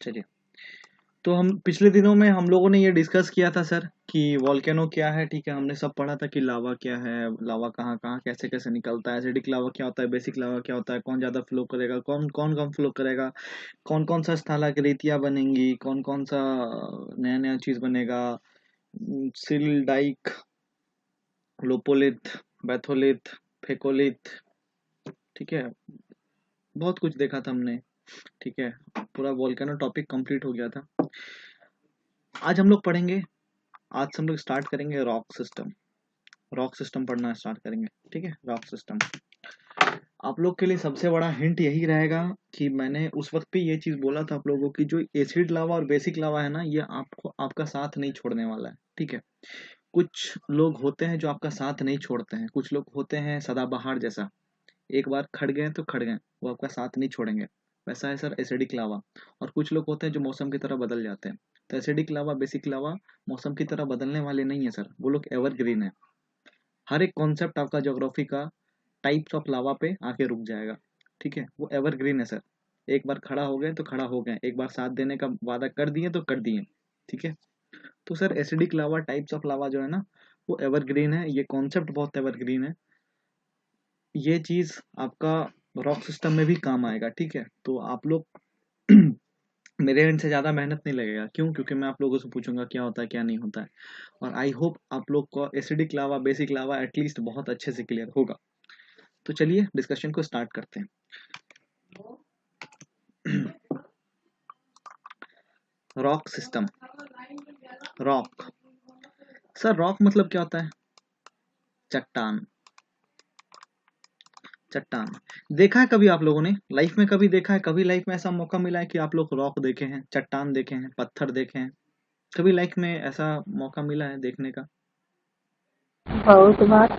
चलिए, तो हम पिछले दिनों में हम लोगों ने ये डिस्कस किया था सर कि वॉल्केनो क्या है। ठीक है, हमने सब पढ़ा था कि लावा क्या है, लावा कहाँ कहाँ कैसे कैसे निकलता है, एसिडिक लावा क्या होता है, बेसिक लावा क्या होता है, कौन ज़्यादा फ्लो करेगा, कौन कौन कम फ्लो करेगा, कौन कौन सा स्थलाकृतियाँ बनेंगी, कौन कौन सा नया नया चीज़ बनेगा, सिल डाइक, लोपोलिथ, बैथोलिथ, फेकोलिथ। ठीक है, बहुत कुछ देखा था हमने। ठीक है, पूरा वॉल्केनो टॉपिक कंप्लीट हो गया था। आज हम लोग पढ़ेंगे, आज से हम लोग स्टार्ट करेंगे रॉक सिस्टम। रॉक सिस्टम पढ़ना स्टार्ट करेंगे। ठीक है, रॉक सिस्टम। आप लोग के लिए सबसे बड़ा हिंट यही रहेगा कि मैंने उस वक्त पे ये चीज बोला था आप लोगों की, जो एसिड लावा और बेसिक लावा है ना, ये आपको आपका साथ नहीं छोड़ने वाला है। ठीक है, कुछ लोग होते हैं जो आपका साथ नहीं छोड़ते हैं, कुछ लोग होते हैं सदाबहार जैसा, एक बार खड़ गए तो खड़ गए, वो आपका साथ नहीं छोड़ेंगे। वैसा है सर एसिडिक लावा। और कुछ लोग होते हैं जो मौसम की तरह बदल जाते हैं। तो एसिडिक लावा बेसिक लावा मौसम की तरह बदलने वाले नहीं है सर, वो लोग एवरग्रीन है। हर एक कॉन्सेप्ट आपका ज्योग्राफी का टाइप्स ऑफ लावा पे आके रुक जाएगा। ठीक है, वो एवरग्रीन है सर। एक बार खड़ा हो गए तो खड़ा हो गए, एक बार साथ देने का वादा कर दिए तो कर दिए। ठीक है, तो sir acidic lava types of lava जो है ना, वो एवरग्रीन है। ये कॉन्सेप्ट बहुत एवरग्रीन है। ये चीज आपका रॉक सिस्टम में भी काम आएगा। ठीक है, तो आप लोग मेरे एंड से ज़्यादा मेहनत नहीं लगेगा। क्यों? क्योंकि मैं आप लोगों से पूछूंगा क्या होता है क्या नहीं होता है। और आई होप आप लोग को एसिडिक लावा बेसिक लावा एटलीस्ट बहुत अच्छे से क्लियर होगा। तो चलिए डिस्कशन को स्टार्ट करते हैं। Rock system. Rock, sir rock मतलब क्या होता है? चट्टान। चट्टान देखा है कभी आप लोगों ने लाइफ में? कभी देखा है? कभी लाइफ में ऐसा मौका मिला है कि आप लोग रॉक देखे हैं, चट्टान देखे हैं, पत्थर देखे हैं? कभी लाइफ में ऐसा मौका मिला है देखने का? बहुत बार।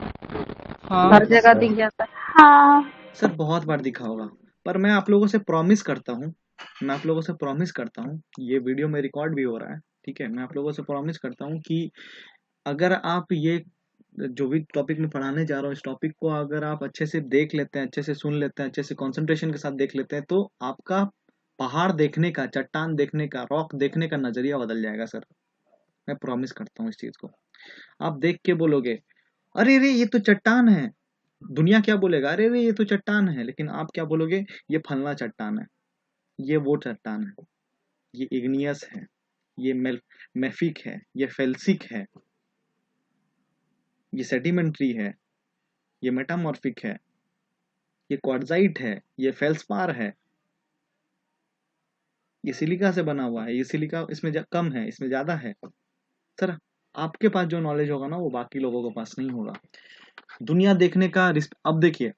हाँ हर जगह दिख जाता है। हाँ। सर, बहुत बार दिखा होगा। पर मैं आप लोगों से प्रॉमिस करता हूँ, मैं आप लोगों से प्रॉमिस करता हूँ, ये वीडियो में रिकॉर्ड भी हो रहा है। ठीक है, मैं आप लोगों से प्रॉमिस करता हूँ कि अगर आप ये जो भी टॉपिक में पढ़ाने जा रहा हूँ, इस टॉपिक को अगर आप अच्छे से देख लेते हैं, अच्छे से सुन लेते हैं, अच्छे से कंसंट्रेशन के साथ देख लेते हैं, तो आपका पहाड़ देखने का, चट्टान देखने का, रॉक देखने का नजरिया बदल जाएगा सर। मैं प्रॉमिस करता हूँ इस चीज को। आप देख के बोलोगे अरे रे ये तो चट्टान है। दुनिया क्या बोलेगा? अरे रे ये तो चट्टान है। लेकिन आप क्या बोलोगे? ये फलना चट्टान है, ये वो चट्टान है, ये इग्नियस है, ये मेफिक है, ये फेल्सिक है, ये सेडिमेंट्री है, ये मेटामॉर्फिक है, ये क्वार्टजाइट है, ये फेल्सपार है, ये सिलिका से बना हुआ है, ये सिलिका इसमें कम है, इसमें ज्यादा है। सर आपके पास जो नॉलेज होगा ना, वो बाकी लोगों के पास नहीं होगा। दुनिया देखने का अब देखिए,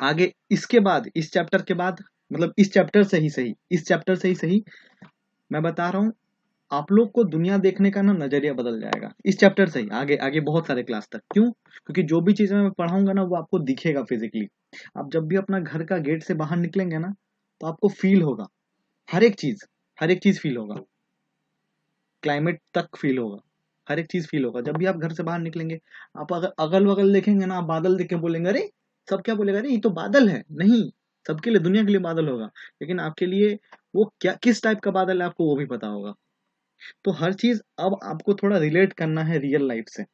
आगे इसके बाद, इस चैप्टर के बाद, मतलब इस चैप्टर से ही सही, इस चैप्टर से ही सही मैं बता रहा हूँ, आप लोग को दुनिया देखने का ना नजरिया बदल जाएगा इस चैप्टर से ही। आगे आगे बहुत सारे क्लास तक। क्यों? क्योंकि जो भी चीज मैं पढ़ाऊंगा ना, वो आपको दिखेगा फिजिकली। आप जब भी अपना घर का गेट से बाहर निकलेंगे ना, तो आपको फील होगा हर एक चीज, हर एक चीज फील होगा, क्लाइमेट तक फील होगा, हर एक चीज फील होगा। जब भी आप घर से बाहर निकलेंगे, आप अगर अगल बगल देखेंगे ना, आप बादल देख के बोलेंगे अरे, सब क्या बोलेगा, अरे ये तो बादल है। नहीं, सबके लिए, दुनिया के लिए बादल होगा, लेकिन आपके लिए वो क्या, किस टाइप का बादल है, आपको वो भी पता होगा। तो हर चीज अब आपको थोड़ा रिलेट करना है रियल लाइफ से।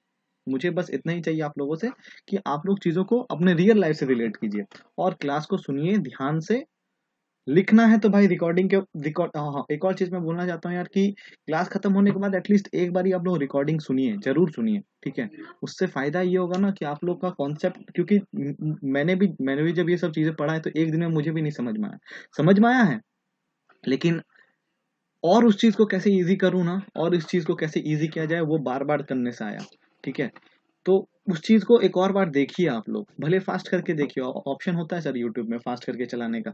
मुझे बस इतना ही चाहिए आप लोगों से कि आप लोग चीजों को अपने रियल लाइफ से रिलेट कीजिए और क्लास को सुनिए ध्यान से। लिखना है तो भाई रिकॉर्डिंग के रिकॉर्ड, हाँ हाँ, एक और चीज मैं बोलना चाहता हूँ यार कि क्लास खत्म होने के बाद एटलीस्ट एक बार ही आप लोग रिकॉर्डिंग सुनिए, जरूर सुनिए। ठीक है, उससे फायदा ये होगा ना कि आप लोग का कॉन्सेप्ट, क्योंकि मैंने भी जब ये सब चीजें पढ़ा है तो एक दिन में मुझे भी नहीं समझ में आया। समझ में आया है, लेकिन और उस चीज को कैसे इजी करूँ ना, और इस चीज को कैसे इजी किया जाए, वो बार बार करने से आया। ठीक है, तो उस चीज को एक और बार देखिए आप लोग, भले फास्ट करके देखिए, ऑप्शन होता है सर यूट्यूब में फास्ट करके चलाने का।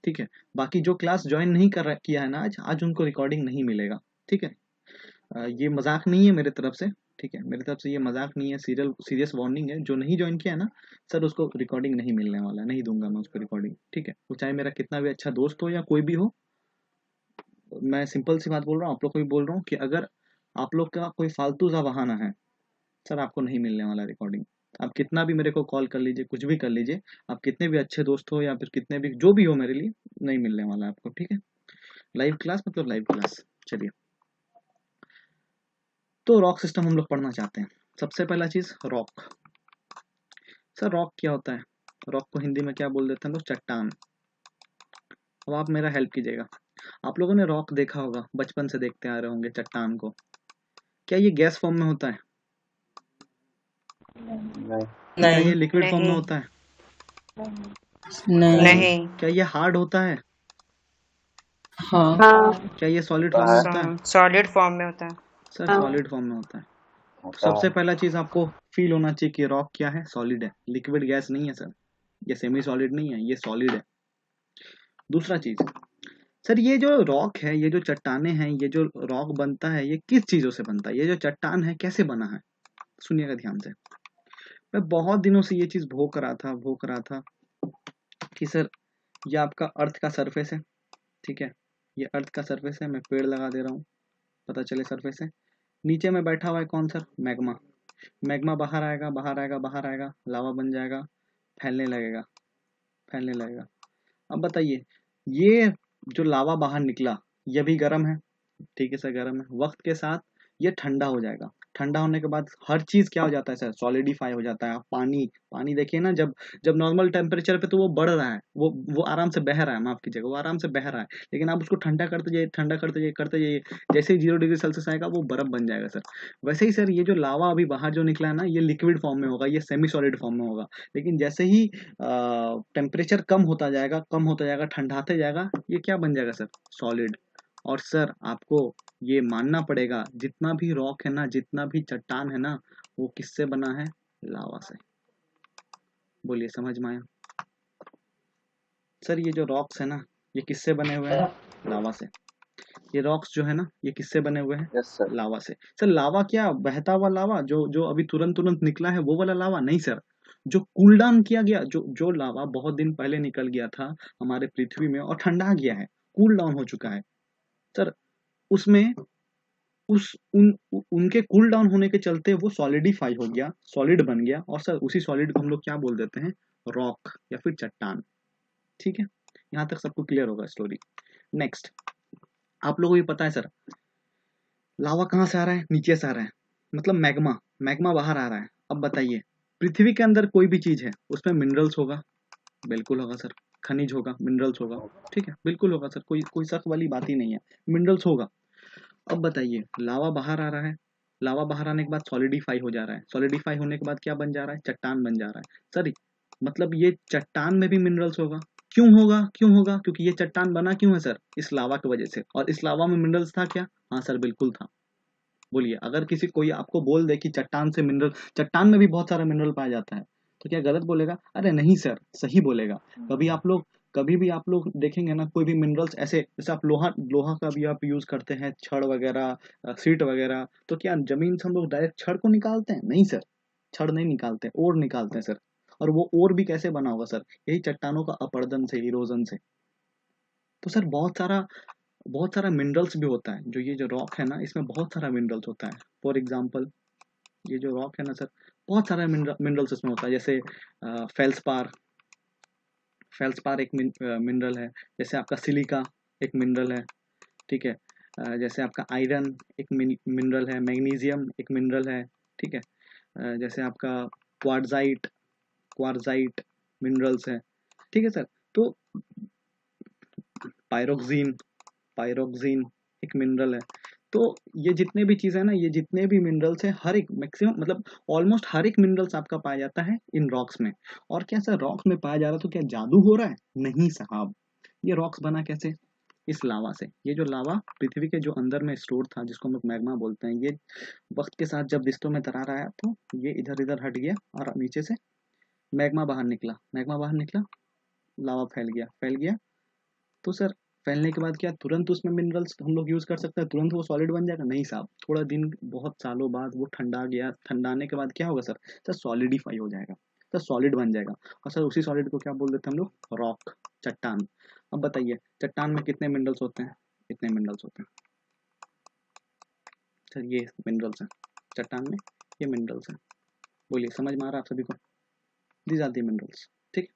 ठीक है, बाकी जो क्लास ज्वाइन नहीं किया है ना आज, उनको रिकॉर्डिंग नहीं मिलेगा। ठीक है, ये मजाक नहीं है मेरे तरफ से। ठीक है, मेरे तरफ से ये मजाक नहीं है, सीरियस वार्निंग है। जो नहीं ज्वाइन किया है ना सर, उसको रिकॉर्डिंग नहीं मिलने वाला है, नहीं दूंगा मैं उसको रिकॉर्डिंग। ठीक है, वो चाहे मेरा कितना भी अच्छा दोस्त हो या कोई भी हो। मैं सिंपल सी बात बोल रहा हूँ, आप लोग को भी बोल रहा हूँ कि अगर आप लोग का कोई फालतू सा बहाना है, सर आपको नहीं मिलने वाला रिकॉर्डिंग। आप कितना भी मेरे को कॉल कर लीजिए, कुछ भी कर लीजिए, आप कितने भी अच्छे दोस्त हो या फिर कितने भी जो भी हो मेरे लिए, नहीं मिलने वाला है आपको। ठीक है, लाइव क्लास मतलब लाइव क्लास। चलिए, तो रॉक सिस्टम हम लोग पढ़ना चाहते हैं। सबसे पहला चीज रॉक। सर रॉक क्या होता है? रॉक को हिंदी में क्या बोल देते हैं हम लोग? चट्टान। अब आप मेरा हेल्प कीजिएगा। आप लोगों ने रॉक देखा होगा, बचपन से देखते आ रहे होंगे चट्टान को। क्या ये गैस फॉर्म में होता है? नहीं क्या ये नहीं लिक्विड फॉर्म में नहीं होता है? नहीं नहीं क्या ये हार्ड होता है? हाँ हाँ क्या ये सॉलिड होता फॉर्म में है, होता है? सॉलिड फॉर्म में होता है। सर हाँ सॉलिड फॉर्म में होता है। तो होता सबसे है। पहला चीज आपको फील होना चाहिए कि रॉक क्या है? सॉलिड है, लिक्विड गैस नहीं है सर। ये सेमी सॉलिड नहीं है, ये सॉलिड है। दूसरा चीज, सर ये जो रॉक है, ये जो चट्टाने हैं, ये जो रॉक बनता है, ये किस चीजों से बनता है? ये जो चट्टान है कैसे बना है? सुनिएगा ध्यान से। मैं बहुत दिनों से ये चीज भोग रहा था कि सर ये आपका अर्थ का सरफेस है, ठीक है, ये अर्थ का सरफेस है। मैं पेड़ लगा दे रहा हूँ, पता चले सरफेस है। नीचे में बैठा हुआ है कौन सर? मैग्मा। मैग्मा बाहर आएगा, बाहर आएगा, बाहर आएगा, लावा बन जाएगा, फैलने लगेगा, फैलने लगेगा। अब बताइए, ये जो लावा बाहर निकला, ये भी गर्म है, ठीक है सर, गर्म है। वक्त के साथ ये ठंडा हो जाएगा। ठंडा होने के बाद हर चीज क्या हो जाता है सर? सॉलिडिफाई हो जाता है। आप पानी, पानी देखिए ना, जब जब नॉर्मल टेम्परेचर पे तो वो बढ़ रहा है, वो आराम से बह रहा है, माफ कीजिएगा, वो आराम से बह रहा है। लेकिन आप उसको ठंडा करते जाइए, ठंडा करते जाइए, जैसे ही 0 डिग्री सेल्सियस आएगा वो बर्फ बन जाएगा सर। वैसे ही सर ये जो लावा अभी बाहर जो निकला है ना, ये लिक्विड फॉर्म में होगा, ये सेमी सॉलिड फॉर्म में होगा। लेकिन जैसे ही टेम्परेचर कम होता जाएगा, कम होता जाएगा, ठंडाते जाएगा, ये क्या बन जाएगा सर? सॉलिड। और सर आपको ये मानना पड़ेगा, जितना भी रॉक है ना, जितना भी चट्टान है ना, वो किससे बना है? लावा से। बोलिए, समझ में आया? सर ये जो रॉक्स है ना, ये किससे बने हुए हैं? लावा से। ये रॉक्स जो है ना, ये किससे बने हुए हैं? Yes sir. लावा से। सर लावा क्या बहता हुआ लावा जो जो अभी तुरंत तुरंत निकला है वो वाला लावा नहीं सर। जो कूल डाउन किया गया, जो जो लावा बहुत दिन पहले निकल गया था हमारे पृथ्वी में और ठंडा गया है, कूल डाउन हो चुका है सर, उसमें उनके कूल डाउन होने के चलते वो सॉलिडिफाई हो गया, सॉलिड बन गया। और सर उसी सॉलिड को हम लोग क्या बोल देते हैं? रॉक या फिर चट्टान। ठीक है, यहाँ तक सबको क्लियर होगा स्टोरी। नेक्स्ट, आप लोगों को भी पता है सर, लावा कहाँ से आ रहा है? नीचे से आ रहा है, मतलब मैग्मा। मैग्मा बाहर आ रहा है। अब बताइए, पृथ्वी के अंदर कोई भी चीज है, उसमें मिनरल्स होगा? बिल्कुल होगा सर। खनिज होगा, मिनरल्स होगा, ठीक है, बिल्कुल होगा सर, कोई कोई शक वाली बात ही नहीं है, मिनरल्स होगा। अब बताइए, लावा बाहर आ रहा है, लावा बाहर आने के बाद सॉलिडिफाई हो जा रहा है, सॉलिडिफाई होने के बाद क्या बन जा रहा है? चट्टान बन जा रहा है सर। मतलब ये चट्टान में भी मिनरल्स होगा। क्यों होगा? क्यों होगा? क्योंकि ये चट्टान बना क्यों है सर? इस लावा की वजह से। और इस लावा में मिनरल्स था क्या? हाँ सर, बिल्कुल था। बोलिए, अगर किसी कोई आपको बोल दे कि चट्टान से मिनरल, चट्टान में भी बहुत सारा मिनरल पाया जाता है, तो क्या गलत बोलेगा? अरे नहीं सर, सही बोलेगा। कभी आप लोग, कभी भी आप लोग देखेंगे ना, कोई भी मिनरल्स ऐसे, जैसे आप लोहा, लोहा का भी आप यूज करते हैं, छड़ वगैरह, सीट वगैरह, तो क्या जमीन से हम लोग डायरेक्ट छड़ को निकालते हैं? नहीं सर, छड़ नहीं निकालते, ओर निकालते हैं सर। और वो ओर भी कैसे बना होगा सर? यही चट्टानों का अपरदन से, इरोजन से। तो सर बहुत सारा मिनरल्स भी होता है। जो ये जो रॉक है ना, इसमें बहुत सारा मिनरल्स होता है। फॉर एग्जाम्पल, ये जो रॉक है ना सर, बहुत सारा मिनरल्स इसमें होता है। जैसे फेल्सपार, फेल्सपार एक मिनरल है। जैसे आपका सिलिका एक मिनरल है, ठीक है। जैसे आपका आयरन एक मिनरल है, मैग्नीशियम एक मिनरल है, ठीक है। जैसे आपका क्वार्जाइट, क्वार्जाइट मिनरल्स है, ठीक है सर। तो पायरोक्सिन, पायरोक्सिन एक मिनरल है। तो ये जितने भी चीज़ है ना, ये जितने भी मिनरल्स हैं, हर एक मैक्सिमम, मतलब ऑलमोस्ट हर एक मिनरल्स आपका पाया जाता है इन रॉक्स में। और क्या सर रॉक्स में पाया जा रहा है तो क्या जादू हो रहा है? नहीं साहब। ये रॉक्स बना कैसे? इस लावा से। ये जो लावा पृथ्वी के जो अंदर में स्टोर था, जिसको हम लोग मैग्मा बोलते हैं, ये वक्त के साथ जब रिश्तों में दरार आया तो ये इधर इधर हट गया और नीचे से मैग्मा बाहर निकला। मैग्मा बाहर निकला, लावा फैल गया, फैल गया। तो सर फैलने के बाद क्या तुरंत उसमें मिनरल्स हम लोग यूज कर सकते हैं? तुरंत वो सॉलिड बन जाएगा? नहीं साहब, थोड़ा दिन, बहुत सालों बाद वो ठंडा गया, ठंडाने के बाद क्या होगा सर? सर सॉलिडिफाई हो जाएगा, सर सॉलिड बन जाएगा। और सर उसी सॉलिड को क्या बोल देते हैं हम लोग? रॉक, चट्टान। अब बताइए, चट्टान में कितने मिनरल्स होते हैं? इतने मिनरल्स होते हैं सर, ये मिनरल्स हैं चट्टान में, ये मिनरल्स हैं। बोलिए, समझ में आ रहा है आप सभी को? दीज आर दी मिनरल्स, ठीक।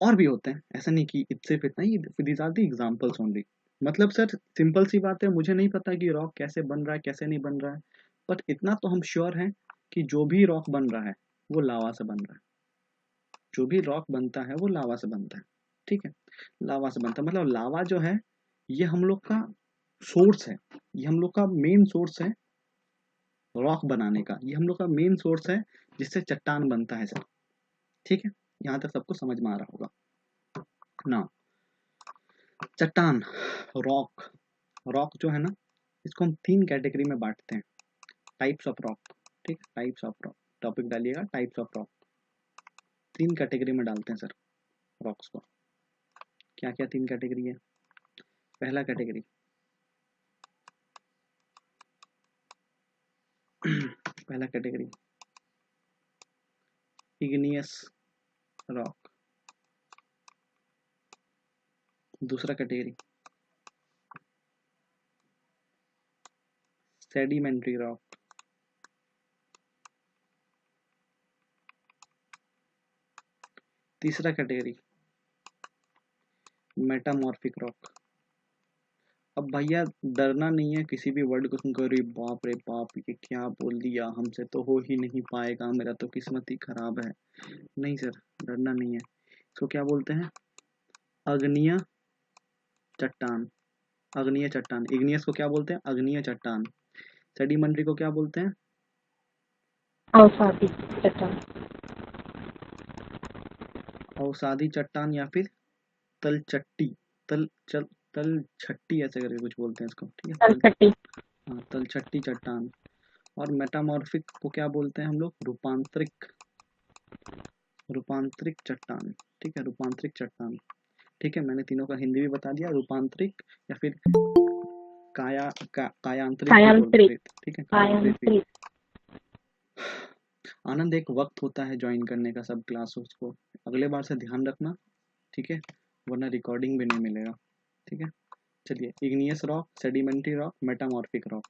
और भी होते हैं, ऐसा नहीं कि सिर्फ इतना ही, these are the examples only. मतलब सर सिंपल सी बात है, मुझे नहीं पता कि रॉक कैसे बन रहा है कैसे नहीं बन रहा है, बट इतना तो हम श्योर हैं कि जो भी रॉक बन रहा है वो लावा से बन रहा है। जो भी रॉक बनता है वो लावा से बनता है, ठीक है। लावा से बनता है, मतलब लावा जो है ये हम लोग का सोर्स है, ये हम लोग का मेन सोर्स है रॉक बनाने का, ये हम लोग का मेन सोर्स है जिससे चट्टान बनता है सर, ठीक है। यहाँ तक सबको समझ में आ रहा होगा ना। चट्टान, रॉक, रॉक जो है ना इसको हम 3 कैटेगरी में बांटते हैं, टाइप्स ऑफ रॉक, ठीक है। टाइप्स ऑफ रॉक, टॉपिक डालिएगा टाइप्स ऑफ रॉक, 3 कैटेगरी में डालते हैं सर रॉक्स को। क्या क्या 3 कैटेगरी है? पहला कैटेगरी पहला कैटेगरी इग्नियस रॉक। दूसरा कैटेगरी सेडिमेंट्री रॉक। तीसरा कैटेगरी मेटामॉर्फिक रॉक। अब भैया डरना नहीं है किसी भी वर्ड को सुनकर, अरे बाप रे बाप ये क्या बोल दिया, हमसे तो हो ही नहीं पाएगा, मेरा तो किस्मत ही खराब है। नहीं सर, डरना नहीं है। इसको क्या बोलते हैं? अग्निय चट्टान। अग्निय चट्टान, इग्नियस को क्या बोलते हैं? अग्निय चट्टान। सेडिमेंट्री को क्या बोलते हैं? अवसादी चट्टान। अवसादी चट्टान या फिर तलचट्टी, तलछट्टी ऐसे करके कुछ बोलते हैं इसको, ठीक है। तलछटी। हाँ, तलछट्टी चट्टान। और मेटामॉर्फिक को क्या बोलते हैं हम लोग? रूपांतरिक, रूपांतरिक चट्टान, ठीक है। रूपांतरिक चट्टान, ठीक है। मैंने तीनों का हिंदी भी बता दिया, रूपांतरिक या फिर कायांतरिक भी बोलते हैं, ठीक है। कायांतरिक भी। आनंद, एक वक्त होता है ज्वाइन करने का सब क्लासेस को, अगले बार से ध्यान रखना, ठीक है, वरना रिकॉर्डिंग भी नहीं मिलेगा, ठीक है। चलिए, igneous rock, sedimentary rock, metamorphic rock,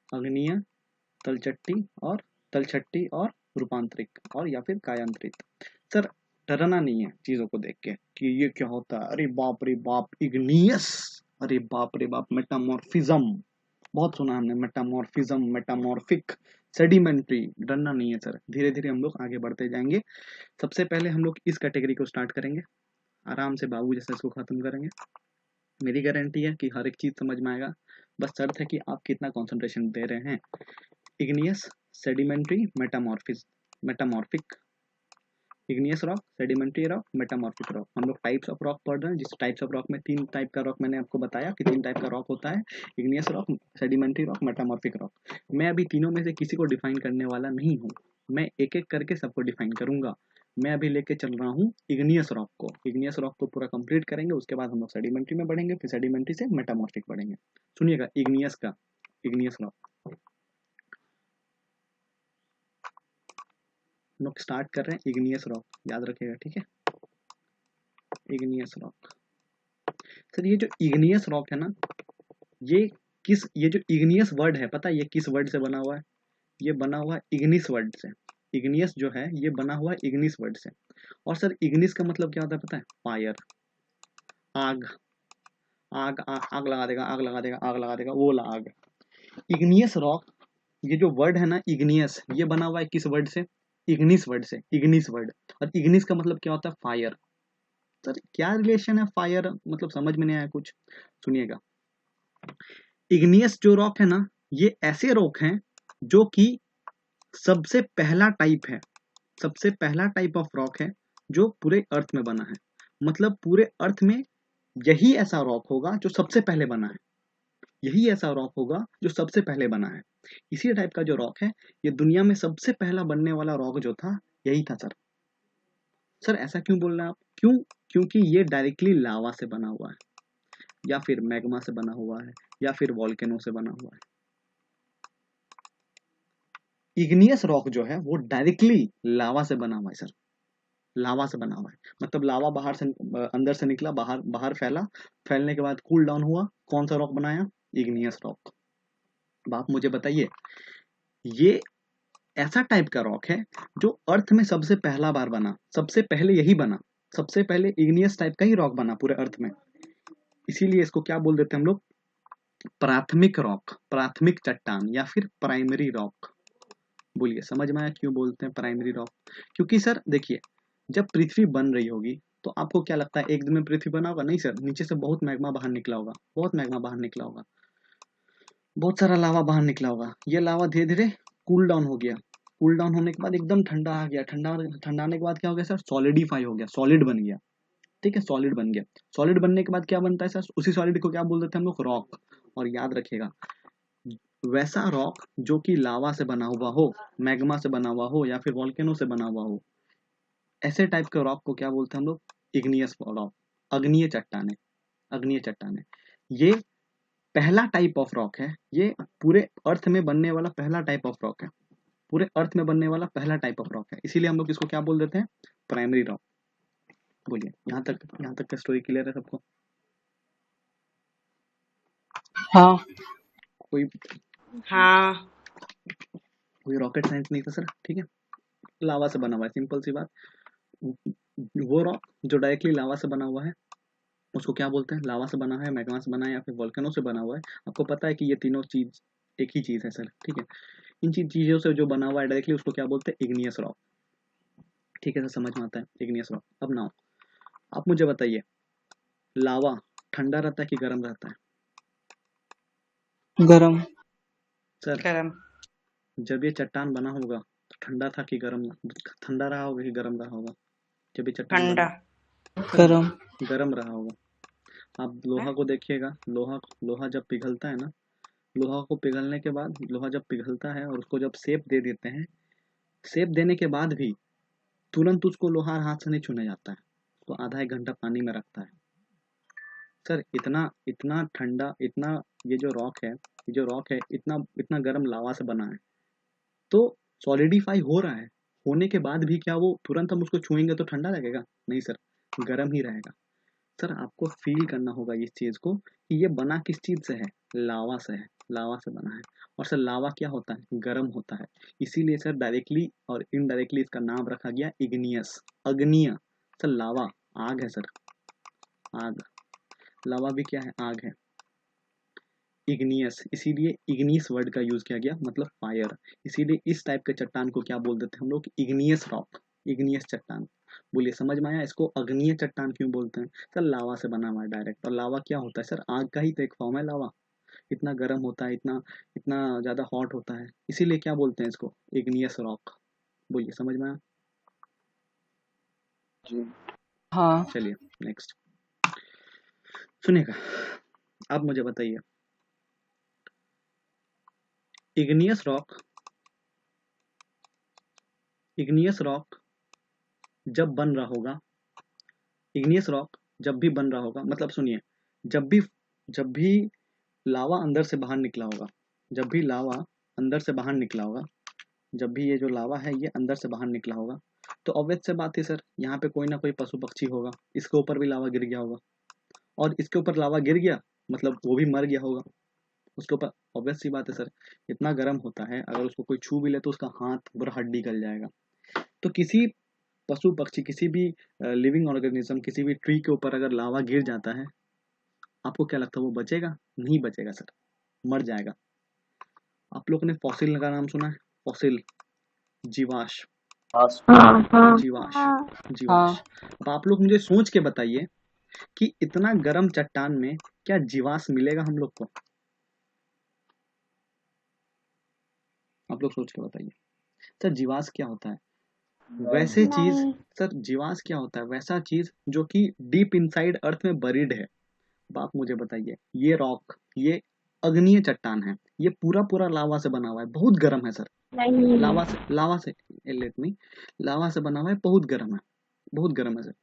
अग्निय, तलछट्टी और रूपांतरिक और या फिर कायांतरित। सर डरना नहीं है चीजों को देख के कि ये क्या होता है, अरे बाप रे बाप इग्नियस, अरे बाप रे बाप मेटामॉर्फिज्म, बहुत सुना हमने, मेटामॉर्फिज्म, मेटामॉर्फिक, सेडिमेंट्री। डरना नहीं है सर, धीरे धीरे हम लोग आगे बढ़ते जाएंगे। सबसे पहले हम लोग इस कैटेगरी को स्टार्ट करेंगे, आराम से बाबू जैसे इसको खत्म करेंगे। मेरी गारंटी है कि हर एक चीज समझ में आएगा, बस शर्त है कि आप कितना कंसंट्रेशन दे रहे हैं। Igneous, sedimentary, metamorphic, igneous rock, sedimentary rock, metamorphic rock. हम लोग टाइप्स ऑफ रॉक पढ़ रहे हैं, जिस टाइप्स ऑफ रॉक में 3 टाइप का रॉक मैंने आपको बताया कि 3 टाइप का रॉक होता है, igneous rock, sedimentary rock, metamorphic rock. मैं अभी तीनों में से किसी को डिफाइन करने वाला नहीं हूँ, मैं एक एक करके सबको डिफाइन करूंगा। मैं अभी लेके चल रहा हूँ इग्नियस रॉक को, इग्नियस रॉक को पूरा कंप्लीट करेंगे, उसके बाद हम लोग सेडिमेंट्री में बढ़ेंगे, फिर सेडिमेंट्री से मेटामॉर्फिक बढ़ेंगे। सुनिएगा इग्नियस का, इग्नियस रॉक हम लोग स्टार्ट कर रहे हैं। इग्नियस रॉक याद रखिएगा, ठीक है। इग्नियस रॉक, सर ये जो इग्नियस रॉक है ना, ये जो इग्नियस वर्ड है, पता है ये किस वर्ड से बना हुआ है? ये बना हुआ है इग्निस वर्ड से। इग्नियस जो है ये बना हुआ है इग्निस वर्ड से। और सर इग्निस का मतलब क्या होता है पता है? फायर, आग, आग आग, आग लगा देगा, आग लगा देगा, आग लगा देगा, वो वाला आग। इग्नियस रॉक, ये जो वर्ड है ना इग्नियस, ये बना हुआ है किस वर्ड से? इग्निस वर्ड से, इग्निस वर्ड। और इग्निस का मतलब क्या होता है? फायर। सर क्या रिलेशन है फायर, मतलब समझ में नहीं आया कुछ, सुनिएगा। इग्नियस जो रॉक है ना, ये ऐसे रॉक हैं जो कि सबसे पहला टाइप है, सबसे पहला टाइप ऑफ रॉक है जो पूरे अर्थ में बना है। मतलब पूरे अर्थ में यही ऐसा रॉक होगा जो सबसे पहले बना है, यही ऐसा रॉक होगा जो सबसे पहले बना है। इसी टाइप का जो रॉक है, ये दुनिया में सबसे पहला बनने वाला रॉक जो था यही था सर। सर ऐसा क्यों बोल रहे हैं आप? क्यों? क्योंकि ये डायरेक्टली लावा से बना हुआ है, या फिर मैग्मा से बना हुआ है, या फिर वॉल्केनो से बना हुआ है। इग्नियस रॉक जो है वो डायरेक्टली लावा से बना हुआ है सर, लावा से बना हुआ है। मतलब लावा बाहर से, अंदर से निकला, बाहर बाहर फैला, फैलने के बाद कूल डाउन हुआ, कौन सा रॉक बनाया? Igneous rock. अब आप मुझे बताइए, ये ऐसा टाइप का रॉक है जो अर्थ में सबसे पहला बार बना, सबसे पहले यही बना, सबसे पहले इग्नियस टाइप का ही रॉक बना पूरे अर्थ में। इसीलिए इसको क्या बोल देते हैं हम लोग, प्राथमिक रॉक, प्राथमिक चट्टान या फिर प्राइमरी रॉक। बोलिए समझ में आया क्यों बोलते हैं प्राइमरी रॉक? क्योंकि सर देखिए, जब पृथ्वी बन रही होगी तो आपको क्या लगता है एक दिन में पृथ्वी बना होगा? नहीं सर, नीचे से बहुत मैग्मा बाहर निकला होगा, बहुत मैग्मा बाहर निकला होगा, बहुत सारा लावा बाहर निकला होगा। ये लावा धीरे धीरे कूल डाउन हो गया, कूल डाउन होने के बाद एकदम ठंडा आ गया, ठंडाने के बाद क्या हो गया सर, सॉलिडिफाई हो गया, सॉलिड बन गया। ठीक है, सॉलिड बन गया। सॉलिड बनने के बाद क्या बनता है सर, उसी सॉलिड को क्या बोल देते हैं हम लोग, रॉक। और याद रखिएगा, वैसा रॉक जो कि लावा से बना हुआ हो, मैग्मा से बना हुआ हो या फिर वॉल्केनो से बना हुआ हो, ऐसे टाइप के रॉक को क्या बोलते हैं हम लोग, इग्नियस रॉक, अग्निय चट्टाने, अग्निय चट्टाने। ये पहला टाइप ऑफ रॉक है, ये पूरे अर्थ में बनने वाला पहला टाइप ऑफ रॉक है, पूरे अर्थ में बनने वाला पहला टाइप ऑफ रॉक है। इसीलिए हम लोग इसको क्या बोल देते हैं, प्राइमरी रॉक। बोलिए यहाँ तक का स्टोरी क्लियर है सबको? हाँ कोई हाँ कोई रॉकेट साइंस नहीं था सर, ठीक है, लावा से बना हुआ है, सिंपल सी बात। वो रॉक जो डायरेक्टली लावा से बना हुआ है उसको क्या बोलते हैं, लावा से बना है, मैग्मा से बना है या फिर वोल्केनो से बना हुआ है। आपको पता है कि ये तीनों चीज एक ही चीज है सर, ठीक है। इन चीजों से जो बना हुआ है डायरेक्टली उसको क्या बोलते हैं, इग्नियस रॉक। ठीक है सर, समझ में आता है, इग्नियस रॉक। अब नाउ आप मुझे बताइए, लावा ठंडा रहता है कि गर्म रहता है? गरम। सर गरम। जब ये चट्टान बना होगा तो ठंडा था कि गर्म, ठंडा रहा होगा कि गर्म रहा होगा? जब ये चट्टान ठंडा। बना, गरम। गर्म रहा होगा। आप लोहा को देखिएगा, लोहा जब पिघलता है ना, लोहा को पिघलने के बाद, लोहा जब पिघलता है और उसको जब शेप दे देते हैं, शेप देने के बाद भी तुरंत उसको लोहा हाथ से नहीं छूने जाता है, उसको आधा एक घंटा पानी में रखता है। सर इतना इतना ठंडा, इतना ये जो रॉक है, ये जो रॉक है इतना इतना गर्म लावा से बना है, तो सॉलिडिफाई हो रहा है, होने के बाद भी क्या वो तुरंत हम उसको छुएंगे तो ठंडा लगेगा? नहीं सर, गर्म ही रहेगा। सर आपको फील करना होगा इस चीज को कि ये बना किस चीज से है, लावा से है, लावा से बना है। और सर लावा क्या होता है, गर्म होता है। इसीलिए सर डायरेक्टली और इनडायरेक्टली इसका नाम रखा गया इग्नियस, अग्निय। सर लावा आग है सर, आग, लावा भी क्या है, आग है। इग्नियस, इसीलिए इग्नियस वर्ड का यूज किया गया, मतलब फायर। इसीलिए इस टाइप के चट्टान को क्या बोल देते हैं हम लोग, इग्नियस रॉक, इग्नियस चट्टान। बोलिए समझ में आया, इसको अग्निय चट्टान क्यों बोलते हैं? सर लावा से बना हुआ है डायरेक्ट, और लावा क्या होता है सर, आग का ही तो एक फॉर्म है लावा। इतना गर्म होता है, इतना इतना ज्यादा हॉट होता है, इसीलिए क्या बोलते हैं इसको, इग्नियस रॉक। बोलिए समझ में आया? हाँ। चलिए नेक्स्ट सुनिएगा। अब मुझे बताइए, इग्नियस रॉक, इग्नियस रॉक जब बन रहा होगा, इग्नियस रॉक जब भी बन रहा होगा, मतलब सुनिए, जब भी लावा अंदर से बाहर निकला होगा, जब भी लावा अंदर से बाहर निकला होगा, जब भी ये जो लावा है ये अंदर से बाहर निकला होगा, तो ऑब्वियस से बात है सर, यहाँ पे कोई ना कोई पशु पक्षी होगा, इसके ऊपर भी लावा गिर गया होगा, और इसके ऊपर लावा गिर गया मतलब वो भी मर गया होगा उसके ऊपर। ऑब्वियस सी बात है सर, इतना गर्म होता है, अगर उसको कोई छू भी ले तो उसका हाथ पूरा हड्डी गल जाएगा। तो किसी पशु पक्षी, किसी भी लिविंग ऑर्गेनिज्म, किसी भी ट्री के ऊपर अगर लावा गिर जाता है, आपको क्या लगता है वो बचेगा? नहीं बचेगा सर, मर जाएगा। आप लोग ने फॉसिल का नाम सुना है, फॉसिल, जीवाश्म, हाँ हाँ जीवाश्म, हाँ। जीवाश्म। अब आप लोग मुझे सोच के बताइए कि इतना गर्म चट्टान में क्या जीवाश्म मिलेगा हम लोग को? आप लोग सोच के बताइए। सर जीवाश्म क्या होता है? वैसे चीज, नहीं सर जीवाश्म क्या होता है? वैसा चीज जो कि डीप इनसाइड अर्थ में बरीड है। अब आप मुझे बताइए, ये रॉक, ये अग्निय चट्टान है, ये पूरा पूरा लावा से बना हुआ है, बहुत गर्म है सर, नहीं लावा से लेट मी, लावा से बना हुआ है, बहुत गर्म है, बहुत गर्म है सर।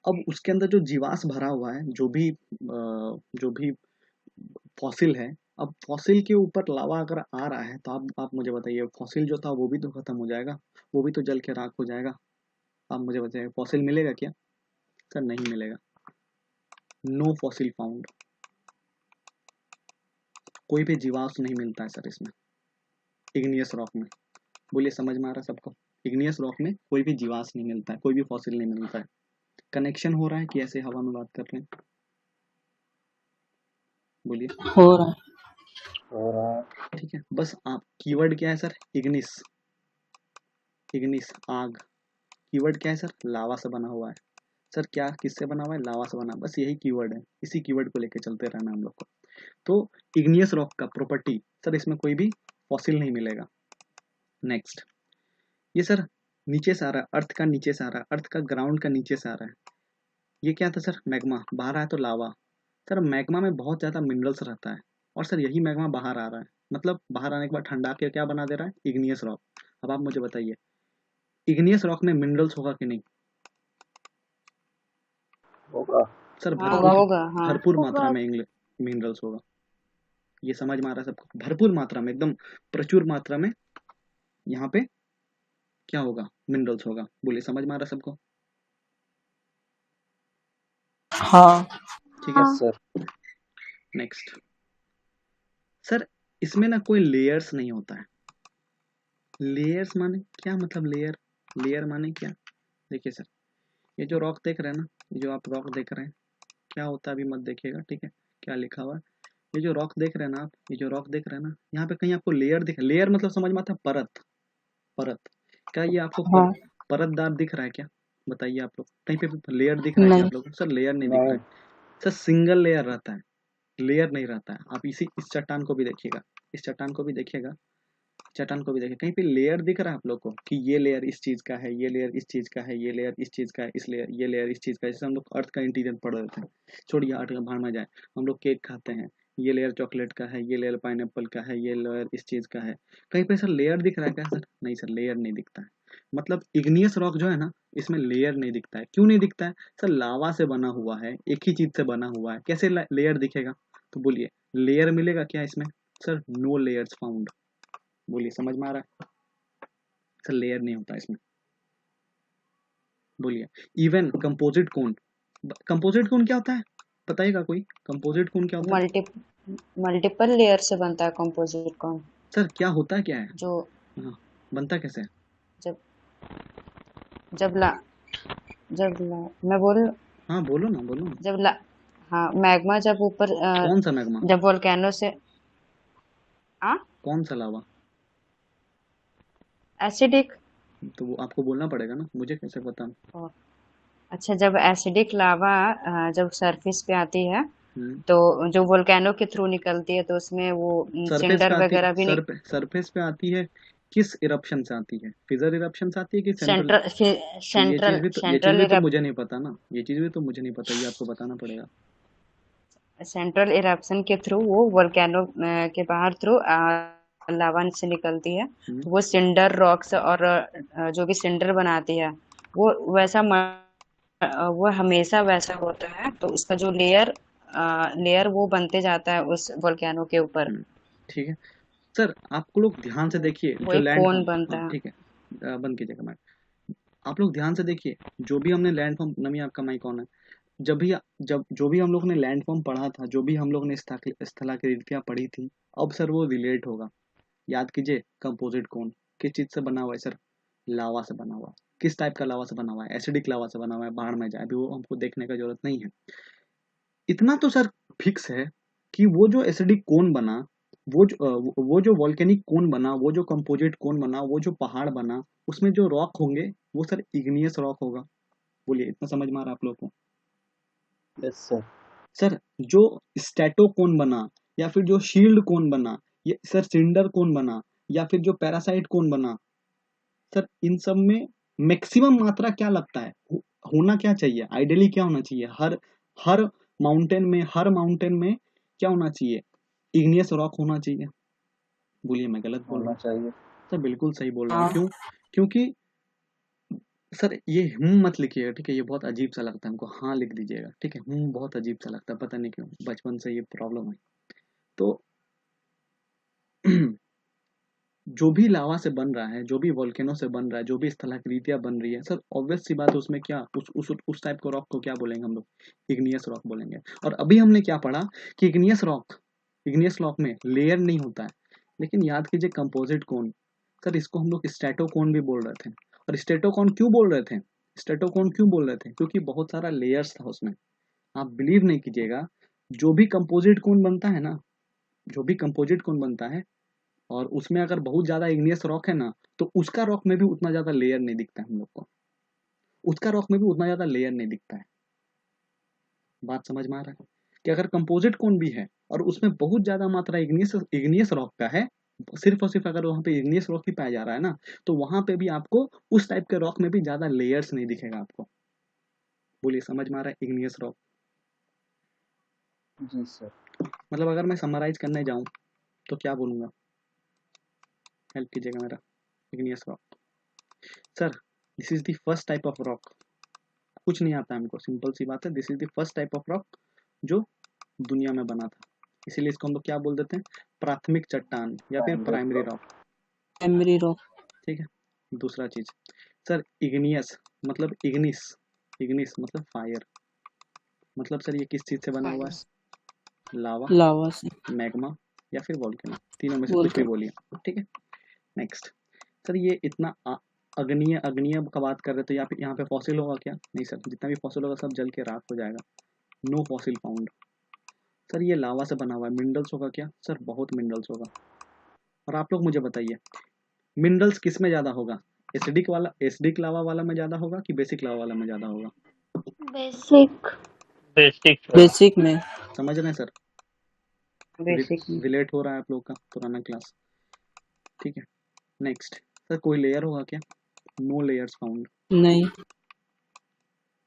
अब उसके अंदर जो जीवाश्म भरा हुआ है, जो भी फॉसिल है, अब फॉसिल के ऊपर लावा अगर आ रहा है तो आप मुझे बताइए, फॉसिल जो था वो भी तो खत्म हो जाएगा, वो भी तो जल के राख हो जाएगा। आप मुझे बताइए फॉसिल मिलेगा क्या? सर नहीं मिलेगा, नो फॉसिल फाउंड, कोई भी जीवाश्म नहीं मिलता है सर इसमें, इग्नियस रॉक में। बोलिए समझ में आ रहा है सबको? इग्नियस रॉक में कोई भी जीवाश्म नहीं मिलता है, कोई भी फॉसिल नहीं मिलता है। कनेक्शन हो रहा है कि ऐसे हवा में बात कर रहे हैं? बोलिए। हो रहा है। हो रहा है। ठीक है, बस आप कीवर्ड क्या है सर? इग्निस, इग्निस आग। कीवर्ड क्या है सर? लावा से बना हुआ है। सर क्या किससे बना हुआ है? लावा से बना। बस यही कीवर्ड है, इसी कीवर्ड को लेके चलते रहना हम लोग को। तो इग्नियस रॉक का प्रॉपर्टी सर, इसमें कोई भी फॉसिल नहीं मिलेगा। नेक्स्ट, ये सर नीचे से आ रहा है, अर्थ का नीचे से आ रहा है, अर्थ का ग्राउंड का नीचे से आ रहा है। ये क्या था सर? मैग्मा। बाहर आया तो लावा। सर मैग्मा में बहुत ज्यादा मिनरल्स रहता है, और सर यही मैग्मा बाहर आ रहा है, मतलब बाहर आने के बाद ठंडा के क्या बना दे रहा है? Igneous rock. अब आप मुझे बताइए, इग्नियस रॉक में मिनरल्स होगा कि नहीं? होगा। सर हाँ भरपूर, होगा। हाँ भरपूर मात्रा में मिनरल्स होगा। ये समझ में आ रहा है सबको? भरपूर मात्रा में, एकदम प्रचुर मात्रा में यहाँ पे क्या होगा? मिनरल्स होगा। बोलिए, समझ में आ रहा है सबको? हाँ ठीक है। Yes sir. नेक्स्ट सर, इसमें ना कोई लेयर्स नहीं होता है। लेयर्स माने क्या? मतलब लेयर, लेयर माने क्या? देखिए सर, ये जो रॉक देख रहे हैं ना, ये जो आप रॉक देख रहे हैं, क्या होता है अभी मत देखिएगा, ठीक है? क्या लिखा हुआ है? ये जो रॉक देख रहे हैं ना आप, ये जो रॉक देख रहे हैं ना, यहाँ पे कहीं आपको लेयर दिख, लेयर मतलब समझ में आता है? परत, परत। क्या ये आपको हाँ। परतदार दिख रहा है क्या? बताइए आप लोग, कहीं पे लेयर दिख रहा है क्या नहीं। आप लोग? सर लेयर नहीं दिख रहा नहीं। है। सर सिंगल लेयर रहता है, लेयर नहीं रहता है। आप इस चट्टान को भी देखिएगा, इस चट्टान को भी देखिएगा, चट्टान को भी देखिए, कहीं पे लेयर दिख रहा है आप लोग को कि ये लेयर इस चीज का है, ये लेयर इस चीज का है, ये लेयर इस चीज का है, इस लेयर, ये लेयर इस चीज का है। जैसे हम लोग अर्थ का इंटीरियर पढ़ रहे थे, छोड़िए अर्थ का भाड़ में जाए, हम लोग केक खाते हैं, ये लेयर चॉकलेट का है, ये लेयर पाइनएप्पल का है, ये लेयर इस चीज का है। कहीं पे सर लेयर दिख रहा है क्या सर? नहीं सर, लेयर नहीं दिखता है। मतलब इग्नियस रॉक जो है ना, इसमें लेयर नहीं दिखता है। क्यों नहीं दिखता है सर? लावा से बना हुआ है, एक ही चीज से बना हुआ है, कैसे लेयर दिखेगा? तो बोलिए, लेयर मिलेगा क्या इसमें? Sir no layers found. बोलिए, समझ में आ रहा है? सर लेयर नहीं होता इसमें। बोलिए, इवन कंपोजिट कोन, कंपोजिट कोन क्या होता है? बताइएगा कोई, कंपोजिट कोन क्या होता है? मल्टी मल्टीपल लेयर से बनता है कंपोजिट कॉन। सर क्या होता है, क्या है? जो हाँ, बनता कैसे है? जब जब ला जब ला मैं बोल हाँ बोलो ना, बोलो ना। जब ला हाँ, मैग्मा जब ऊपर कौन सा मैग्मा? जब वोल्केनो से हाँ कौन सा लावा? एसिडिक। तो वो आपको बोलना पड़ेगा ना, मुझे कैसे पता? अच्छा, जब एसिडिक लावा जब सरफेस पे आती है, हम्म। तो जो वोल्केनो के थ्रू निकलती है, तो उसमें वो सरफेस पे सिंडर आती, वगैरह भी सरफेस पे आती है, किस इरप्शन से आती है? फिजर इरप्शन से आती है कि सेंट्रल? सेंट्रल तो ये चीज सेंट्रल भी तो, ये चीज सेंट्रल भी तो इरप मुझे नहीं पता ना, ये चीज भी तो मुझे नहीं पता, ये आपको बताना पड़ेगा। सेंट्रल इरप्शन के थ्रू वो वोल्केनो के बाहर थ्रू लावा से निकलती है। हम्म। तो वो सिंडर रॉक्स और जो भी सिंडर बनाती है, वो वैसा वो हमेशा वैसा होता है। तो उसका जो लेयर वो बनते जाता है उस वोल्केनो के ऊपर। ठीक है सर, आपको लोग ध्यान से देखिए, वो जो एक लैंड कोन फॉर्म, बनता हाँ है। ठीक है, बंद कीजिएगा मैम। आप लोग ध्यान से देखिए, जो भी हमने लैंड फॉर्म, नमी आपका माइक ऑन है, जब भी, जब जो भी हम लोग ने लैंड फॉर्म पढ़ा था, जो भी हम लोग ने स्थलाकृतियां पढ़ी थी, अब सर वो रिलेट होगा। याद कीजिए, कंपोजिट कौन किस चीज से बना हुआ है सर? लावा से बना हुआ है। किस टाइप का लावा से बना हुआ है? एसिडिक लावा से बना हुआ है। बाहर में जाए, अभी वो हमको देखने का जरूरत नहीं है। इतना तो सर फिक्स है कि वो जो एसिडिक कोन बना, वो जो वॉल्केनिक कोन बना, वो जो कंपोजिट कोन बना, वो जो पहाड़ बना, उसमें जो रॉक होंगे वो सर इग्नियस रॉक होगा। बोलिए, इतना समझ में आ रहा है आप लोग को? Yes sir. सर जो स्टैटो कोन बना, या फिर जो शील्ड कोन बना, ये सर सिंडर कोन बना, या फिर जो पैरासाइट कोन बना, सर इन सब में मैक्सिमम मात्रा क्या लगता है? होना क्या चाहिए आइडियली? क्या होना चाहिए हर हर हर माउंटेन में क्या होना चाहिए? इग्नियस रॉक होना चाहिए। बोलिए, मैं गलत बोल रहा होना हूँ? चाहिए। सर बिल्कुल सही बोल रहा हूँ। हाँ। क्यों? क्योंकि सर ये मत लिखिएगा, ठीक है? ये बहुत अजीब सा लगता है हमको। हाँ लिख दीजिएगा, ठीक है? बहुत अजीब सा लगता है, पता नहीं क्यों, बचपन से ये प्रॉब्लम है। तो जो भी लावा से बन रहा है, जो भी वोल्केनो से बन रहा है, जो भी स्थलाकृतियां बन रही है, सर ऑब्वियस सी बात है, उसमें क्या उस टाइप को रॉक को क्या बोलेंगे हम लोग? इग्नियस रॉक बोलेंगे। और अभी हमने क्या पढ़ा कि इग्नियस रॉक में लेयर नहीं होता है। लेकिन याद कीजिए, कंपोजिट कोन, सर इसको हम लोग स्ट्रेटोकोन भी बोल रहे थे। और स्ट्रेटोकोन क्यों बोल रहे थे? स्ट्रेटोकोन क्यों बोल रहे थे? क्योंकि बहुत सारा लेयर्स था उसमें। आप बिलीव नहीं कीजिएगा, जो भी कंपोजिट कोन बनता है ना, जो भी कंपोजिट कोन बनता है, और उसमें अगर बहुत ज्यादा इग्नियस रॉक है ना, तो उसका रॉक में भी उतना ज्यादा लेयर नहीं दिखता है हम लोग को, उसका रॉक में भी उतना ज्यादा लेयर नहीं दिखता है। बात समझ में आ रहा है कि अगर कंपोजिट कोन भी है और उसमें बहुत ज्यादा मात्रा इग्नियस इग्नियस रॉक का है, सिर्फ और सिर्फ अगर वहां पे इग्नियस रॉक ही पाया जा रहा है ना, तो वहां पे भी आपको उस टाइप के रॉक में भी ज्यादा लेयर्स नहीं दिखेगा आपको। बोलिए, समझ में आ रहा है इग्नियस रॉक? जी सर। मतलब अगर मैं समराइज करने जाऊं तो क्या बोलूंगा, हेल्प कीजिएगा मेरा। Igneous rock, sir this is the first type of rock, कुछ नहीं आता हमको, सिंपल सी बात है, this is the first type of rock जो दुनिया में बना था, इसीलिए इसको हम लोग क्या बोल देते हैं, प्राथमिक चट्टान या फिर प्राइमरी रॉक। Primary rock. ठीक है। दूसरा चीज, सर इग्नियस मतलब इग्निस, इग्निस मतलब फायर, मतलब सर ये किस चीज से बना हुआ है, लावा, लावा से। मैग्मा या फिर वोल्केनो, तीनों में से कुछ भी बोलिए। ठीक है। नेक्स्ट, सर ये इतना अग्निय अग्निय का बात कर रहे, तो यहाँ पे फॉसिल होगा क्या? नहीं सर, जितना भी फॉसिल होगा सब जल के राख हो जाएगा, नो फॉसिल फाउंड। सर ये लावा से बना हुआ है, मिनरल्स होगा क्या? सर बहुत मिनरल्स होगा। और आप लोग मुझे बताइए, मिनरल्स किस में ज्यादा होगा, एसिडिक लावा वाला में ज्यादा होगा कि बेसिक लावा वाला में ज्यादा होगा? बेसिक। बेसिक में। समझ रहे हैं सर? बेसिक में। रिलेट हो रहा है आप लोग का पुराना क्लास? ठीक है। नेक्स्ट, सर कोई लेयर होगा क्या? नो लेयर्स फाउंड, नहीं।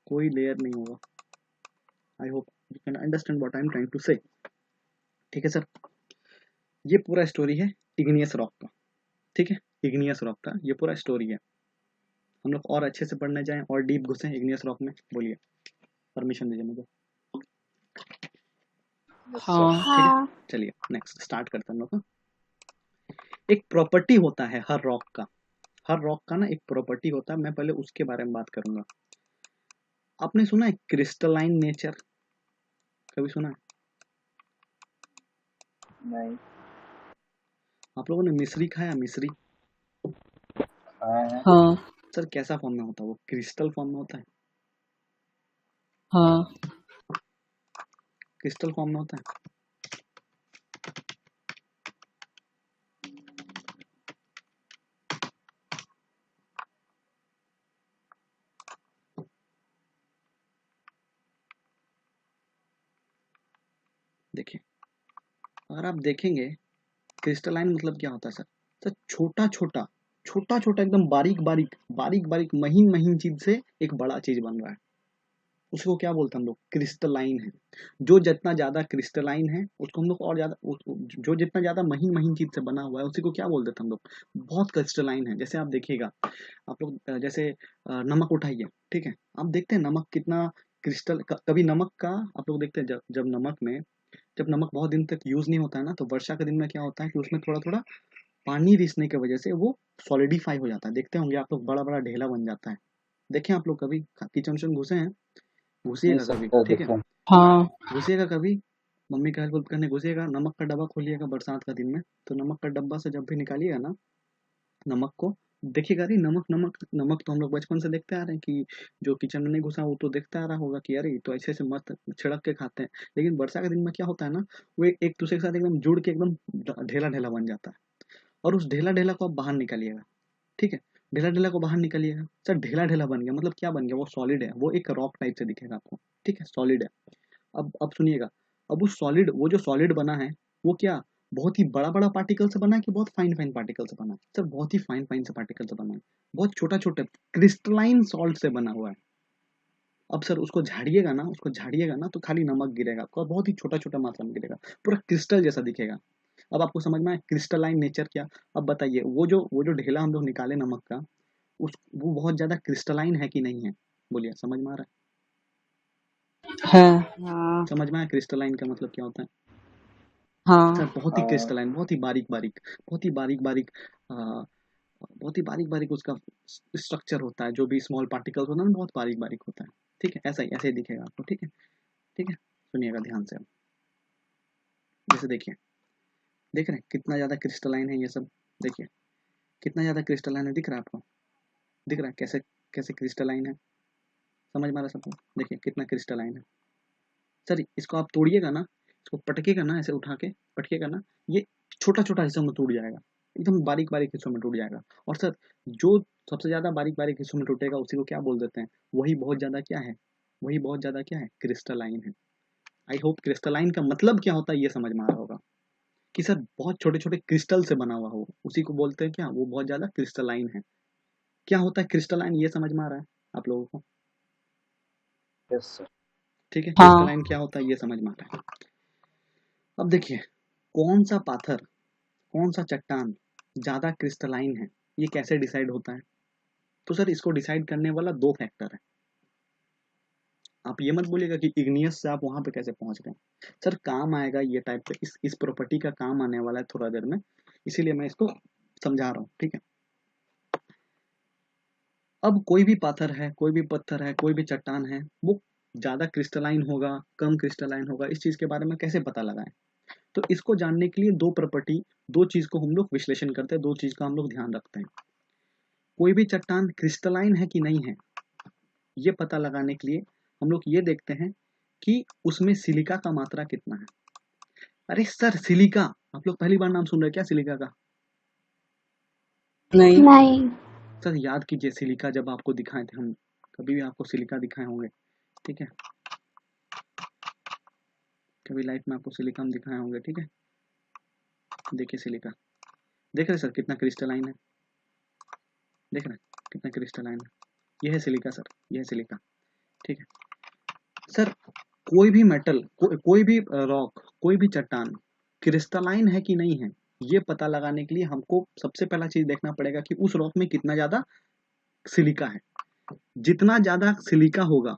कोई लेयर नहीं होगा। I hope you can understand what I am trying to say. ठीक है सर, ये पूरा स्टोरी है इग्नियस रॉक का। ठीक है, इग्नियस रॉक का ये पूरा स्टोरी है। हम लोग और अच्छे से पढ़ने जाएं और डीप घुसे इग्नियस रॉक में, बोलिए, परमिशन दीजिए मुझे। हाँ। ठीक है, चलिए नेक्स्ट स्टार्ट करते हैं हम लोग। एक प्रॉपर्टी होता है हर रॉक का, हर रॉक का ना एक प्रॉपर्टी होता है, मैं पहले उसके बारे में बात करूंगा। आपने सुना है क्रिस्टलाइन नेचर, कभी सुना है? नहीं। आप लोगों ने मिश्री खाया, मिश्री? हाँ। सर कैसा फॉर्म में होता है वो? क्रिस्टल फॉर्म में होता है, हाँ। क्रिस्टल फॉर्म में होता है। देखिए, अगर आप देखेंगे क्रिस्टलाइन मतलब क्या होता है सर? सर छोटा छोटा, छोटा छोटा एकदम बारीक बारीक बारीक बारीक महीन महीन चीज से एक बड़ा चीज बन रहा है, उसको क्या बोलते हैं हम लोग? क्रिस्टलाइन है। जो जितना ज्यादा क्रिस्टलाइन है उसको हम लोग और ज्यादा जो जितना ज्यादा महीन महीन चीज से बना हुआ है उसी को क्या बोल देते हैं हम लोग? बहुत क्रिस्टलाइन है। जैसे आप देखिएगा, आप लोग जैसे नमक उठाइए, ठीक है, आप देखते हैं नमक कितना क्रिस्टल, कभी नमक का आप लोग देखते हैं, जब नमक बहुत दिन तक यूज नहीं होता है ना, तो वर्षा के दिन में क्या होता है कि उसमें थोड़ा थोड़ा पानी रिसने की वजह से वो सॉलिडिफाई हो जाता है। देखते होंगे आप लोग, बड़ा बड़ा ढेला बन जाता है। देखें आप लोग कभी किचन में घुसे हैं? घुसिएगा कभी, ठीक है, हाँ। घुसिएगा कभी, मम्मी का हेल्प करने घुसिएगा, नमक का डब्बा खोलिएगा बरसात का दिन में, तो नमक का डब्बा से जब भी निकालिएगा ना नमक को, देखिएगा, अरे नमक नमक नमक तो हम लोग बचपन से देखते आ रहे हैं कि जो किचन में नहीं घुसा वो तो देखता आ रहा होगा कि अरे तो ऐसे ऐसे मस्त छिड़क के खाते हैं। लेकिन वर्षा के दिन में क्या होता है ना, वो एक दूसरे के साथ एकदम जुड़ के एकदम ढेला ढेला बन जाता है, और उस ढेला ढेला को आप बाहर निकालिएगा। ठीक है, ढेला ढेला को बाहर निकालिएगा, सर ढेला ढेला बन गया मतलब क्या बन गया? वो सॉलिड है, वो एक रॉक टाइप से दिखेगा आपको। ठीक है, सॉलिड है। अब सुनिएगा, अब उस सॉलिड, वो जो सॉलिड बना है वो क्या बहुत ही बड़ा बड़ा पार्टिकल से बना है कि बहुत फाइन फाइन पार्टिकल से बना है? सर बहुत ही फाइन फाइन से पार्टिकल से बना है, बहुत छोटा छोटे क्रिस्टलाइन सॉल्ट से बना हुआ है। अब सर उसको झाड़िएगा ना, उसको झाड़िएगा ना तो खाली नमक गिरेगा आपको, और बहुत ही छोटा छोटा मात्रा में गिरेगा, पूरा क्रिस्टल जैसा दिखेगा। अब आपको समझ में आया क्रिस्टलाइन नेचर क्या? अब बताइए, वो जो ढेला हम लोग निकाले नमक का, उस वो बहुत ज्यादा क्रिस्टलाइन है कि नहीं है? बोलिए, समझ में आ रहा है। हाँ। है? समझ में आया क्रिस्टलाइन का मतलब क्या होता है? हाँ। सर बहुत ही क्रिस्टलाइन, बहुत ही बारीक बारीक, बहुत ही बारीक बारीक, बहुत ही बारीक बारीक उसका स्ट्रक्चर होता है, जो भी स्मॉल पार्टिकल्स होता है ना बहुत बारीक बारीक होता है। ठीक है, ऐसे ही दिखेगा आपको। ठीक है, ठीक है, सुनिएगा ध्यान से अब। जैसे देखिए, देख रहे हैं कितना ज्यादा क्रिस्टलाइन है ये सब? देखिए कितना ज्यादा क्रिस्टलाइन है, दिख रहा है आपको? दिख रहा है कैसे कैसे क्रिस्टलाइन है? समझ में आ रहा है सबको? देखिए कितना क्रिस्टलाइन है। सर इसको आप तोड़िएगा ना, इसको पटकेगा ना, ऐसे उठा के पटकेगा ना, ये छोटा छोटा हिस्सों में टूट जाएगा, एकदम बारीक बारीक हिस्सों में टूट जाएगा। और सर जो सबसे ज्यादा बारीक बारीक हिस्सों में टूटेगा उसी को क्या बोल देते हैं, वही बहुत ज्यादा क्या है, वही बहुत ज्यादा क्या है, क्रिस्टलाइन है। आई होप क्रिस्टलाइन का मतलब क्या होता है ये समझ में आ रहा होगा, कि सर बहुत छोटे छोटे क्रिस्टल से बना हुआ हो, उसी को बोलते हैं क्या, वो बहुत ज्यादा क्रिस्टलाइन है। क्या होता है क्रिस्टलाइन, ये समझ में आ रहा है आप लोगों को? Yes sir. ठीक है, हाँ क्रिस्टलाइन क्या होता है ये समझ में आ रहा है। अब देखिए कौन सा पाथर, कौन सा चट्टान ज्यादा क्रिस्टलाइन है, ये कैसे डिसाइड होता है? तो सर इसको डिसाइड करने वाला दो फैक्टर है। आप ये मत बोलिएगा कि इग्नियस से आप वहां पे कैसे पहुंच गए। सर काम आएगा ये टाइप पे, इस प्रॉपर्टी का काम आने वाला है थोड़ा देर में, इसीलिए मैं इसको समझा रहा हूँ, ठीक है। अब कोई भी पाथर है, कोई भी पत्थर है, कोई भी चट्टान है, वो ज्यादा क्रिस्टलाइन होगा, कम क्रिस्टलाइन होगा, इस चीज के बारे में कैसे पता लगाएं? तो इसको जानने के लिए दो प्रॉपर्टी, दो चीज को हम लोग विश्लेषण करते हैं, दो चीज का हम लोग ध्यान रखते हैं। कोई भी चट्टान क्रिस्टलाइन है कि नहीं है, ये पता लगाने के लिए हम लोग ये देखते हैं कि उसमें सिलिका का मात्रा कितना है। अरे सर सिलिका, आप लोग पहली बार नाम सुन रहे हैं क्या सिलिका का? नहीं नहीं। सर याद कीजिए सिलिका जब आपको दिखाए थे, हम कभी भी आपको सिलिका दिखाए होंगे, ठीक है, कभी लाइफ में आपको सिलिका हम दिखाए होंगे, ठीक है। देखिए सिलिका, देख रहे सर कितना क्रिस्टलाइन है, देख रहे कितना क्रिस्टलाइन है, यह है सिलिका सर, यह है सिलिका, ठीक है। सर कोई भी मेटल, कोई भी रॉक, कोई भी चट्टान क्रिस्टलाइन है कि नहीं है, ये पता लगाने के लिए हमको सबसे पहला चीज देखना पड़ेगा कि उस रॉक में कितना ज्यादा सिलिका है। जितना ज्यादा सिलिका होगा,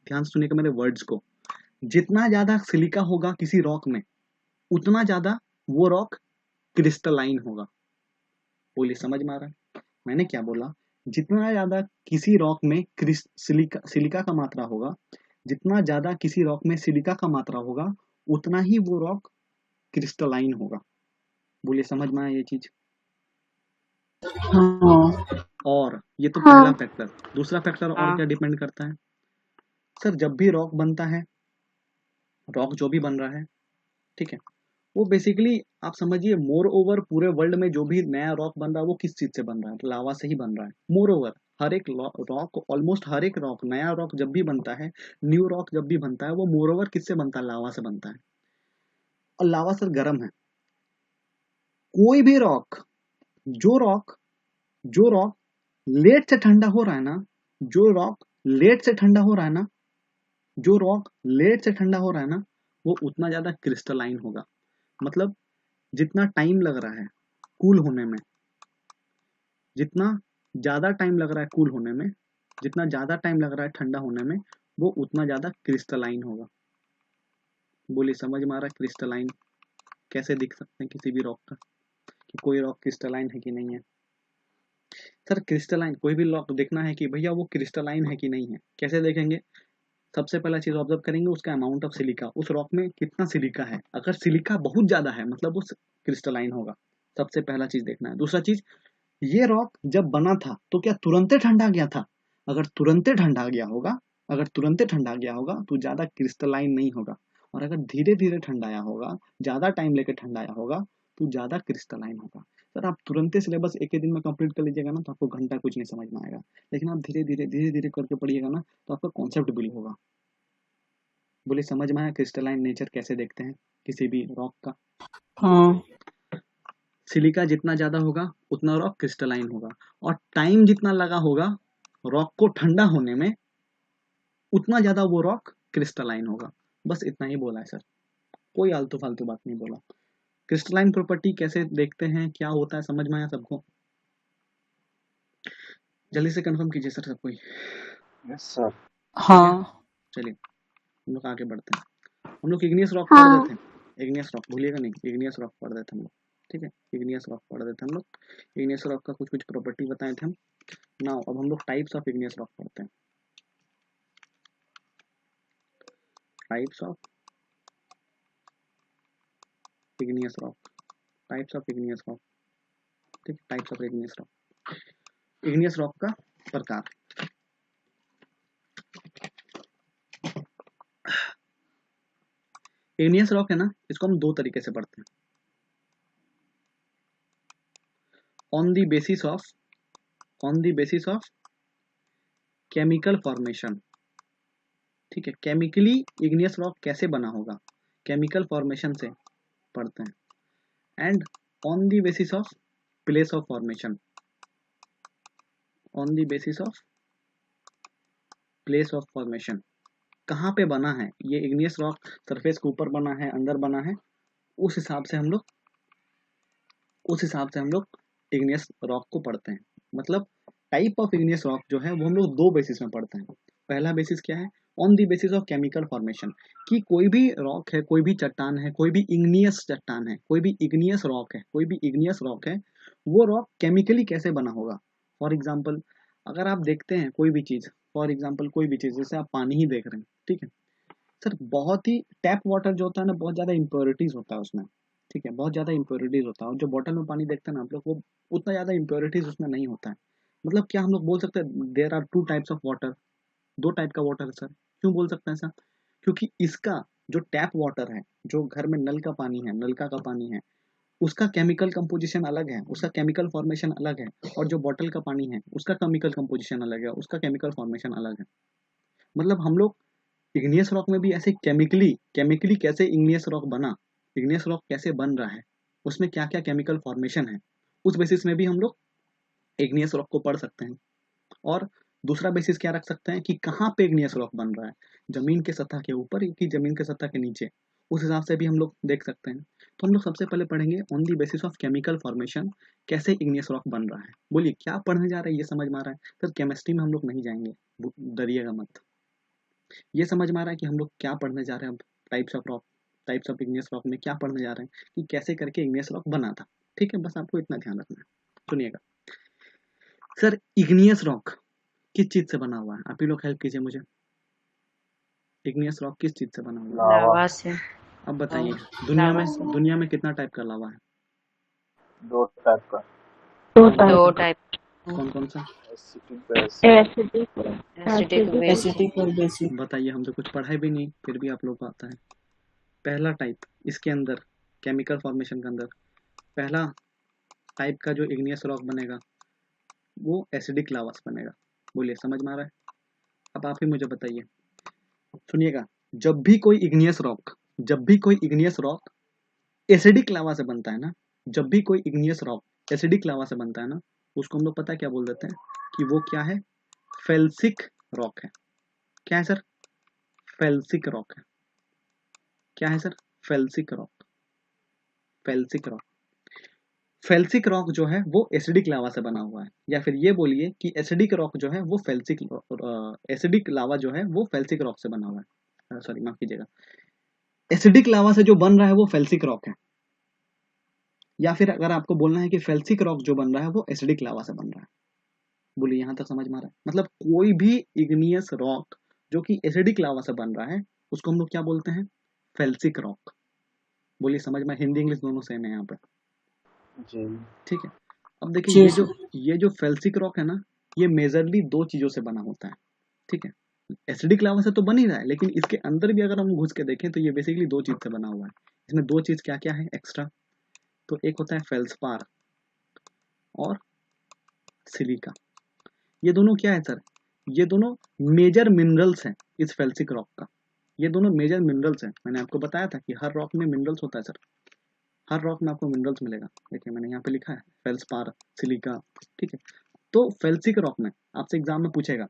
ध्यान सुनिएगा मेरे वर्ड्स को, जितना ज्यादा सिलिका होगा किसी रॉक में, उतना ज्यादा वो रॉक क्रिस्टलाइन होगा। बोलिए समझ में आ रहा है मैंने क्या बोला? जितना ज्यादा किसी रॉक में सिलिका का मात्रा होगा, जितना ज्यादा किसी रॉक में सिलिका का मात्रा होगा, उतना ही वो रॉक क्रिस्टलाइन होगा। बोलिए समझ में आया ये चीज? हाँ और ये तो हाँ। पहला फैक्टर। दूसरा फैक्टर और हाँ क्या डिपेंड करता है? सर जब भी रॉक बनता है, रॉक जो भी बन रहा है, ठीक है, वो बेसिकली आप समझिए मोर ओवर पूरे वर्ल्ड में जो भी नया रॉक बन रहा है वो किस चीज से बन रहा है, लावा से ही बन रहा है। मोर ओवर हर एक रॉक, ऑलमोस्ट हर एक रॉक, नया रॉक जब भी बनता है, न्यू रॉक जब भी बनता है, वो मोर ओवर किससे बनता है, लावा से बनता है। और लावा सर गर्म है। कोई भी रॉक, जो रॉक जो रॉक लेट से ठंडा हो रहा है ना, जो रॉक लेट से ठंडा हो रहा है ना, जो रॉक लेट से ठंडा हो रहा है ना, वो उतना ज्यादा क्रिस्टलाइन होगा। मतलब जितना टाइम लग रहा है कूल होने में, जितना ज्यादा टाइम लग रहा है कूल होने में, जितना ज्यादा टाइम लग रहा है ठंडा होने में, वो उतना ज्यादा क्रिस्टलाइन होगा। बोलिए समझ में आ रहा है क्रिस्टलाइन कैसे दिख सकते हैं किसी भी रॉक का, कि कोई रॉक क्रिस्टलाइन है कि नहीं है? सर क्रिस्टलाइन कोई भी रॉक देखना है कि भैया वो क्रिस्टलाइन है कि नहीं है, कैसे देखेंगे? सबसे पहला चीज ऑब्जर्व करेंगे उसका अमाउंट ऑफ सिलिका, उस रॉक में कितना सिलिका है। अगर सिलिका बहुत ज्यादा है मतलब वो क्रिस्टलाइन होगा, सबसे पहला चीज देखना है। दूसरा चीज, ये रॉक जब बना था तो क्या तुरंते ठंडा गया था? अगर तुरंते ठंडा गया होगा, अगर तुरंते ठंडा गया होगा तो ज्यादा क्रिस्टलाइन नहीं होगा। और अगर धीरे धीरे ठंडाया होगा, ज्यादा टाइम लेके ठंडाया होगा, तो ज्यादा क्रिस्टलाइन होगा। सर आप तुरंते सिलेबस एक ही दिन में कंप्लीट कर लीजिएगा ना तो आपको घंटा कुछ नहीं समझ में आएगा, लेकिन आप धीरे धीरे करके पढ़िएगा ना तो आपका कॉन्सेप्ट बिल्ड होगा। बोलिए समझ में आया क्रिस्टलाइन नेचर कैसे देखते हैं किसी भी रॉक का? हाँ सिलिका जितना ज्यादा होगा उतना रॉक क्रिस्टलाइन होगा, और टाइम जितना लगा होगा रॉक को ठंडा होने में, उतना ज्यादा वो रॉक क्रिस्टलाइन होगा। बस इतना ही बोला है सर, कोई आलतू फालतू बात नहीं बोला। क्रिस्टलाइन प्रॉपर्टी कैसे देखते हैं, क्या होता है, समझ में आया सबको? जल्दी से कंफर्म कीजिए सर सब कोई। Yes sir. हाँ चलिए हम लोग आगे बढ़ते हैं। हम लोग इग्नियस रॉक हाँ। पढ़ रहे थे, इग्नियस रॉक भूलिएगा नहीं, इग्नियस रॉक पढ़ रहे थे हम लोग, ठीक है, इग्नियस रॉक पढ़ रहे थे हम लोग। इग्नियस रॉक का कुछ कुछ प्रॉपर्टी बताए थे हम। नाउ अब हम लोग टाइप्स ऑफ इग्नियस रॉक पढ़ते हैं। Types of igneous rock, types of igneous rock, ठीक, types of igneous rock. Igneous rock का प्रकार। इग्नियस रॉक है ना, इसको हम दो तरीके से पढ़ते हैं, on the basis of chemical formation. ठीक है, केमिकली इग्नियस रॉक कैसे बना होगा, केमिकल फॉर्मेशन से पढ़ते हैं। And on the basis of place of formation, on the basis of place of formation, कहाँ पे बना है ये इग्नियस रॉक, सरफेस के ऊपर बना है, अंदर बना है, उस हिसाब से हम लोग इग्नियस रॉक को पढ़ते हैं। मतलब टाइप ऑफ इग्नियस रॉक जो है वो हम लोग दो बेसिस में पढ़ते हैं। पहला बेसिस क्या है, on the basis of chemical formation, कि कोई भी रॉक है, कोई भी चट्टान है, कोई भी इग्नियस चट्टान है, कोई भी इग्नियस रॉक है, कोई भी इग्नियस रॉक है, वो रॉक केमिकली कैसे बना होगा। फॉर एग्जाम्पल अगर आप देखते हैं कोई भी चीज, फॉर एग्जाम्पल कोई भी चीज, जैसे आप पानी ही देख रहे हैं, ठीक है सर, बहुत ही टैप वाटर जो होता है ना, बहुत ज्यादा इम्प्योरिटीज होता है उसमें, ठीक है, बहुत ज्यादा इम्प्योरिटीज होता है। और जो बॉटल में पानी देखते हैं ना आप लोग, वो उतना ज्यादा इम्प्योरिटीज उसमें नहीं होता है। मतलब क्या हम लोग बोल सकते हैं there are two types of water, दो टाइप का वाटर है सर। क्यों बोल सकते हैं सर, क्योंकि इसका जो टैप वाटर है, जो घर में नल का पानी है, नलका का पानी है, उसका केमिकल कंपोजिशन अलग है, उसका केमिकल फॉर्मेशन अलग है। और जो बॉटल का पानी है उसका केमिकल कंपोजिशन अलग है, उसका केमिकल फॉर्मेशन अलग है। मतलब हम लोग इग्नियस रॉक में भी ऐसे केमिकली कैसे इग्नियस रॉक बना, इग्नियस रॉक कैसे बन रहा है, उसमें क्या क्या केमिकल फॉर्मेशन है, उस बेसिस में भी हम लोग इग्नियस रॉक को पढ़ सकते हैं। और दूसरा बेसिस क्या रख सकते हैं कि कहाँ पे इग्नियस रॉक बन रहा है, जमीन के सतह के ऊपर कि जमीन के सतह के नीचे, उस हिसाब से भी हम लोग देख सकते हैं। तो हम लोग सबसे पहले पढ़ेंगे on the basis of chemical formation कैसे इग्नियस रॉक बन रहा है। बोलिए क्या पढ़ने जा रहे हैं, ये समझ में आ रहा है सर? केमिस्ट्री में हम लोग नहीं जाएंगे, डरिएगा मत। ये समझ में आ रहा है कि हम लोग क्या पढ़ने जा रहे हैं अब, types of rock, types of igneous rock में क्या पढ़ने जा रहे हैं कि कैसे करके इग्नियस रॉक बना था। ठीक है, बस आपको इतना ध्यान रखना है। सुनिएगा सर, इग्नियस रॉक किस चीज से बना हुआ है, आप ही लोग हेल्प कीजिए मुझे। इग्नियस रॉक किस चीज से बना हुआ है, लावा, लावा से। अब बताइए। लावा से। दुनिया में कितना टाइप का लावा है, दो टाइप का, दो दो टाइप, टाइप, कौन कौन सा? Acetic base, acidic acidic base. Acidic और बेसिक। बताइए, हम तो कुछ पढ़ाई भी नहीं, फिर भी आप लोग को आता है। पहला टाइप इसके अंदर, केमिकल फॉर्मेशन के अंदर पहला टाइप का जो इग्नियस रॉक बनेगा वो एसिडिक लावा से बनेगा। बोलिए समझ में आ रहा है? अब आप ही मुझे बताइए। सुनिएगा, जब भी कोई इग्नियस रॉक एसिडिक लावा से बनता है ना, जब भी कोई इग्नियस रॉक एसिडिक लावा से बनता है ना, उसको हम लोग पता है क्या बोल देते हैं कि वो क्या है, फेल्सिक रॉक है। क्या है सर? फेल्सिक रॉक है। क्या है sir? Felsic rock. Felsic rock, felsic rock जो है वो एसिडिक लावा से बना हुआ है। या फिर ये बोलिए कि एसिडिक रॉक जो है वो एसिडिक लावा जो है वो फेल्सिक रॉक से बना हुआ है। सॉरी, माफ कीजिएगा, एसिडिक लावा से जो बन रहा है वो फेल्सिक रॉक है। या फिर अगर आपको बोलना है कि फेल्सिक रॉक जो बन रहा है वो एसिडिक लावा से बन रहा है। बोलिए यहां तक समझ में आ रहा है? मतलब कोई भी इग्नियस रॉक जो कि एसिडिक लावा से बन रहा है उसको हम लोग क्या बोलते हैं, फेल्सिक रॉक। बोलिए समझ में, हिंदी इंग्लिश दोनों सेम है यहाँ पे। जी, ठीक है, अब देखिए जी ये जो फेल्सिक रॉक है ना, ये मेजरली दो चीजों से बना होता है। ठीक है, एसिडिक लावा से तो बन ही रहा है, लेकिन इसके अंदर भी अगर हम घुस के देखें तो ये बेसिकली दो चीज से बना हुआ है। इसमें दो चीज क्या क्या है एक्स्ट्रा, तो एक होता है फेल्सपार और सिलिका। ये दोनों क्या है सर, ये दोनों मेजर मिनरल्स हैं इस फेल्सिक रॉक का। ये दोनों मेजर मिनरल्स हैं। मैंने आपको बताया था कि हर रॉक में मिनरल्स होता है सर, हर रॉक में आपको मिनरल्स मिलेगा। देखिए मैंने यहाँ पे लिखा है फेल्सपार, सिलिका। ठीक है, तो फेल्सिक रॉक में आपसे एग्जाम में पूछेगा,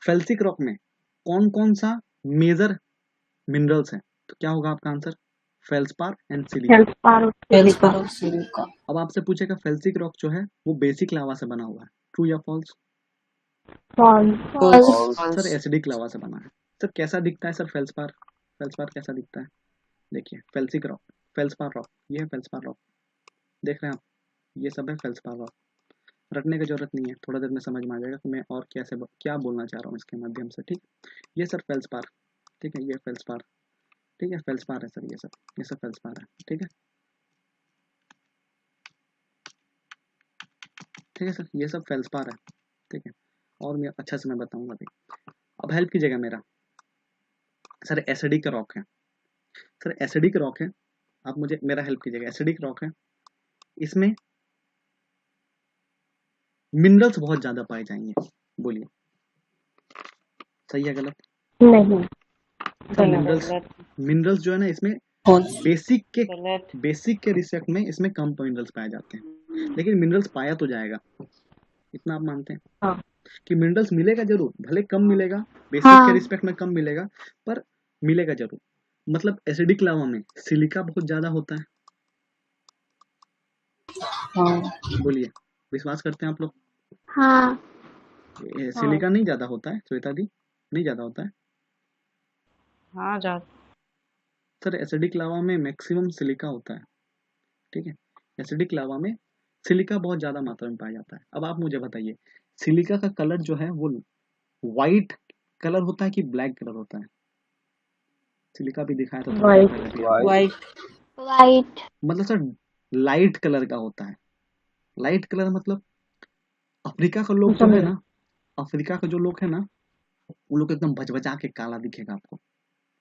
फेल्सिक रॉक में कौन कौन सा मेजर मिनरल्स है, तो क्या होगा आपका answer, feldspar and silica. Feldspar और सिलिका। अब आपसे पूछेगा फेल्सिक रॉक जो है वो बेसिक लावा से बना हुआ है, ट्रू या false? False. False, sir acidic lava से बना है। सर कैसा दिखता है सर फेल्सपार, फेल्सपार कैसा दिखता है? देखिए फेल्सिक रॉक, फेल्सपार रॉक, ये है फेल्सपार रॉक, देख रहे हैं आप, ये सब है फेल्सपार रॉक। रटने की जरूरत नहीं है, थोड़ा देर में समझ में आ जाएगा कि मैं और क्या बोलना चाह रहा हूँ इसके माध्यम से। ठीक, ये सर फेल्सपार, ठीक है, ये फेल्सपार, ठीक है, फेल्सपार है सर, ये सब फेल्सपार है। ठीक है, ठीक है सर, ये सब फेल्सपार है। ठीक है, और मैं अच्छा से मैं बताऊंगा अभी। अब हेल्प कीजिएगा मेरा, सर एसिडिक रॉक है, सर एसिडिक रॉक है, आप मुझे मेरा हेल्प कीजिएगा। एसिडिक रॉक है, इसमें मिनरल्स बहुत ज्यादा पाए जाएंगे। बोलिए सही है गलत? नहीं, सर मिनरल्स गलत मिनरल्स जो है ना इसमें फॉल्स। गलत बेसिक के रिस्पेक्ट में इसमें कम मिनरल्स पाए जाते हैं, लेकिन मिनरल्स पाया तो जाएगा, इतना आप मानते हैं हाँ कि मिनरल्स मिलेगा जरूर, भले कम मिलेगा, बेसिक के हाँ रिस्पेक्ट में कम मिलेगा, पर मिलेगा जरूर। मतलब एसिडिक लावा में सिलिका बहुत ज्यादा होता है। हाँ बोलिए विश्वास करते हैं आप लोग? हाँ सिलिका नहीं ज्यादा होता है श्वेता दी, नहीं ज्यादा होता है। हाँ जा सर एसिडिक लावा में मैक्सिमम सिलिका होता है, ठीक है। एसिडिक लावा में सिलिका बहुत ज्यादा मात्रा में पाया जाता है। अब आप मुझे बताइए सिलिका का कलर जो है वो व्हाइट कलर होता है कि ब्लैक कलर होता है? सिलिका भी दिखाया था थोड़ा White. पहले भी आपको। White white. वाइट मतलब सर लाइट कलर का होता है। लाइट कलर मतलब अफ्रीका का लोग जो है ना, अफ्रीका का जो लोग है ना, वो लोग एकदम भचभचा के काला दिखेगा आपको।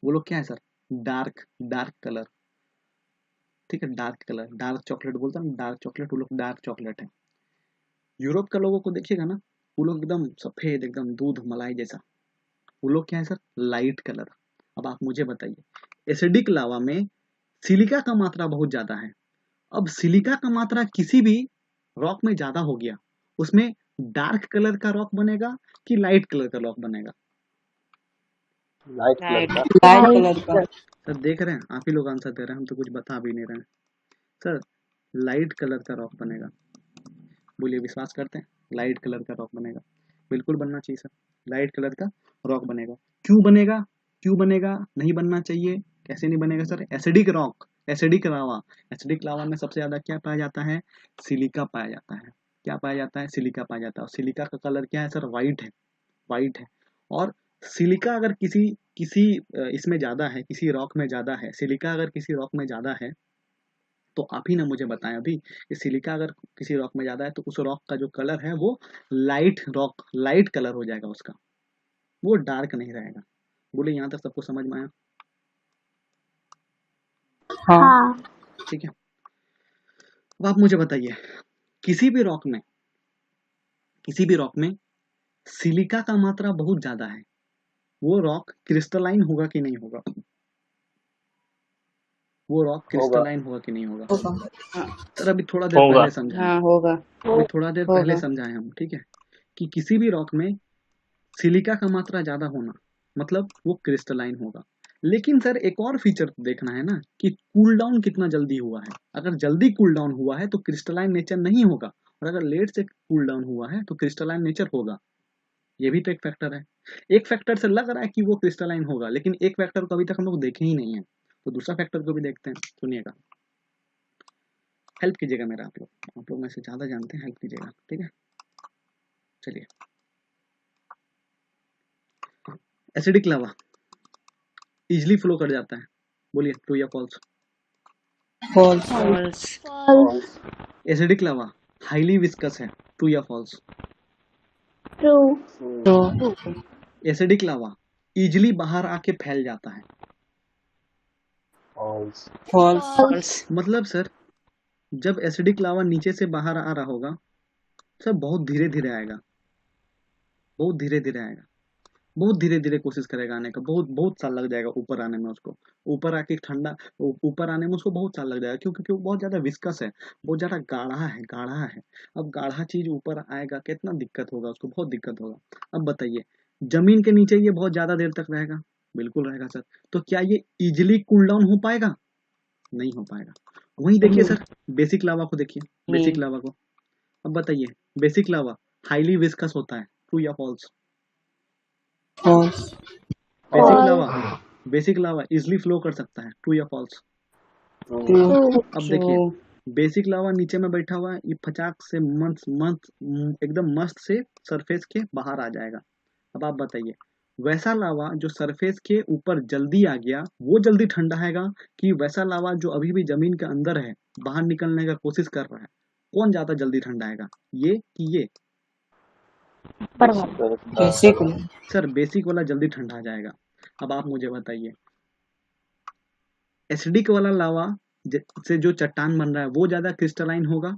वो लोग क्या है सर, डार्क डार्क कलर, ठीक है, डार्क कलर, डार्क चॉकलेट बोलता है, डार्क चॉकलेट, वो लोग डार्क चॉकलेट है। यूरोप का लोगों को देखिएगा ना, वो लोग एकदम सफेद, एकदम दूध मलाई जैसा, वो लोग क्या है सर, लाइट कलर। अब आप मुझे बताइए एसिडिक लावा में सिलिका का मात्रा बहुत ज्यादा है। अब सिलिका का मात्रा किसी भी रॉक में ज्यादा हो गया, उसमें डार्क कलर का रॉक बनेगा कि लाइट कलर का रॉक बनेगा? लाइट कलर लाइट का। लाइट कलर का। सर देख रहे हैं आप ही लोग आंसर दे रहे हैं, हम तो कुछ बता भी नहीं रहे हैं। सर लाइट कलर का रॉक बनेगा। बोलिए विश्वास करते हैं लाइट कलर का रॉक बनेगा? बिल्कुल बनना चाहिए सर, लाइट कलर का रॉक बनेगा। क्यों बनेगा, क्यों बनेगा, नहीं बनना चाहिए, कैसे नहीं बनेगा sir? Acidic rock, acidic lava, acidic lava में सबसे ज्यादा क्या पाया जाता है, सिलिका पाया जाता है। क्या पाया जाता है, सिलिका पाया जाता है। और सिलिका का कलर क्या है सर, व्हाइट है, व्हाइट है। और सिलिका अगर किसी किसी इसमें ज्यादा है, किसी रॉक में ज्यादा है, सिलिका अगर किसी रॉक में ज्यादा है, तो आप ही ना मुझे बताएं अभी कि सिलिका अगर किसी रॉक में ज्यादा है तो उस रॉक का जो कलर है वो लाइट रॉक, लाइट कलर हो जाएगा उसका, वो डार्क नहीं रहेगा। बोले यहाँ तक सबको समझ में आया? हाँ हाँ ठीक है। अब आप मुझे बताइए किसी भी रॉक में, किसी भी रॉक में सिलिका का मात्रा बहुत ज्यादा है, वो रॉक क्रिस्टलाइन होगा कि नहीं होगा? वो रॉक होगा। क्रिस्टलाइन होगा कि नहीं होगा? होगा। सर अभी थोड़ा देर होगा। पहले समझाएं, हाँ होगा अभी थोड़ा देर पहले होगा समझाएं हम, ठीक है, कि किसी भी रॉक में सिलिका का मात्रा ज्यादा होना मतलब वो क्रिस्टलाइन होगा। लेकिन सर एक और फीचर देखना है ना कि कूल डाउन कितना जल्दी हुआ है। अगर जल्दी कूल डाउन हुआ है तो क्रिस्टलाइन नेचर नहीं होगा, और अगर लेट से कूल डाउन हुआ है तो क्रिस्टलाइन नेचर होगा। ये भी तो एक फैक्टर है। एक फैक्टर से लग रहा है कि वो क्रिस्टलाइन होगा, लेकिन एक फैक्टर को अभी तक हम लोग देखे ही नहीं है, तो दूसरा फैक्टर को भी देखते हैं। सुनिएगा, हेल्प कीजिएगा मेरा, आप लोग में से ज्यादा जानते हैं, हेल्प कीजिएगा, ठीक है। चलिए एसिडिक लावा इजिली फ्लो कर जाता है, बोलिए ट्रू या false? False. False false acidic lava highly viscous है, ट्रू या false? True true. Acidic lava easily बाहर आके फैल जाता है। फॉल्स। फॉल्स। फॉल्स मतलब सर जब एसिडिक लावा नीचे से बाहर आ रहा होगा, सर बहुत धीरे धीरे आएगा, बहुत धीरे धीरे आएगा, बहुत धीरे धीरे कोशिश करेगा आने का, बहुत बहुत साल लग जाएगा ऊपर आने में उसको, ऊपर आके ठंडा, ऊपर आने में उसको बहुत साल लग जाएगा। क्यों? क्योंकि वो बहुत ज्यादा विस्कस है, बहुत ज्यादा गाढ़ा है, गाढ़ा है। अब गाढ़ा चीज ऊपर आएगा कितना दिक्कत होगा उसको, बहुत दिक्कत होगा। अब बताइए जमीन के नीचे ये बहुत ज्यादा देर तक रहेगा? बिल्कुल रहेगा सर। तो क्या ये इजिली कूल डाउन हो पाएगा? नहीं हो पाएगा। वहीं देखिए सर बेसिक लावा को देखिए, बेसिक नहीं लावा को। अब बताइए बेसिक लावा हाईली विस्कस होता है, ट्रू या फॉल्स? फॉल्स। बेसिक फॉल्स लावा, बेसिक लावा इजिली फ्लो कर सकता है, ट्रू या फॉल्स? ट्रू। ट्रू। अब देखिए ट्रू बेसिक लावा नीचे में बैठा हुआ है, ये फचाक से मस्त मस्त एकदम मस्त से सरफेस के बाहर आ जाएगा। अब आप बताइए वैसा लावा जो सरफेस के ऊपर जल्दी आ गया वो जल्दी ठंडा आएगा, कि वैसा लावा जो अभी भी जमीन के अंदर है बाहर निकलने का कोशिश कर रहा है, कौन ज्यादा जल्दी ठंडा आएगा, ये कि ये? बेसिक। सर बेसिक वाला जल्दी ठंडा आ जाएगा। अब आप मुझे बताइए एसिडिक वाला लावा से जो चट्टान बन रहा है वो ज्यादा क्रिस्टलाइन होगा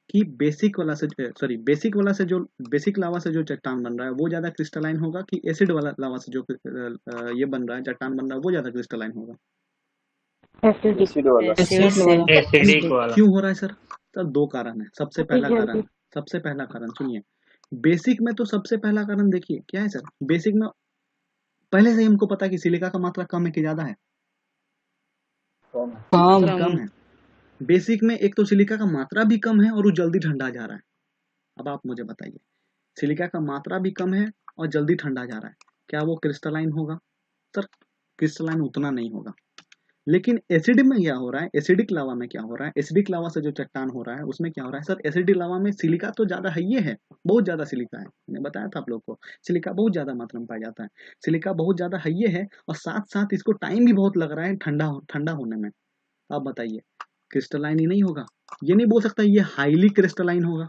कि बेसिक वाला से, सॉरी बेसिक वाला से जो बेसिक लावा से जो चट्टान बन रहा है वो ज्यादा क्रिस्टलाइन होगा कि एसिड वाला लावा से जो ये बन रहा है चट्टान बन रहा है वो ज्यादा क्रिस्टलाइन होगा? एसिडिक एसिड वाला एसिड एसिड वाला एसिडिक वाला। क्यों हो रहा है सर? दो कारण है। सबसे पहला कारण सुनिए, बेसिक में तो सबसे पहला कारण देखिए क्या है सर। बेसिक में पहले से ही हमको पता है कि सिलिका का मात्रा कम है कि ज्यादा है? कम है। कम कम है। बेसिक में एक तो सिलिका का मात्रा भी कम है और वो जल्दी ठंडा जा रहा है। अब आप मुझे बताइए, सिलिका का मात्रा भी कम है और जल्दी ठंडा जा रहा है, क्या वो क्रिस्टलाइन होगा? सर क्रिस्टलाइन उतना नहीं होगा। लेकिन एसिड में क्या हो रहा है, एसिडिक लावा में क्या हो रहा है, एसिडिक लावा से जो चट्टान हो रहा है उसमें क्या हो रहा है सर? एसिडिक लावा में सिलिका तो ज्यादा है, ये है बहुत ज्यादा सिलिका है, मैंने बताया था आप लोग को सिलिका बहुत ज्यादा मात्रा में पाया जाता है। सिलिका बहुत ज्यादा है ये है, और साथ साथ इसको टाइम भी बहुत लग रहा है ठंडा होने में। आप बताइए क्रिस्टलाइन ही नहीं होगा? ये नहीं बोल सकता ये हाईली क्रिस्टलाइन होगा,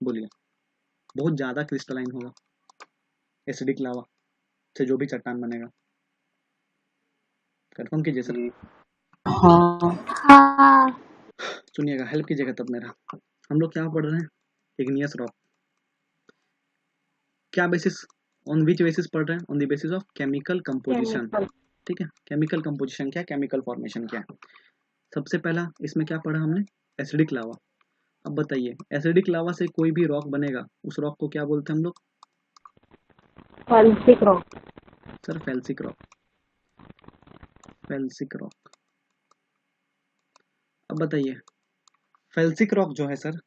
बोलिए बहुत ज्यादा क्रिस्टलाइन होगा एसिडिक लावा से जो भी चट्टान बनेगा। कंफर्म कीजिए सर। जी हाँ हाँ सुनिएगा, हेल्प कीजिएगा तब मेरा। हम लोग क्या पढ़ रहे हैं? Igneous rock. क्या बेसिस, ऑन विच बेसिस पढ़ रहे हैं? On the basis of chemical composition. ठीक है, केमिकल कंपोजिशन क्या है, केमिकल फॉर्मेशन क्या है। सबसे पहला इसमें क्या पढ़ा हमने? Acidic lava. अब बताइए एसिडिक लावा से कोई भी रॉक बनेगा, उस रॉक को क्या बोलते हैं हम लोग? Felsic rock sir felsic rock. Felsic rock. अब बताइए फेल्सिक रॉक जो है सर,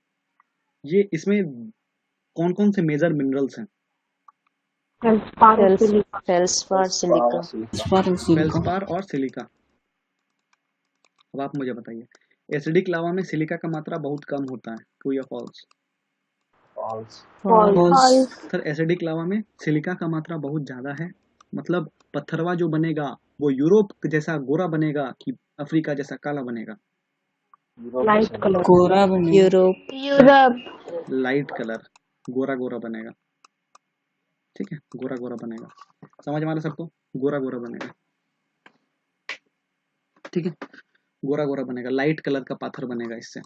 ये इसमें कौन कौन से मेजर मिनरल्स हैं? फेल्सपार और silica feldspar silica. Silica feldspar और सिलिका। अब आप मुझे बताइए एसिडिक लावा में सिलिका का मात्रा बहुत कम होता है, ट्रू या false? False false sir acidic lava में सिलिका का मात्रा बहुत ज्यादा है, मतलब पत्थरवा जो बनेगा वो यूरोप जैसा गोरा बनेगा कि अफ्रीका जैसा काला बनेगा? लाइट कलर कोरा बने Europe. Europe light colour, Gora Gora बनेगा। ठीक है, गोरा गोरा बनेगा। समझ में आ रहा सबको? गोरा गोरा बनेगा। ठीक है, गोरा गोरा बनेगा, लाइट कलर का पाथर बनेगा इससे।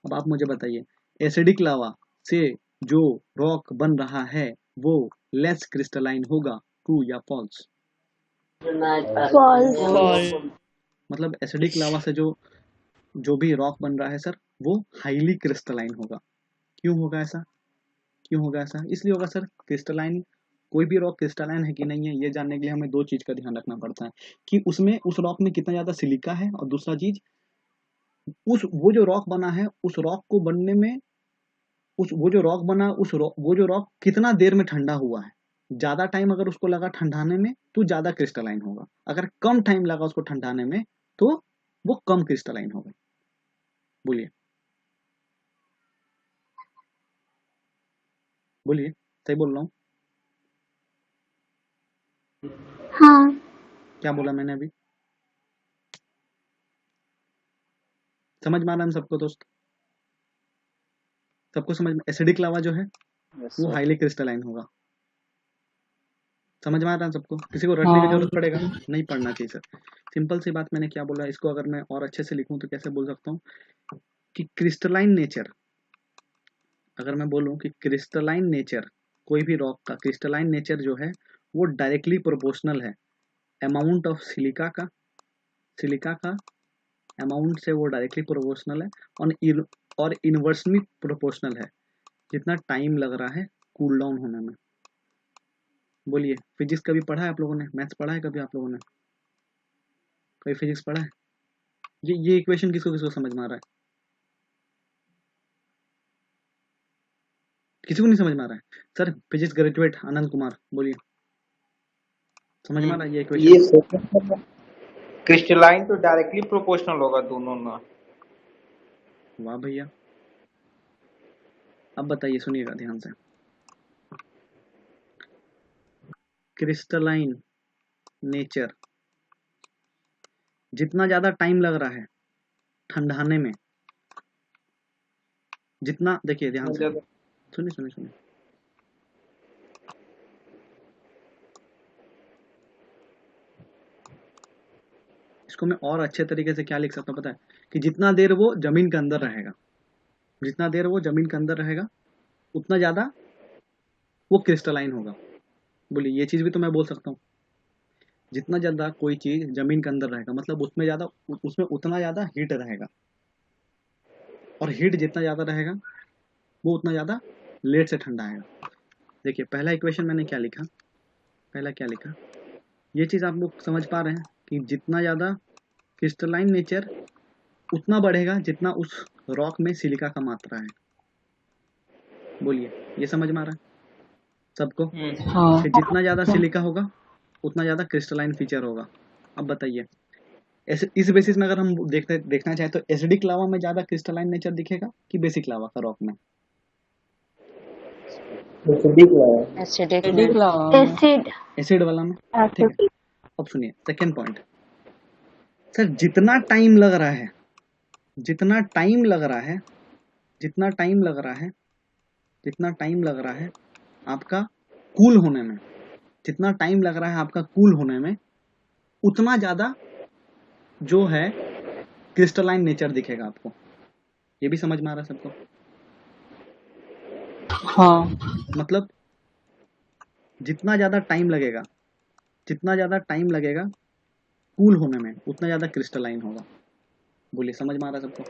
अब आप मुझे बताइए एसिडिक लावा से जो रॉक बन रहा है वो लेस क्रिस्टलाइन होगा, ट्रू या फॉल्स? फॉल्स मतलब एसिडिक लावा से जो भी रॉक बन रहा है सर वो हाईली क्रिस्टलाइन होगा। क्यों होगा ऐसा? क्यों होगा ऐसा? इसलिए होगा सर, क्रिस्टलाइन, कोई भी रॉक क्रिस्टलाइन है कि नहीं है ये जानने के लिए हमें दो चीज का ध्यान रखना पड़ता है कि उसमें उस रॉक में कितना ज्यादा सिलिका है, और दूसरा चीज वो जो रॉक बना है उस रॉक को बनने में वो जो रॉक बना वो जो रॉक कितना देर में ठंडा हुआ है। ज्यादा टाइम अगर उसको लगा ठंडाने में तो ज्यादा क्रिस्टलाइन होगा, अगर कम टाइम लगा उसको ठंडाने में तो वो कम क्रिस्टलाइन होगा। बोलिए बोलिए, सही बोल रहा हूँ? हाँ क्या बोला मैंने अभी? समझ में आ रहा है सबको दोस्त? सबको समझ में? एसिडिक लावा जो है यस वो सर हाईली क्रिस्टलाइन होगा। समझ में आ रहा है सबको? किसी को रटने की हाँ जरूरत पड़ेगा? नहीं पढ़ना चाहिए सर। सिंपल सी बात मैंने क्या बोला, इसको अगर मैं और अच्छे से लिखूं तो कैसे बोल सकता हूँ कि क्रिस्टलाइन नेचर, अगर मैं बोलूं कि क्रिस्टलाइन नेचर, कोई भी रॉक का क्रिस्टलाइन नेचर जो है वो डायरेक्टली प्रोपोर्शनल है अमाउंट ऑफ सिलिका का अमाउंट से, वो डायरेक्टली प्रोपोर्शनल है और इनवर्सली प्रोपोर्शनल है जितना टाइम लग रहा है कूल डाउन होने में। बोलिए फिजिक्स कभी पढ़ा है आप लोगों ने? मैथ्स पढ़ा है कभी आप लोगों ने? कभी फिजिक्स पढ़ा है? ये इक्वेशन किसको किसको समझ में आ रहा है? किसी को नहीं समझ में आ रहा है? Sir physics graduate Anand Kumar बोलिए, समझ में आ रहा है ये ये इक्वेशन? क्रिस्टलाइन तो डायरेक्टली प्रोपोर्शनल होगा दोनों में। वाह भैया। अब बताइए, सुनिएगा ध्यान से। क्रिस्टलाइन नेचर, जितना ज्यादा टाइम लग रहा है ठंडाने में, जितना, देखिए ध्यान से सुनिए सुनिए सुनिए, इसको मैं और अच्छे तरीके से क्या लिख सकता हूँ पता है, कि जितना देर वो जमीन के अंदर रहेगा, जितना देर वो जमीन के अंदर रहेगा उतना ज़्यादा वो क्रिस्टलाइन होगा। बोलिए, ये चीज़ भी तो मैं बोल सकता हूँ। जितना ज़्यादा कोई चीज़ जमीन के अंदर रहेगा मतलब उसमें उतना ज़्यादा हीट रहेगा, और हीट जितना ज़्यादा रहेगा वो उतना ज़्यादा लेट से ठंडा आएगा। देखिए पहला इक्वेशन मैंने क्या लिखा, पहला क्या लिखा, ये चीज़ आप लोग समझ पा रहे हैं कि जितना ज़्यादा क्रिस्टलाइन नेचर उतना बढ़ेगा जितना उस रॉक में सिलिका का मात्रा है। बोलिए, ये समझ में आ रहा है सबको? हाँ कि जितना ज़्यादा सिलिका होगा उतना ज़्यादा क्रिस्टलाइन फीचर होगा। अब बताइए, इस बेसिस में अगर हम देखना चाहें तो एसिडिक लावा में ज़्यादा क्रिस्टलाइन नेचर दिखेगा कि बेसिक लावा का रॉक में? Acidic lava. एसिडिक एसिडिक में। लावा में। एसिड एसिड वाला में, ठीक है। एसिड अब सुनिए सेकेंड पॉइंट, सर जितना टाइम लग रहा है, जितना टाइम लग रहा है, जितना टाइम लग रहा है, जितना टाइम लग रहा है आपका कूल होने में, जितना टाइम लग रहा है आपका कूल होने में, उतना ज़्यादा जो है क्रिस्टलाइन नेचर दिखेगा आपको। ये भी समझ में आ रहा है सबको? हाँ मतलब जितना ज़्यादा टाइम लगेगा, जितना ज़्यादा टाइम लगेगा कूल होने में उतना ज़्यादा क्रिस्टलाइन होगा। बोलिए, समझ में आ रहा है सबको?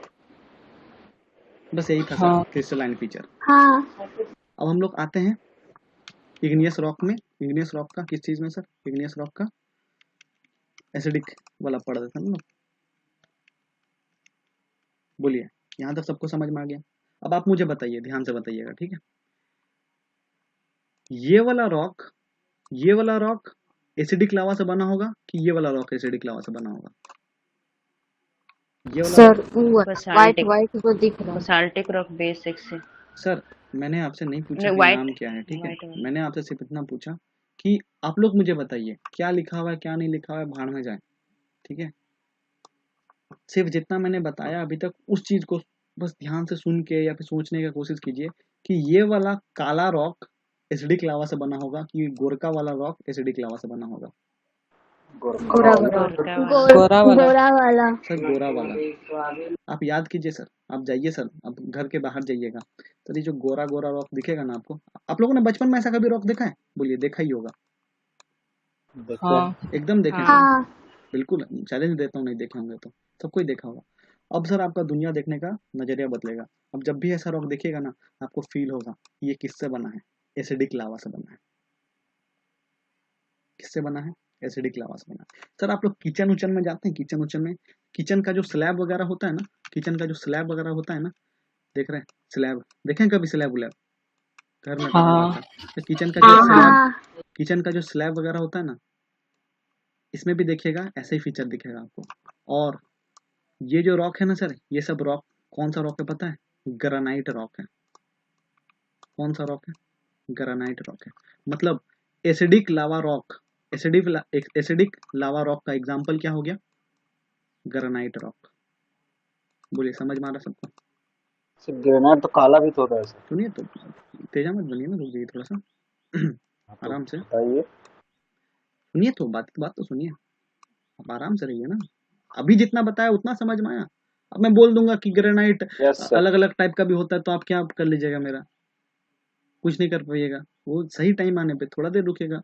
बस यही था हाँ। Sir crystalline feature. हाँ अब हम लोग आते हैं इग्नियस रॉक में। इग्नियस रॉक का किस चीज़ में सर? इग्नियस रॉक का एसिडिक वाला पढ़ देते हैं हम लोग। बोलिए, यहाँ तक सबको समझ में आ गया? अब आप मुझे बताइए, ध्यान से बताइएगा, ठीक है? ये वाला रॉक एसिडिक लावा से बना होगा कि ये वाला रॉक एसिडिक लावा से बना होगा? ये वाला sir rock? White Basaltic white वो दिख रहा है। basaltic rock बेसिक से। सर मैंने आपसे नहीं पूछा नहीं, कि white नाम क्या है, ठीक है? white वाला। मैंने आपसे सिर्फ इतना पूछा कि आप लोग मुझे बताइए क्या लिखा हुआ है क्या नहीं लिखा हुआ है, भाड़ में जाए, ठीक है? सिर्फ जितना मैंने बताया अभी तक उस चीज को बस ध्यान से सुन के या फिर सोचने की कोशिश कीजिए कि ये वाला काला रॉक एसिडिक लावा से बना होगा कि गोरका वाला रॉक एसिडिक लावा से बना होगा? गोरा वाला गोरका वाला। गोरा वाला। गोरा वाला सर गोरा वाला। आप याद कीजिए सर, आप जाइए सर, आप घर के बाहर जाइएगा तो ये जो गोरा गोरा रॉक दिखेगा ना आपको, आप लोगों ने बचपन में ऐसा कभी रॉक देखा है? बोलिए, देखा ही होगा, हाँ एकदम देखे हाँ। सर, हाँ बिल्कुल चैलेंज देता हूँ, नहीं देखे होंगे तो सबको ही देखा होगा। अब सर आपका दुनिया देखने का नजरिया बदलेगा। अब जब भी ऐसा रॉक दिखेगा ना आपको फील होगा ये किससे बना है? एसिडिक लावा से बना है। किससे बना है? एसिडिक लावा से बना है। सर आप लोग किचन उचन में जाते हैं? किचन उचन में किचन का जो स्लैब वगैरह होता है ना, किचन का जो स्लैब वगैरह होता है ना, देख रहे हैं स्लैब? देखें कभी स्लैब उलैब घर में बना हाँ। रहता है? तो किचन का जो हाँ स्लैब, हाँ किचन का जो स्लैब वगैरह होता है ना, इसमें भी देखिएगा ऐसा ही फीचर दिखेगा आपको। और ये जो रॉक है ना सर, ये सब रॉक कौन सा रॉक है पता है? ग्रेनाइट रॉक है। कौन सा रॉक है? ग्रेनाइट रॉक है। मतलब acidic lava rock, acidic lava rock का एग्जांपल क्या हो गया? Granite rock. बोलिए, समझ में आ रहा सबको? सर ग्रेनाइट तो काला भी तो होता है सर। सुनिए तो, तेजा मत बनिए ना, रुक जाइए थोड़ा सा हाँ, तो आराम से बताइए। सुनिए तो, बात तो सुनिए, आप आराम से रहिए ना। अभी जितना बताया उतना समझ में आया? अब मैं बोल दूंगा कि ग्रेनाइट यस सर। अलग अलग टाइप का भी होता है तो आप क्या कर लीजिएगा? मेरा कुछ नहीं कर पाइएगा। वो सही टाइम आने पे थोड़ा देर रुकेगा,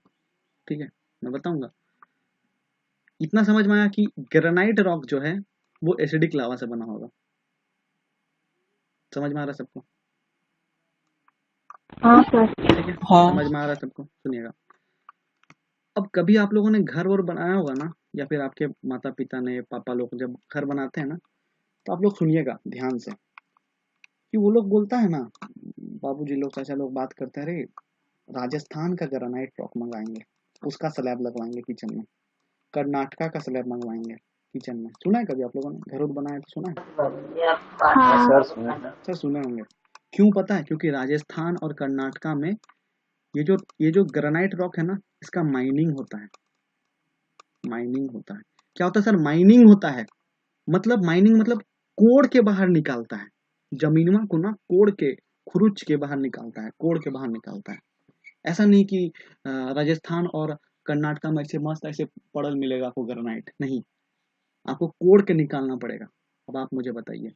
ठीक है, मैं बताऊंगा। इतना समझ में आया कि ग्रेनाइट रॉक जो है वो एसिडिक लावा से बना होगा। समझ में आ रहा है सबको? हाँ सर ठीक है, हाँ। समझ में आ रहा है सबको? सुनिएगा, अब कभी आप लोगों ने घर और बनाया होगा ना, या फिर आपके माता पिता ने, पापा लोग जब घर बनाते हैं ना, तो आप लोग सुनिएगा ध्यान से कि वो लोग बोलता है ना, बाबूजी लोग, चाचा लोग बात करते हैं, अरे राजस्थान का ग्रेनाइट रॉक मंगाएंगे, उसका स्लैब लगवाएंगे किचन में, कर्नाटका का स्लैब मंगवाएंगे किचन में। सुना है कभी आप लोगों ने? घर बनाया तो सुना है? हाँ सर सुने। सर सुने होंगे। क्यों पता है? क्योंकि राजस्थान और कर्नाटका में ये जो ग्रेनाइट रॉक है ना, इसका माइनिंग होता है। माइनिंग होता है। क्या होता है सर? माइनिंग होता है। मतलब माइनिंग मतलब कोड़ के बाहर निकालता है, जमीनमा को ना कोड़ के, खुरुच के बाहर निकालता है, कोड़ के बाहर निकालता है। ऐसा नहीं कि राजस्थान और कर्नाटका में ऐसे मस्त ऐसे पड़ल मिलेगा आपको ग्रेनाइट, नहीं। आपको कोड़ के निकालना पड़ेगा। अब आप मुझे बताइए,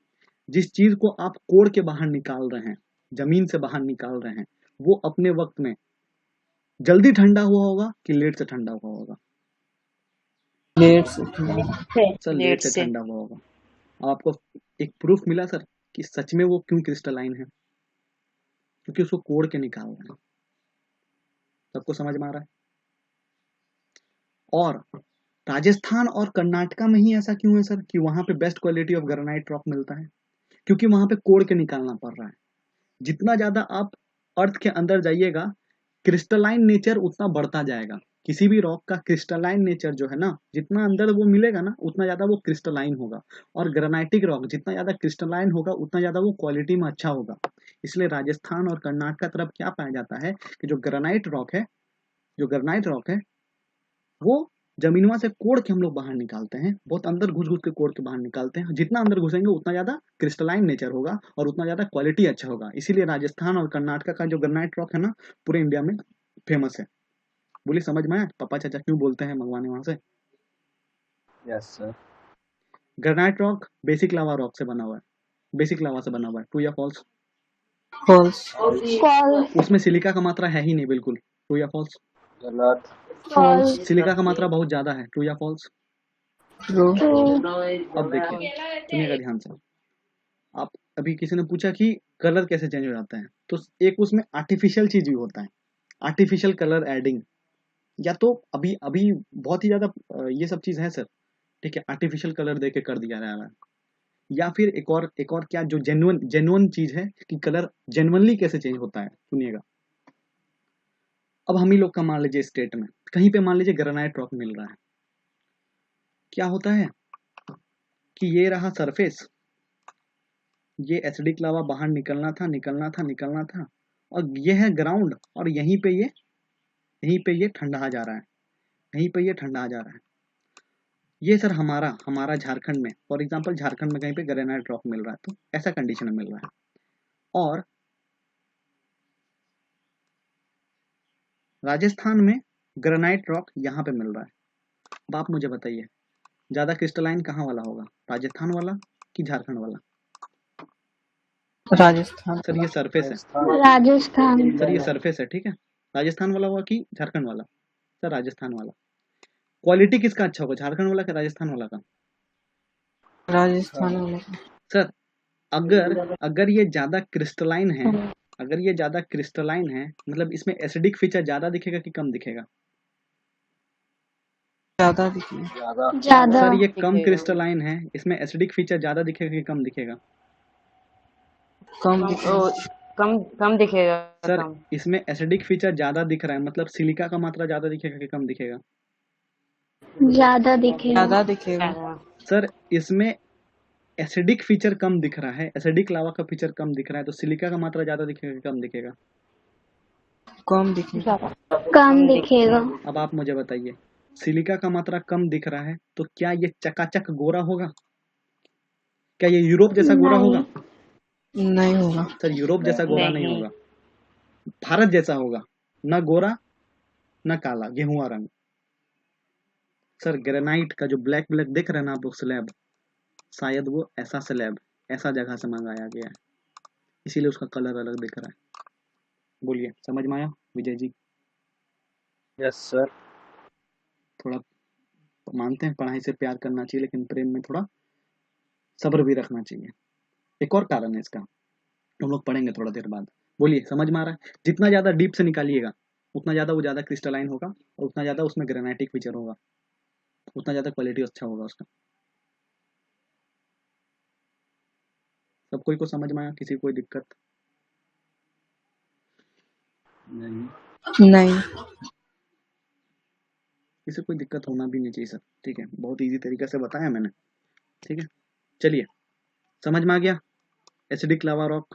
जिस चीज को आप कोड़ के बाहर निकाल रहे हैं, जमीन से बाहर निकाल रहे हैं, वो अपने वक्त में जल्दी ठंडा हुआ होगा कि लेट से ठंडा हुआ होगा? लेट से सर लेट लेट से से। ठंडा हुआ होगा। अब आपको एक प्रूफ मिला सर कि सच में वो क्यों क्रिस्टलाइन है, क्योंकि उसको कोड़ के निकाल रहे हैं। सबको समझ में आ रहा है? और राजस्थान और कर्नाटका में ही ऐसा क्यों है सर कि वहां पे best quality of granite rock मिलता है? क्योंकि वहां पे कोड़ के निकालना पड़ रहा है। जितना ज्यादा आप अर्थ के अंदर जाइएगा, क्रिस्टलाइन नेचर उतना बढ़ता जाएगा। किसी भी रॉक का क्रिस्टलाइन नेचर जो है ना, जितना अंदर वो मिलेगा ना, उतना ज्यादा वो क्रिस्टलाइन होगा। और ग्रेनाइटिक रॉक जितना ज्यादा क्रिस्टलाइन होगा, उतना ज्यादा वो क्वालिटी में अच्छा होगा। इसलिए राजस्थान और कर्नाटक तरफ क्या पाया जाता है कि जो ग्रेनाइट रॉक है, जो ग्रेनाइट रॉक है, वो जमीनवा से कोड़ के हम लोग बाहर निकालते हैं। बहुत अंदर घुस घुस के कोड़ के बाहर निकालते हैं। जितना अंदर घुसेंगे उतना ज्यादा क्रिस्टलाइन नेचर होगा और उतना ज्यादा क्वालिटी अच्छा होगा। इसीलिए राजस्थान और कर्नाटक का जो ग्रेनाइट रॉक है ना, पूरे इंडिया में फेमस है। बोलिए समझ में आया पापा चाचा क्यों बोलते हैं मंगवाने वहां से? Yes sir. Granite rock basic लावा रॉक से बना हुआ है, बेसिक लावा से बना हुआ है। ट्रू या फॉल्स? फॉल्स फॉल्स। उसमें सिलिका का मात्रा है ही नहीं बिल्कुल। ट्रू या फॉल्स? गलत। फॉल्स सिलिका का मात्रा बहुत ज्यादा है। ट्रू या फॉल्स? ट्रू अब देखिए, सुनिएगा ध्यान से। आप अभी किसी ने पूछा कि कलर कैसे चेंज हो जाता है, तो एक उसमें आर्टिफिशियल चीज भी होता है, आर्टिफिशियल कलर एडिंग। या तो अभी अभी बहुत ही ज्यादा ये सब चीज है सर, ठीक है, आर्टिफिशियल कलर दे के कर दिया जा रहा है। या फिर एक और क्या, जो जेन्युइन चीज है कि कलर जेन्युइनली कैसे चेंज होता है, सुनिएगा। अब हम ही लोग का मान लीजिए स्टेट में कहीं पे मान लीजिए ग्रेनाइट रॉक मिल रहा है, क्या होता है कि ये रहा सरफेस, ये एसिडिक लावा बाहर निकलना था निकलना था निकलना था, और ये है ग्राउंड, और यहीं पे ये ठंडा जा रहा है, यहीं पे ये ठंडा जा रहा है। ये सर हमारा झारखंड में, फॉर एग्जांपल झारखंड में कहीं पे ग्रेनाइट रॉक मिल रहा है, तो ऐसा कंडीशन में मिल रहा है। और राजस्थान में ग्रेनाइट रॉक यहाँ पे मिल रहा है। अब आप मुझे बताइए, ज्यादा क्रिस्टलाइन कहाँ वाला होगा, राजस्थान वाला कि झारखंड वाला? राजस्थान सर ये सरफेस है, राजस्थान। सर ये सरफेस है, ठीक है। राजस्थान वाला हुआ कि झारखंड वाला? सर राजस्थान वाला। क्वालिटी किसका अच्छा होगा, झारखंड वाला का राजस्थान वाला का? राजस्थान वाला सर अगर ये ज्यादा क्रिस्टलाइन है, अगर ये ज्यादा क्रिस्टलाइन है, मतलब इसमें एसिडिक फीचर ज्यादा दिखेगा कि कम दिखेगा? ज्यादा दिखी ज्यादा। ज्यादा। सर ये कम दिखेगा। क्रिस्टलाइन है, इसमें एसिडिक फीचर ज्यादा दिखेगा कि कम दिखेगा? कम कम दिखी ओ, कम कम दिखेगा। सर कम इसमें एसिडिक फीचर ज्यादा दिख रहा है, मतलब सिलिका का मात्रा ज्यादा दिखेगा कि कम दिखेगा? ज्यादा दिखेगा। ज्यादा दिखेगा ज्यादा। सर इसमें एसिडिक फीचर कम दिख रहा है, एसिडिक लावा का फीचर कम दिख रहा है, तो सिलिका का मात्रा ज्यादा दिखेगा कि कम दिखेगा? कम दिखेगा कम दिखेगा। अब आप मुझे बताइए, सिलिका का मात्रा कम दिख रहा है, तो क्या ये चकाचक गोरा होगा? क्या ये यूरोप जैसा गोरा नहीं। होगा? नहीं होगा सर यूरोप जैसा गोरा नहीं नहीं। होगा, भारत जैसा होगा, न गोरा न काला, गेहुआ रंग। सर ग्रेनाइट का जो ब्लैक ब्लैक देख रहे हैं ना आप लोग स्लैब, शायद वो ऐसा स्लैब ऐसा जगह से मंगाया गया है, इसीलिए उसका कलर अलग दिख रहा है। बोलिए समझ में आया विजय जी? Yes sir. थोड़ा मानते हैं पढ़ाई से प्यार करना चाहिए, लेकिन प्रेम में थोड़ा सब्र भी रखना चाहिए। एक और कारण है इसका, हम लोग पढ़ेंगे थोड़ा देर बाद। बोलिए समझ में आ रहा है? जितना ज्यादा डीप से निकालिएगा, उतना ज्यादा वो ज्यादा क्रिस्टलाइन होगा, और उतना ज्यादा उसमें ग्रेनाइटिक फीचर होगा, उतना ज्यादा क्वालिटी अच्छा होगा उसका। सब कोई को समझ में आया? किसी को कोई दिक्कत? नहीं। नहीं किसी को कोई दिक्कत होना भी नहीं चाहिए सर, ठीक है, बहुत इजी तरीके से बताया मैंने, ठीक है। चलिए समझ में आ गया। एसिडिक लावा रॉक,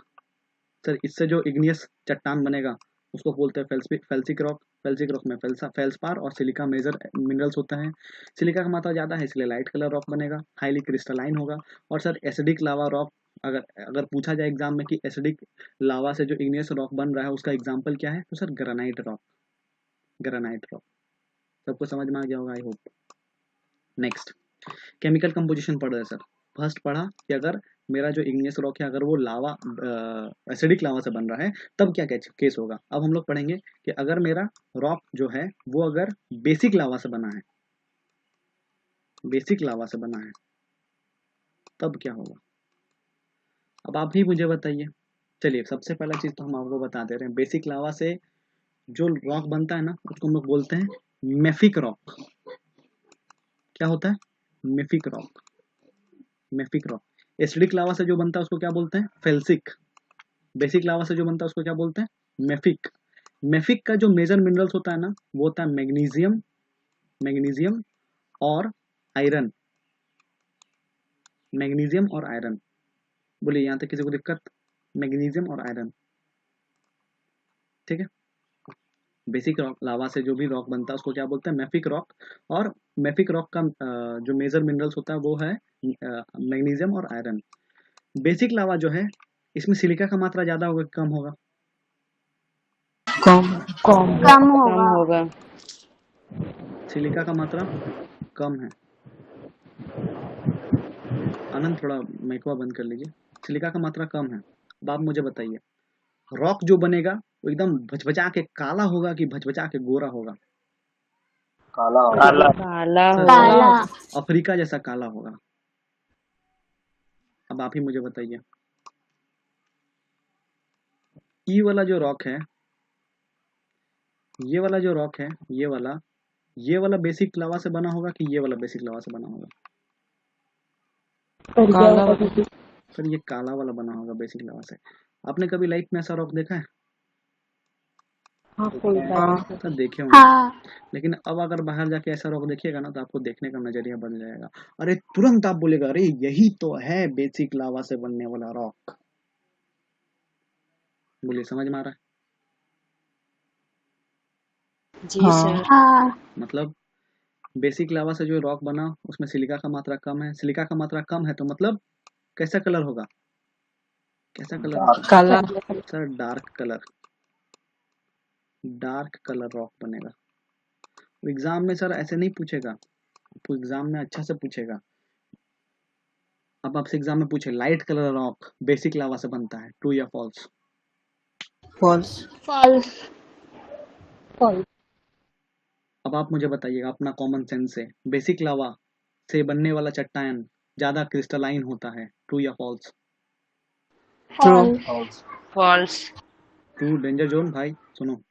सर इससे जो इग्नियस चट्टान बनेगा उसको बोलते हैं फेल्सिक रॉक। फेल्सिक रॉक में फेल्सपार और सिलिका मेजर मिनरल्स होता है। सिलिका का मात्रा ज़्यादा है इसलिए लाइट कलर रॉक बनेगा, हाईली क्रिस्टलाइन होगा। और सर एसिडिक लावा रॉक, अगर अगर पूछा जाए एग्जाम में कि एसिडिक लावा से जो इग्नियस रॉक बन रहा है उसका एग्जाम्पल क्या है, तो sir granite rock, granite rock. सबको समझ में आ गया होगा I hope. Next chemical composition पढ़ रहे सर, फर्स्ट पढ़ा कि अगर मेरा जो इग्नियस रॉक है अगर वो लावा एसिडिक लावा से बन रहा है तब क्या केस होगा। अब हम लोग पढ़ेंगे कि अगर मेरा रॉक जो है वो अगर बेसिक लावा से बना है, बेसिक लावा से बना है तब क्या होगा। अब आप ही मुझे बताइए। चलिए सबसे पहला चीज तो हम आपको बता दे रहे हैं, बेसिक लावा से जो रॉक बनता है ना उसको हम लोग बोलते हैं मेफिक रॉक। क्या होता है? मेफिक रॉक। मेफिक रॉक। एसिडिक लावा से जो बनता है उसको क्या बोलते हैं? फेल्सिक। बेसिक लावा से जो बनता है उसको क्या बोलते हैं? मेफिक। मेफिक का जो मेजर मिनरल्स होता है ना वो होता है मैग्नीशियम, मैग्नीशियम और आयरन। मैग्नीशियम और आयरन। बोलिए यहाँ तक किसी को दिक्कत? मैग्नीशियम और आयरन, ठीक है। बेसिक रॉक लावा से जो भी रॉक बनता है उसको क्या बोलते हैं? मेफिक रॉक। और मेफिक रॉक का जो मेजर मिनरल्स होता है वो है मैग्नीशियम और आयरन। बेसिक लावा जो है इसमें सिलिका का मात्रा ज्यादा होगा कि कम होगा? कम। कम कम होगा। होगा। सिलिका का मात्रा कम है। आनंद थोड़ा माइकवा बंद कर लीजिए। सिलिका का मात्रा कम है। अब आप मुझे बताइए रॉक जो बनेगा वो एकदम भचभचा के काला होगा कि भचभचा के गोरा होगा? काला होगा। काला। काला सर, होगा। काला। अफ्रीका जैसा काला होगा। अब आप ही मुझे बताइए ये वाला जो रॉक है, ये वाला जो रॉक है, ये वाला बेसिक लावा से बना होगा कि ये वाला बेसिक लावा से बना होगा? काला सर ये काला वाला बना होगा बेसिक लावा से। आपने कभी लाइफ में ऐसा रॉक देखा है? हाँ सर देखे होंगे। हाँ। लेकिन अब अगर बाहर जाके ऐसा रॉक देखिएगा ना तो आपको देखने का नजरिया बदल जाएगा। अरे तुरंत आप बोलेगा अरे यही तो है बेसिक लावा से बनने वाला रॉक। बोलिए समझ में आ रहा है? जी हाँ। सर। हाँ। मतलब बेसिक लावा से जो रॉक बना उसमें सिलिका का मात्रा कम है। सिलिका का मात्रा कम है तो मतलब कैसा कलर होगा? कैसा कलर होगा? काला। Sir dark colour. Dark colour rock बनेगा। एग्जाम में सर ऐसे नहीं पूछेगा, आपको एग्जाम में अच्छा से पूछेगा। अब आपसे एग्जाम में पूछे लाइट कलर रॉक बेसिक लावा से बनता है, ट्रू या फॉल्स? फॉल्स। फॉल्स। अब आप मुझे बताइएगा अपना कॉमन सेंस से, बेसिक लावा से बनने वाला चट्टान ज्यादा क्रिस्टलाइन होता है, ट्रू या false? False. False. False. True. Danger zone भाई सुनो।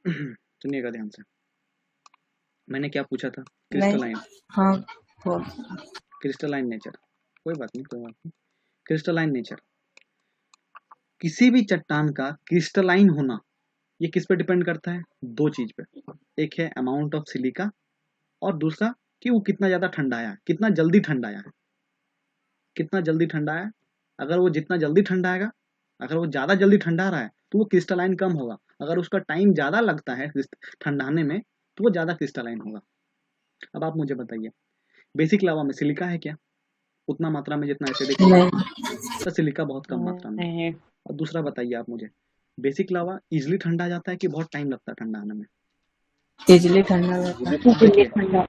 सुनिएगा ध्यान से। मैंने क्या पूछा था? क्रिस्टलाइन। हाँ फॉल्स। Crystalline nature. कोई बात नहीं, कोई बात नहीं। Crystalline nature. किसी भी चट्टान का क्रिस्टलाइन होना ये किस पे डिपेंड करता है? दो चीज पे। एक है अमाउंट ऑफ सिलिका और दूसरा कि वो कितना ज्यादा ठंडा आया है, कितना जल्दी ठंडा आया है। कितना जल्दी ठंडा है, अगर वो जितना जल्दी ठंडा आएगा, अगर वो ज्यादा जल्दी ठंडा रहा है तो वो क्रिस्टलाइन कम होगा। अगर उसका टाइम ज्यादा लगता है ठंडाने में तो वो ज्यादा क्रिस्टलाइन होगा। अब आप मुझे बताइए बेसिक लावा में सिलिका है क्या उतना मात्रा में जितना एसिडिक में? नहीं। तो सिलिका बहुत कम मात्रा में। नहीं। और दूसरा बताइए आप मुझे बेसिक लावा इजिली ठंडा जाता है कि बहुत टाइम लगता है ठंडा आने में? इजली ठंडा रहता है। देखिए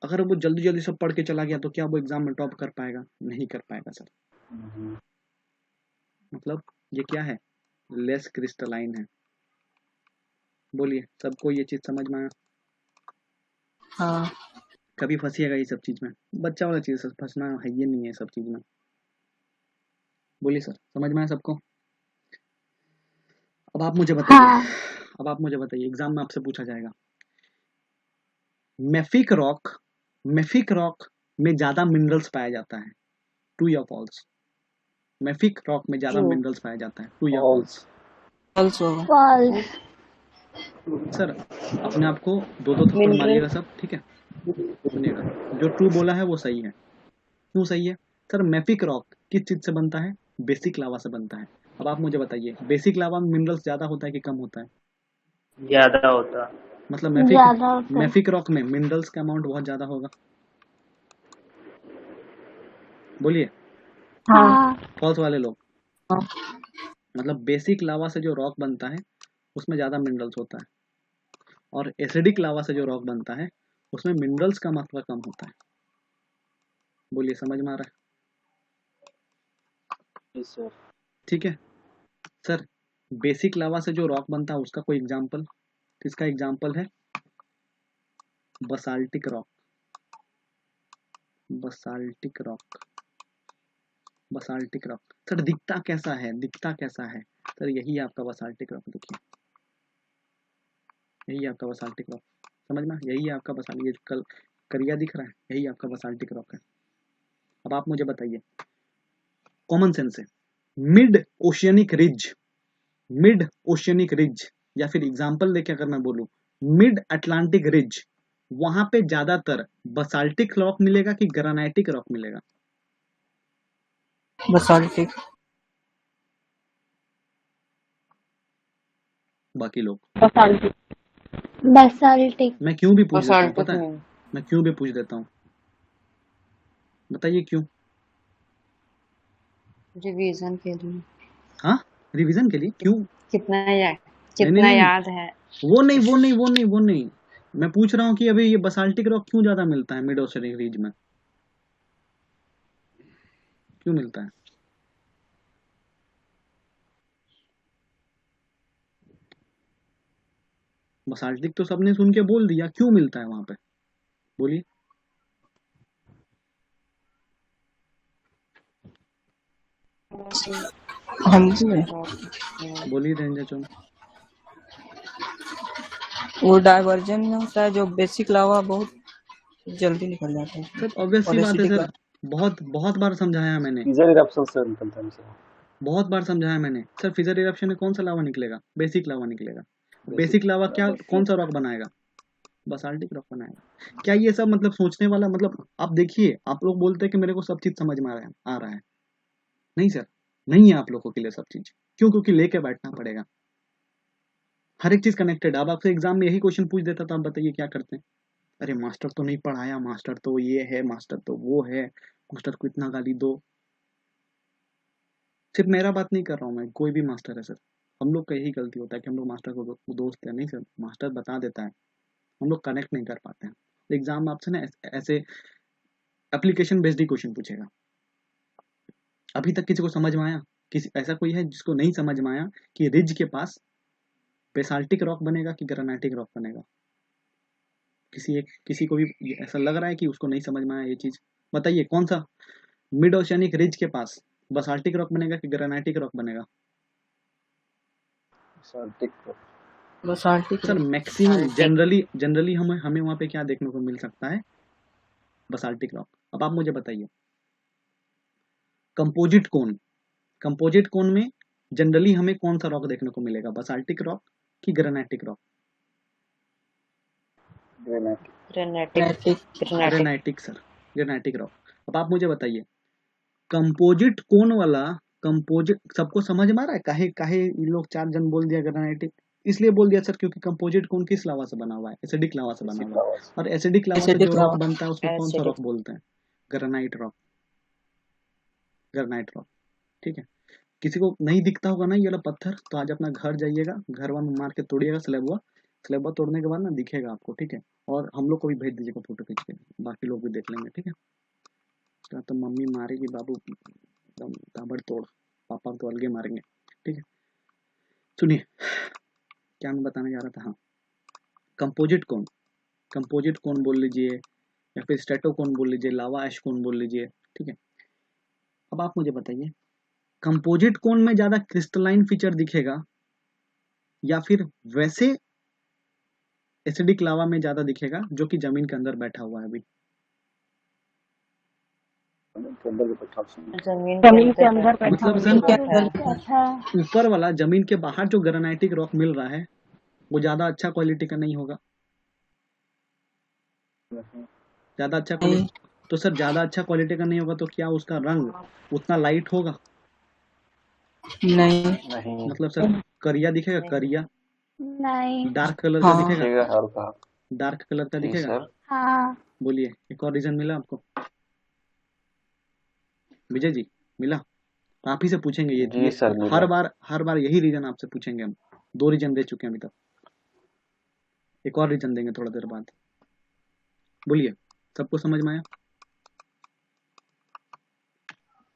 अगर वो जल्दी जल्दी सब पढ़ के चला गया तो क्या वो एग्जाम में टॉप कर पाएगा? नहीं कर पाएगा सर। मतलब ये क्या है? लेस क्रिस्टलाइन है। बोलिए सबको ये चीज समझ में आया? हाँ। कभी फंसिएगा ये सब चीज में? बच्चा वाला चीज सर, फंसना है ये नहीं है सब चीज में। बोलिए सर समझ में आया सबको? अब आप मुझे बताइए। हाँ। अब आप मुझे बताइए एग्जाम में आपसे पूछा जाएगा मेफिक रॉक में ज्यादा मिनरल्स पाया जाता है, ट्रू या फॉल्स? मेफिक रॉक में ज्यादा True. मिनरल्स पाया जाता है, ट्रू या फॉल्स? फॉल्स होगा। फॉल्स। सर अपने आप को दो दो थप्पड़ Mineral. मारिएगा सब, ठीक है? सुनिएगा जो ट्रू बोला है वो सही है। क्यों सही है? सर मेफिक रॉक किस चीज से बनता है? बेसिक लावा से बनता है। अब आप मुझे बताइए बेसिक लावा में मिनरल्स ज्यादा होता है कि कम होता है? ज्यादा होता। मतलब ज्यादा होता है। मेफिक रॉक में मिनरल्स का अमाउंट बहुत ज्यादा होगा। बोलिए हाँ। फॉल्स वाले लोग। हाँ। मतलब बेसिक लावा से जो रॉक बनता है उसमें ज्यादा मिनरल्स होता है और एसिडिक लावा से जो रॉक बनता है उसमें मिनरल्स का मात्रा कम होता है। बोलिए, समझ में आ रहा है? जी सर। ठीक है सर। बेसिक लावा से जो रॉक बनता है उसका कोई एग्जाम्पल? इसका एग्जाम्पल है basaltic rock. Basaltic rock, basaltic rock. Sir दिखता कैसा है, दिखता कैसा है? सर यही आपका बसाल्टिक रॉक, देखिए यही आपका बसाल्टिक रॉक। समझ में? यही आपका बसाल्टिक, ये कल करिया दिख रहा है, यही आपका बसाल्टिक रॉक है। अब आप मुझे बताइए, कॉमन सेंस से, mid oceanic ridge, mid oceanic ridge, या फिर एग्जाम्पल लेके अगर मैं बोलूं मिड अटलांटिक रिज, वहां पे ज्यादातर बसाल्टिक रॉक मिलेगा कि ग्रेनाइटिक रॉक मिलेगा? बसाल्टिक। बाकी लोग, basaltic, basaltic, मैं क्यों भी पूछ देता हूँ, बासाल्टिक पता है में मैं क्यों भी पूछ देता हूँ, बताइए क्यों? रिवीजन के लिए, हाँ, रिवीजन के लिए। क्यों? कितना या नहीं नहीं कितना नहीं, याद है। वो नहीं वो नहीं वो नहीं वो नहीं, मैं पूछ रहा हूँ कि अभी ये बसाल्टिक रॉक क्यों ज्यादा मिलता है मिड ओशियनिक रीज में, क्यों मिलता है? बसाल्टिक तो सबने सुन के बोल दिया, क्यों मिलता है वहां पे? बोलिए। हाँ जी, बोलिए रेंजर चोन। वो डाइवर्जन में होता है, जो बेसिक लावा बहुत जल्दी निकल जाता है सर ऑब्वियस सी और बात है एसिडिक सर, बहुत बहुत बार समझाया मैंने, सीजर इरप्शन से निकलता है सर। बहुत बार समझाया मैंने सर। फिजर इरप्शन में कौन सा लावा निकलेगा? बेसिक लावा निकलेगा। बेसिक बेसिक लावा क्या, कौन सा रॉक बनाएगा? बसाल्टिक रॉक बनाएगा। क्या ये सब मतलब सोचने वाला, मतलब आप देखिए, आप लोग बोलते हैं कि मेरे को सब चीज समझ में आ रहा है। नहीं सर, नहीं है आप लोगों के लिए सब चीज। क्यों? क्योंकि लेके बैठना पड़ेगा, हर एक चीज कनेक्टेड। अब आपसे एग्जाम में यही क्वेश्चन पूछ देता तो आप बताइए क्या करते हैं? अरे मास्टर तो नहीं पढ़ाया, मास्टर तो ये है, मास्टर तो वो है, मास्टर को इतना गाली दो। सिर्फ मेरा बात नहीं कर रहा हूँ मैं, कोई भी मास्टर है सर। हम लोग का यही गलती होता है कि हम लोग मास्टर को दोस्त है। नहीं सर, मास्टर बता देता है, हम लोग कनेक्ट नहीं कर पाते हैं। एग्जाम में आपसे ना ऐसे एप्लीकेशन बेस्ड ही क्वेश्चन पूछेगा। अभी तक किसी को समझ में आया? किसी ऐसा कोई है जिसको नहीं समझ में आया कि रिज के पास बेसाल्टिक रॉक बनेगा कि ग्रेनाइटिक रॉक बनेगा? किसी को भी ऐसा लग रहा है कि उसको नहीं समझ में आया ये चीज? बताइए कौन सा मिड ओशियनिक रिज के पास बसाल्टिक रॉक बनेगा कि ग्रेनाइटिक रॉक बनेगा? बसाल्टिक सर मैक्सिमम जनरली हमें वहां पे क्या देखने को मिल सकता है? Basaltic rock. अब आप मुझे बताइए, कंपोजिट कोन, कंपोजिट कोन में जनरली हमें कौन सा रॉक देखने को मिलेगा? बसाल्टिक रॉक कि granitic rock? Granitic granitic sir, granitic rock. अब आप मुझे बताइए, कंपोजिट कोन वाला, कंपोजिट सबको समझ में आ रहा है? काहे काहे ये लोग 4 जन बोल दिया ग्रेनाइटिक? इसलिए बोल दिया सर क्योंकि कंपोजिट कोन किस लावा से बना हुआ है? एसिडिक लावा से बना हुआ है। और एसिडिक लावा से जो रॉक बनता है उसको कौन सा रॉक बोलते हैं? Granite rock, granite rock. ठीक है, किसी को नहीं दिखता होगा ना ये वाला पत्थर, तो आज अपना घर जाइएगा, घर में मार के तोड़िएगा स्लेबुआ, स्लेबुआ तोड़ने के बाद ना दिखेगा आपको। ठीक है, और हम लोग को भी भेज दीजिएगा फोटो खींच के, बाकी लोग भी देख लेंगे। ठीक है, क्या तो मम्मी मारेगी, बाबू एकदम ताबड़तोड़, पापा तो अलगे मारेंगे। ठीक है, सुनिए क्या मैं बताने जा रहा था। हाँ, कंपोजिट कोन, कंपोजिट कोन बोल लीजिए या फिर स्ट्रेटो कोन बोल लीजिए, लावा ऐश कोन बोल लीजिए। ठीक है, अब आप मुझे बताइए, कंपोजिट कोन में ज्यादा क्रिस्टलाइन फीचर दिखेगा या फिर वैसे एसिडिक लावा में ज्यादा दिखेगा जो कि जमीन के अंदर बैठा हुआ है अभी? जमीन के अंदर बैठा मतलब हुआ सर है। अच्छा, ऊपर वाला जमीन के बाहर जो ग्रेनाइटिक रॉक मिल रहा है वो ज्यादा अच्छा क्वालिटी का नहीं होगा? ज्यादा अच्छा क्वालिटी, तो सर ज्यादा अच्छा क्वालिटी का नहीं होगा तो क्या उसका रंग उतना लाइट होगा? नहीं, मतलब सर करिया दिखेगा, करिया नहीं, डार्क कलर का दिखेगा, डार्क कलर का दिखेगा। हाँ, बोलिए, एक और रीजन मिला आपको? विजय जी मिला? तो आप ही से पूछेंगे ये हर बार यही रीजन आपसे पूछेंगे हम। 2 रीजन दे चुके हैं अभी तक, एक और रीजन देंगे थोड़ा देर बाद। बोलिए, सबको समझ में आया?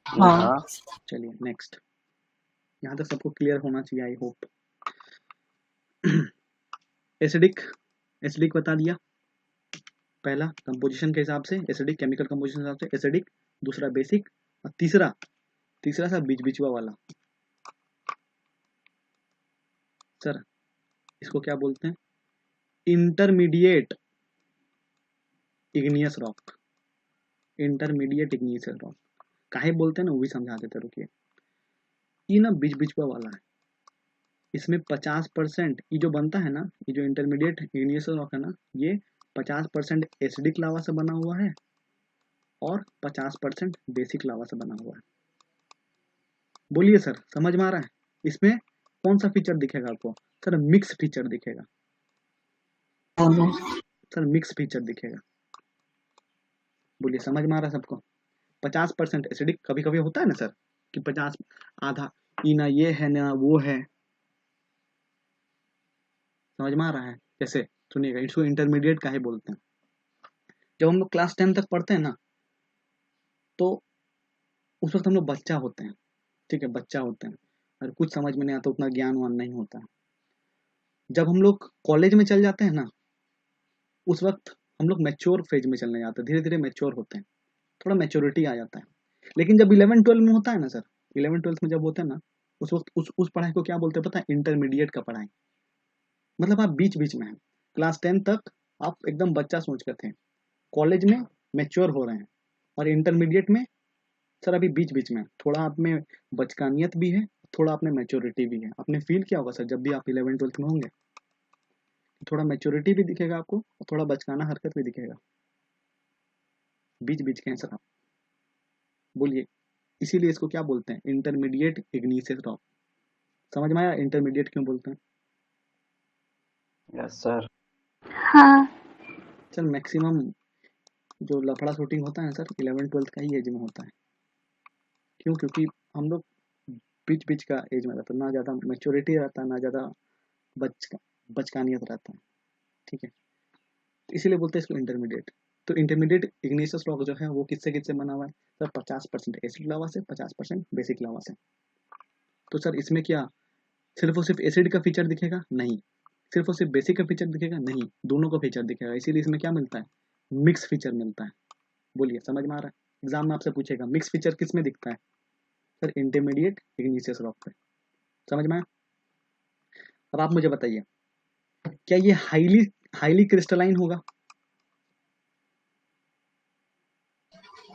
हाँ हाँ चलिए नेक्स्ट, यहाँ तक सबको क्लियर होना चाहिए आई होप। एसिडिक, एसिडिक बता दिया, पहला कंपोजिशन के हिसाब से एसिडिक, केमिकल कंपोजिशन के हिसाब से एसिडिक, दूसरा बेसिक, और तीसरा तीसरा सा बीच बीचवा वाला। सर इसको क्या बोलते हैं? Intermediate igneous rock, intermediate igneous rock. काहे बोलते हैं ना वो भी समझा देते, रुकिए। ये ना बीच बीचवा वाला है, इसमें 50% ये जो बनता है ना, ये जो इंटरमीडिएट इग्नियस रॉक है ना, ये 50% एसिडिक लावा से बना हुआ है और 50% बेसिक लावा से बना हुआ है। बोलिए सर, समझ में आ रहा है? इसमें कौन सा फीचर दिखेगा आपको? सर मिक्स फीचर दिखेगा, सर मिक्स फीचर दिखेगा। बोलिए, समझ में आ रहा है सबको? 50% एसिडिक, कभी कभी होता है ना सर कि 50 आधा, ये ना ये है ना वो है, समझ में आ रहा है? जैसे सुनिएगा, इसको इंटरमीडिएट काहे बोलते हैं? जब हम लोग क्लास 10 तक पढ़ते हैं ना, तो उस वक्त हम लोग बच्चा होते हैं, ठीक है, बच्चा होते हैं, और कुछ समझ में नहीं आता, उतना ज्ञान वान नहीं होता है। जब हम लोग कॉलेज में चल जाते हैं ना, उस वक्त हम लोग मैच्योर फेज में चलने जाते हैं, धीरे धीरे मैच्योर होते हैं, थोड़ा मैच्योरिटी आ जाता है। लेकिन जब 11-12 में होता है ना सर, 11-12 में जब होते हैं ना, उस वक्त उस पढ़ाई को क्या बोलते हैं पता है? इंटरमीडिएट का पढ़ाई। मतलब आप बीच बीच में हैं, क्लास 10 तक आप एकदम बच्चा सोच कर थे, कॉलेज में मैच्योर हो रहे हैं, और इंटरमीडिएट में सर अभी बीच बीच में, थोड़ा आप में बचकानियत भी है, थोड़ा आपने मैच्योरिटी भी है। आपने फील किया होगा सर, जब भी आप 11-12 में होंगे, थोड़ा मैच्योरिटी भी दिखेगा आपको और थोड़ा बचकाना हरकत भी दिखेगा। बीच बीच के हैं सर आप। बोलिए, इसीलिए इसको क्या बोलते हैं? Intermediate igneous rock. समझ में आया इंटरमीडिएट क्यों बोलते हैं? Yes sir. हाँ सर मैक्सिमम जो लफड़ा शूटिंग होता है ना सर, 11-12 का ही एज में होता है। क्यों? क्योंकि हम लोग बीच बीच का एज में रहता है, ना ज़्यादा मैच्योरिटी रहता है, ना ज़्यादा बचकानियत रहता है, ठीक है, तो इसीलिए बोलते हैं इसको इंटरमीडिएट। तो इंटरमीडिएट इग्नियस रॉक जो है वो किससे किससे बना हुआ है? सर 50% एसिड लावा से, 50% बेसिक लावा से। तो सर इसमें क्या सिर्फ और सिर्फ एसिड का फीचर दिखेगा? नहीं। सिर्फ और सिर्फ बेसिक का फीचर दिखेगा? नहीं, दोनों का फीचर दिखेगा। इसीलिए इसमें क्या मिलता है? मिक्स फीचर मिलता है। बोलिए, समझ में आ रहा है? एग्जाम में आपसे पूछेगा मिक्स फीचर किस में दिखता है? सर इंटरमीडिएट इग्नियस रॉक पे। समझ में आया? अब आप मुझे बताइए, क्या ये हाईली क्रिस्टलाइन होगा?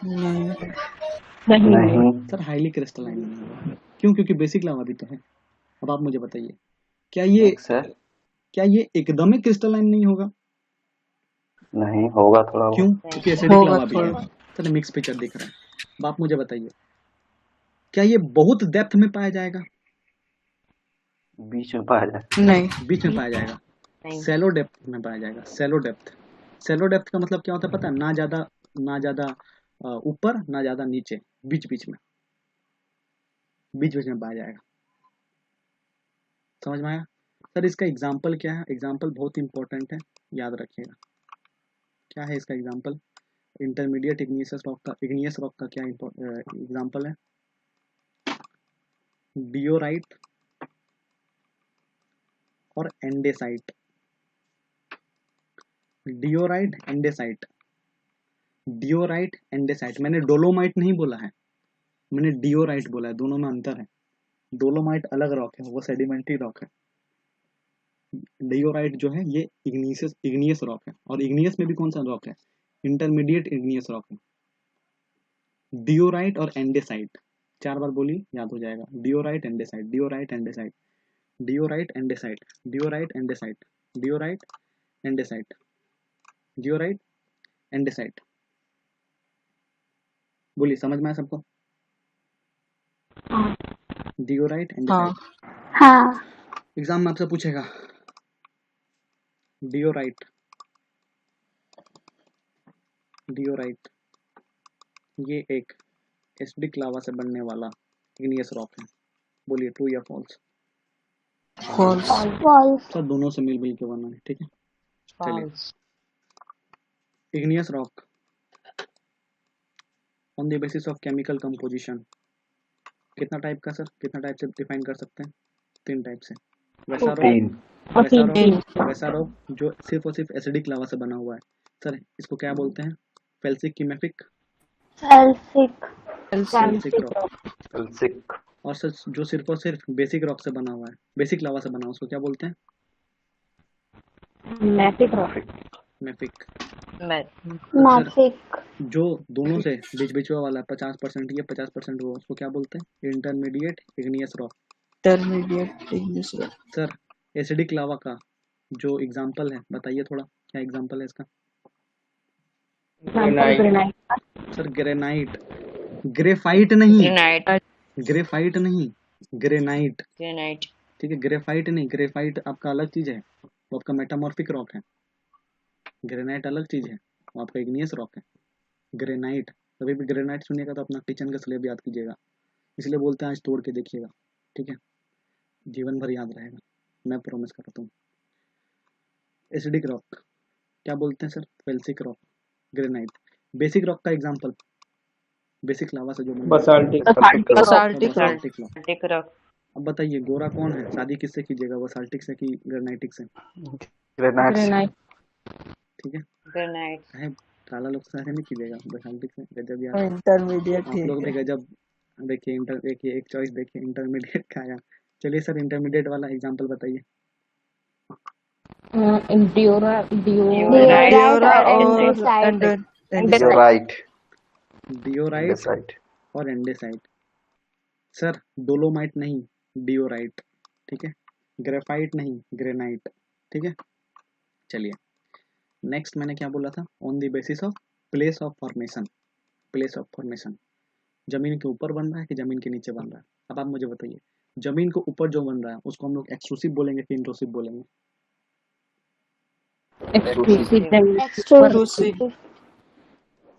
नहीं नहीं सर हाईली क्रिस्टलाइन नहीं होगा। क्यों? क्योंकि बेसिक लावा भी तो है। अब आप मुझे बताइए, क्या सर ये एकदम ही क्रिस्टलाइन नहीं होगा? नहीं होगा थोड़ा क्यों? बहुत। क्योंकि एसिडिक होगा लावा भी है। थोड़ा। सर मिक्स फीचर दिख रहा है। अब आप मुझे बताइए, क्या ये बहुत डेप्थ में पाया जाएगा? बीच में पाया जाए। नहीं बीच में पाया जाएगा, सैलो डेप्थ में पाया जाएगा। सैलो डेप्थ, सैलो डेप्थ का मतलब क्या होता है पता है? ना ज्यादा ऊपर, ना ज्यादा नीचे, बीच बीच में, बीच बीच में पाया जाएगा। समझ में आया? सर इसका एग्जाम्पल क्या है? एग्जाम्पल बहुत इंपॉर्टेंट है, याद रखिएगा। क्या है इसका एग्जाम्पल? इंटरमीडिएट इग्नियस रॉक का क्या एग्जाम्पल है? डियोराइट और एंडेसाइट। डियोराइट andesite, डियोराइट andesite. मैंने डोलोमाइट नहीं बोला है, मैंने डियोराइट बोला है, दोनों में अंतर है। डोलोमाइट अलग रॉक है, वो सेडिमेंट्री रॉक है। डियोराइट जो है ये इग्नियस रॉक है, और इग्नियस में भी कौन सा रॉक है? इंटरमीडिएट इग्नियस रॉक है। डियोराइट और एंडेसाइट, 4 बार बोली, याद हो जाएगा। डियोराइट andesite, डियोराइट andesite, डियोराइट andesite, डियोराइट andesite, डियोराइट andesite, डियोराइट andesite. बोलिए, समझ में आया सबको? डियोराइट हाँ एंडेसाइट। हाँ एग्जाम में आपसे पूछेगा डियोराइट, डियोराइट ये एक एसिडिक लावा से बनने वाला इग्नियस रॉक है। बोलिए ट्रू या फॉल्स? फॉल्स। फॉल्स। सर दोनों से मिल के बना है, ठीक है। चलिए igneous rock on the basis of chemical composition, कितना टाइप का सर, कितना टाइप से डिफाइन कर सकते हैं? 3 टाइप से। वैसा रॉक, 3 वैसा रॉक जो सिर्फ और सिर्फ एसिडिक लावा से बना हुआ है। सर इसको क्या बोलते हैं? फेल्सिक, कीमेफिक, सेल्सिक, फेल्सिक रॉक। फेल्सिक, और सर जो सिर्फ और सिर्फ बेसिक रॉक से बना हुआ है, बेसिक लावा से बना हुआ, उसको क्या बोलते हैं? Mafic rock, mafic. मैफिक, जो दोनों से बीच बीचवा वाला 50% ये 50% वो, उसको क्या बोलते हैं? Intermediate igneous rock. Intermediate igneous rock. Sir acidic lava का जो एग्जांपल है बताइए थोड़ा, क्या एग्जांपल है इसका? ग्रेनाइट, सर ग्रेनाइट, ग्रेफाइट नहीं, ग्रेनाइट, ग्रेफाइट नहीं, ग्रेनाइट। ग्रेनाइट, ठीक है, ग्रेफाइट नहीं, ग्रेफाइट आपका अलग चीज है, वो आपका मेटामॉर्फिक रॉक है। ग्रेनाइट अलग चीज है, वो आपका इग्नियस रॉक है। ग्रेनाइट, कभी भी ग्रेनाइट सुनिएगा तो अपना किचन का स्लेब याद कीजिएगा, इसलिए बोलते हैं आज तोड़ के देखिएगा, ठीक है, जीवन भर याद रहेगा, मैं प्रॉमिस करता हूँ। एसिडिक रॉक क्या बोलते हैं sir? Felsic rock, granite. Basic rock का एग्जांपल, बेसिक लावा से जो बना बसाल्टिक, बासाल्टिक रॉक। बासाल्टिक रॉक। बासाल्टिक रॉक, अब बताइए गोरा कौन है? शादी किससे कीजिएगा, बासाल्टिक से कि ग्रेनाइटिक से? Granite, granite. ठीक है, ग्रेनाइट, चाहे काला लोग से नहीं कीजिएगा, बासाल्टिक से। गजब यार, इंटरमीडिएट आप ठीक लोग भी है। गजब। देखिए एक चॉइस देखिए, इंटरमीडिएट का आया। चलिए सर इंटरमीडिएट वाला एग्जांपल बताइए। डियोराइट, डियोरा और और एंडेसाइट, डियोराइट, डियोराइट एंडेसाइट, और एंडेसाइट। सर डोलोमाइट नहीं, डियोराइट, ठीक है, ग्रेफाइट नहीं, ग्रेनाइट, ठीक है। चलिए नेक्स्ट मैंने क्या बोला था? On the basis of place of formation, place of formation, जमीन के ऊपर बन रहा है कि जमीन के नीचे बन रहा है? अब आप मुझे बताइए, जमीन के ऊपर जो बन रहा है उसको हम लोग एक्सक्लूसिव बोलेंगे कि इंट्रूसिव बोलेंगे? एक्सक्लूसिव।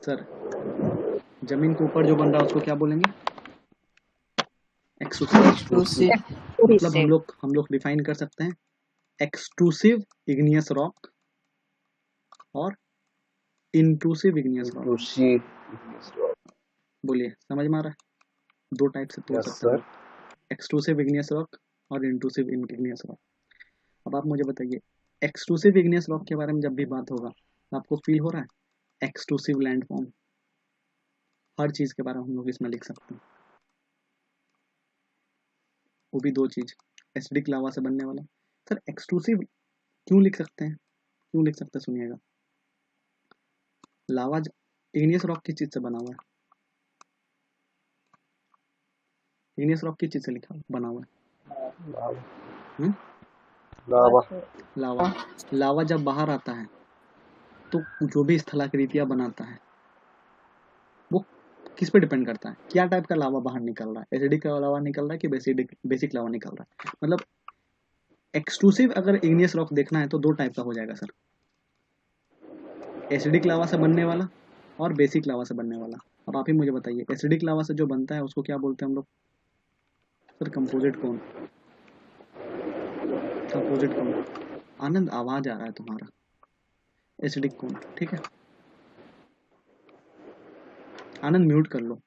सर जमीन के ऊपर जो बन रहा है उसको क्या बोलेंगे? एक्सक्लूसिव। एक्सक्लूसिव। मतलब हम लोग डिफाइन कर सकते हैं एक्सक्लूसिव इग्नियस रॉक और इंट्रूसिव इग्नियस रॉक। बोलिए, समझ में आ रहा है? 2 टाइप से बोल यस सकते हैं, सर, एक्सक्लूसिव इग्नियस रॉक और इंट्रूसिव इग्नियस रॉक। अब आप मुझे बताइए, एक्सक्लूसिव इग्नियस रॉक के बारे में जब भी बात होगा तो आपको फील हो रहा है एक्सक्लूसिव लैंडफॉर्म, हर चीज के बारे में हम लोग इसमें लिख सकते हैं, वो भी 2 चीज, एसिडिक लावा से बनने वाला। सर एक्सक्लूसिव क्यों लिख सकते हैं, क्यों लिख सकते हैं? सुनिएगा, लावा इग्नियस रॉक किस चीज से बना हुआ है? इग्नियस रॉक किस चीज से लिखा बना हुआ है? लावा, लावा। लावा जब बाहर आता है तो जो भी स्थलाकृतियां बनाता है वो किस पे डिपेंड करता है? क्या टाइप का लावा बाहर निकल रहा है? एसिडिक लावा निकल रहा है कि बेसिक लावा निकल रहा है? मतलब एक्सक्लूसिव अगर इग्नियस रॉक देखना है तो 2 टाइप का हो जाएगा सर, एसिडिक लावा से बनने वाला और बेसिक लावा से बनने वाला। अब आप ही मुझे बताइए, एसिडिक लावा से जो बनता है उसको क्या बोलते हैं हम लोग? सर कंपोजिट कोन, कंपोजिट कोन। आनंद आवाज आ रहा है तुम्हारा, एसिडिक कोन, ठीक है, आनंद म्यूट कर लो।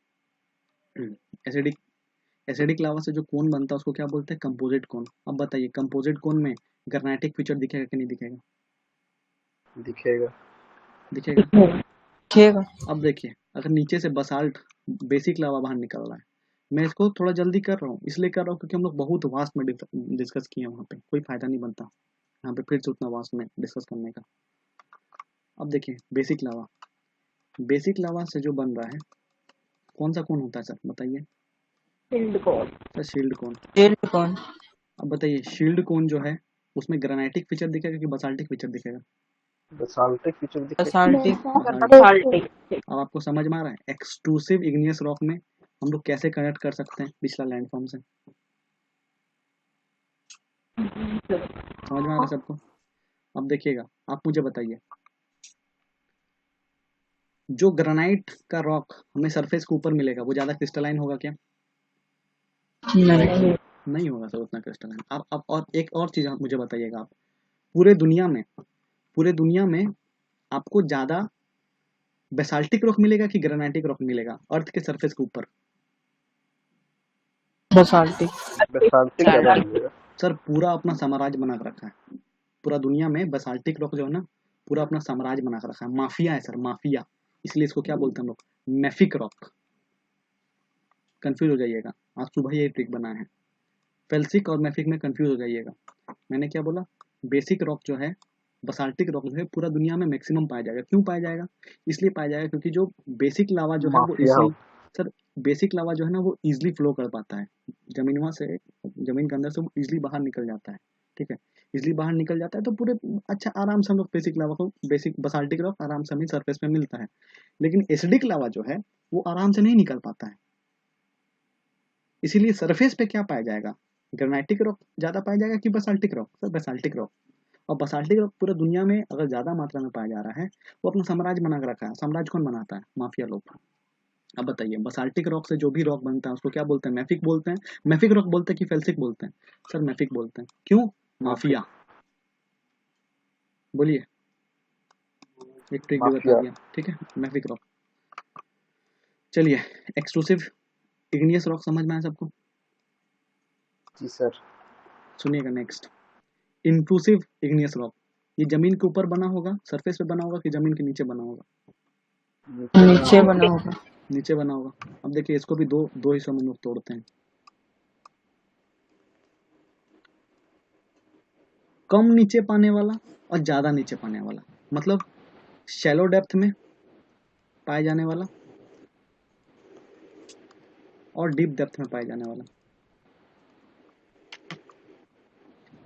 एसिडिक लावा से जो कोन बनता है उसको क्या बोलते हैं? कंपोजिट कोन। अब बताइए कंपोजिट कोन में ग्रेनाइटिक फीचर दिखेगा कि नहीं दिखेगा? दिखेगा, दिखेगा। ठीक है। अब देखिए, अगर नीचे से बसाल्ट बेसिक लावा बाहर निकल रहा है, मैं इसको थोड़ा जल्दी कर रहा हूँ, इसलिए कर रहा हूँ क्योंकि हम लोग बहुत वास्ट में डिस्कस किए, वहाँ पे कोई फायदा नहीं बनता यहाँ पे फिर से उतना वास्ट में डिस्कस करने का। अब देखिए बेसिक लावा, बेसिक लावा से जो बन रहा है कौन सा कोन होता है सर बताइए? शील्ड कोन, सर शील्ड कोन। शील्ड कोन। अब बताइए शील्ड कोन जो है उसमें ग्रेनाइटिक फीचर दिखेगा कि बसाल्टिक फीचर दिखेगा? बसाल्टिक फीचर दिखेगा, बासाल्टिक। अब आपको समझ में आ रहा है एक्सक्लूसिव इग्नियस रॉक में हम लोग कैसे कनेक्ट कर सकते हैं पिछला लैंडफॉर्म से? समझ में आ रहा है सबको? अब देखिएगा, आप मुझे बताइए, जो ग्रेनाइट का रॉक हमें सरफेस के ऊपर मिलेगा वो ज्यादा क्रिस्टलाइन होगा क्या? नहीं। नहीं होगा सर उतना क्रिस्टलाइन। अब और एक और चीज मुझे बताइएगा, आप पूरे दुनिया में आपको ज्यादा बेसाल्टिक रॉक मिलेगा कि ग्रेनाइटिक रॉक मिलेगा अर्थ के सरफेस के ऊपर? बसाल्टिक। बेसाल्टिक ज्यादा मिलेगा। सर पूरा अपना साम्राज्य बना के रखा है पूरा दुनिया में। बेसाल्टिक रॉक जो है ना पूरा अपना साम्राज्य बना के रखा है। माफिया है सर, माफिया। इसलिए इसको क्या बोलते हैं हम लोग? Mafic rock. कंफ्यूज हो जाइएगा, आज सुबह ये ट्रिक बना है। फेल्सिक और मैफिक में कंफ्यूज हो जाइएगा। मैंने क्या बोला? बेसिक रॉक जो है, बसाल्टिक रॉक जो है पूरा दुनिया में मैक्सिमम पाया जाएगा। क्यों पाया जाएगा? इसलिए पाया जाएगा क्योंकि जो बेसिक लावा जो है वो माफिया। इसलिए सर बेसिक लावा जो है ना वो इजिली फ्लो कर पाता है जमीन से, जमीन के अंदर से वो इजिली बाहर निकल जाता है। ठीक है, इजिली बाहर निकल जाता है तो पूरे अच्छा आराम से हम लोग बेसिक लावा को, बेसिक बसाल्टिक रॉक आराम से हमें सरफेस में मिलता है। लेकिन एसिडिक लावा जो है वो आराम से नहीं निकल पाता है। इसीलिए सरफेस पे क्या पाया जाएगा? ग्रेनाइटिक रॉक ज्यादा पाया जाएगा कि basaltic rock? Sir basaltic rock. और बसाल्टिक रॉक पूरे दुनिया में अगर ज्यादा मात्रा में पाया जा रहा है, वो अपना साम्राज्य बना के रखा है। साम्राज्य कौन बनाता है? माफिया लोग। अब बताइए, बसाल्टिक रॉक से जो भी रॉक बनता है उसको क्या बोलते हैं? मैफिक बोलते हैं। मैफिक रॉक बोलते हैं कि फेल्सिक बोलते हैं? सर मैफिक बोलते हैं। क्यों? माफिया। बोलिए, एक ट्रिक भी बता माफिया। दिया। ठीक है, मैफिक रॉक। चलिए, एक्सक्लूसिव इग्नियस रॉक समझ में आया सबको? जी सर। सुनिएगा नेक्स्ट, इंट्रूसिव इग्नियस रॉक। ये जमीन के ऊपर बना होगा, सरफेस पे बना होगा कि जमीन के नीचे बना होगा? नीचे बना होगा। नीचे बना होगा। अब देखिए इसको भी दो हिस्सों में लोग तोड़ते हैं। कम नीचे पाने वाला और ज्यादा नीचे पाने वाला, मतलब शैलो डेप्थ में पाए जाने वाला और डीप डेप्थ में पाए जाने वाला।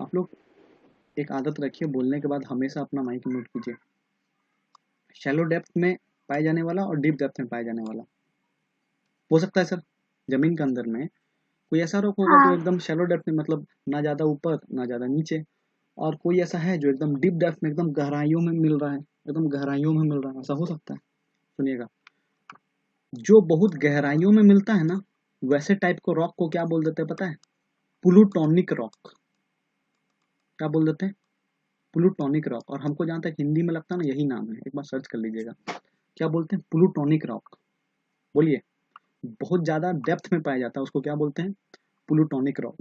आप लोग एक आदत रखिए, बोलने के बाद हमेशा अपना माइक म्यूट कीजिए। शैलो डेप्थ में पाए जाने वाला और डीप डेप्थ में पाए जाने वाला। हो सकता है सर जमीन के अंदर में कोई ऐसा रॉक होगा जो एकदम शैलो डेप्थ में, मतलब ना ज्यादा ऊपर ना ज्यादा नीचे, और कोई ऐसा है जो एकदम डीप डेप्थ में, एकदम गहराइयों में मिल रहा है, एकदम गहराइयों में मिल रहा है। ऐसा हो सकता है। सुनिएगा, जो बहुत गहराइयों में मिलता है ना, वैसे टाइप को रॉक को क्या बोल देते हैं पता है? Plutonic rock. क्या बोल देते हैं? Plutonic rock. और हमको जहां तक हिंदी में लगता है ना यही नाम है, एक बार सर्च कर लीजिएगा। क्या बोलते हैं? Plutonic rock. बोलिए, बहुत ज्यादा डेप्थ में पाया जाता है उसको क्या बोलते हैं? Plutonic rock.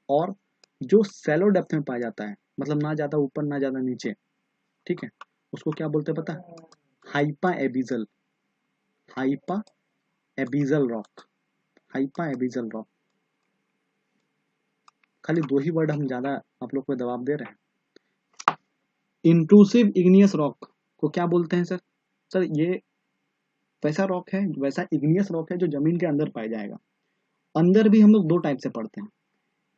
और जो सैलो डेप्थ में पाया जाता है, मतलब ना ज्यादा ऊपर ना ज्यादा नीचे, ठीक है, उसको क्या बोलते हैं पता है? Hypabyssal. Hypabyssal rock. Hypabyssal rock. खाली दो ही वर्ड हम ज्यादा आप लोग को दबाव दे रहे हैं। इंट्रूसिव इग्नियस रॉक को क्या बोलते हैं सर? सर ये वैसा रॉक है, वैसा इग्नियस रॉक है जो जमीन के अंदर पाया जाएगा। अंदर भी हम लोग दो टाइप से पढ़ते हैं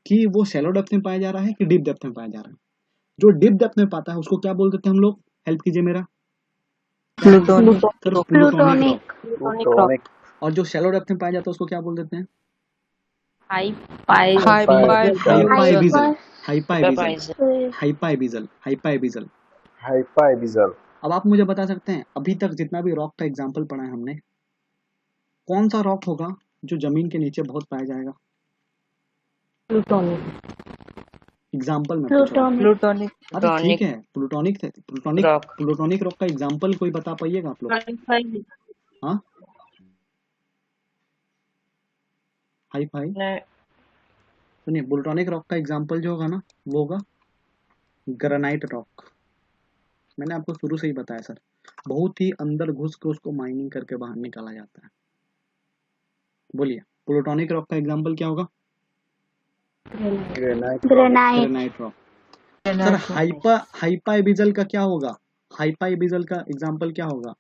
कि वो शैलो डेप्थ में पाया जा रहा है कि डीप डेप्थ में पाया जा रहा है। जो डीप डेप्थ में पाता है उसको क्या बोल देते हैं हम लोग? हेल्प कीजिए मेरा। Plutonic. Sir plutonic rock. Plutonic. और जो शैलो डेप्थ में पाया जाता है उसको क्या बोल देते हैं? Hypa hypabyssal. Abyssal. Hypabyssal. Supervisor hypabyssal. Hypabyssal. Hypabyssal. अब आप मुझे बता सकते हैं, अभी तक जितना भी रॉक का एग्जाम्पल पढ़ा है हमने, कौन सा रॉक होगा जो जमीन के नीचे बहुत पाया जाएगा? एग्जाम्पल में पूछ रहा हूँ। प्लूटोनिक। अरे ठीक है, प्लूटोनिक थे। प्लूटोनिक रॉक प्लूटोनिक रॉक का एग्जाम्पल कोई बता पाइएगा आप लोग? हाँ, हाई फाई। सुनिए, प्लूटोनिक रॉक का एग्जाम्पल जो होगा ना वो होगा ग्रेनाइट रॉक। मैंने आपको शुरू से ही बताया सर, बहुत ही अंदर घुस के उसको माइनिंग करके बाहर निकाला जाता है। बोलिए, प्लूटोनिक रॉक का एग्जाम्पल क्या होगा? Granite. Granite rock. Sir hypabyssal का क्या होगा? हाइपा एबिजल का एग्जाम्पल क्या होगा?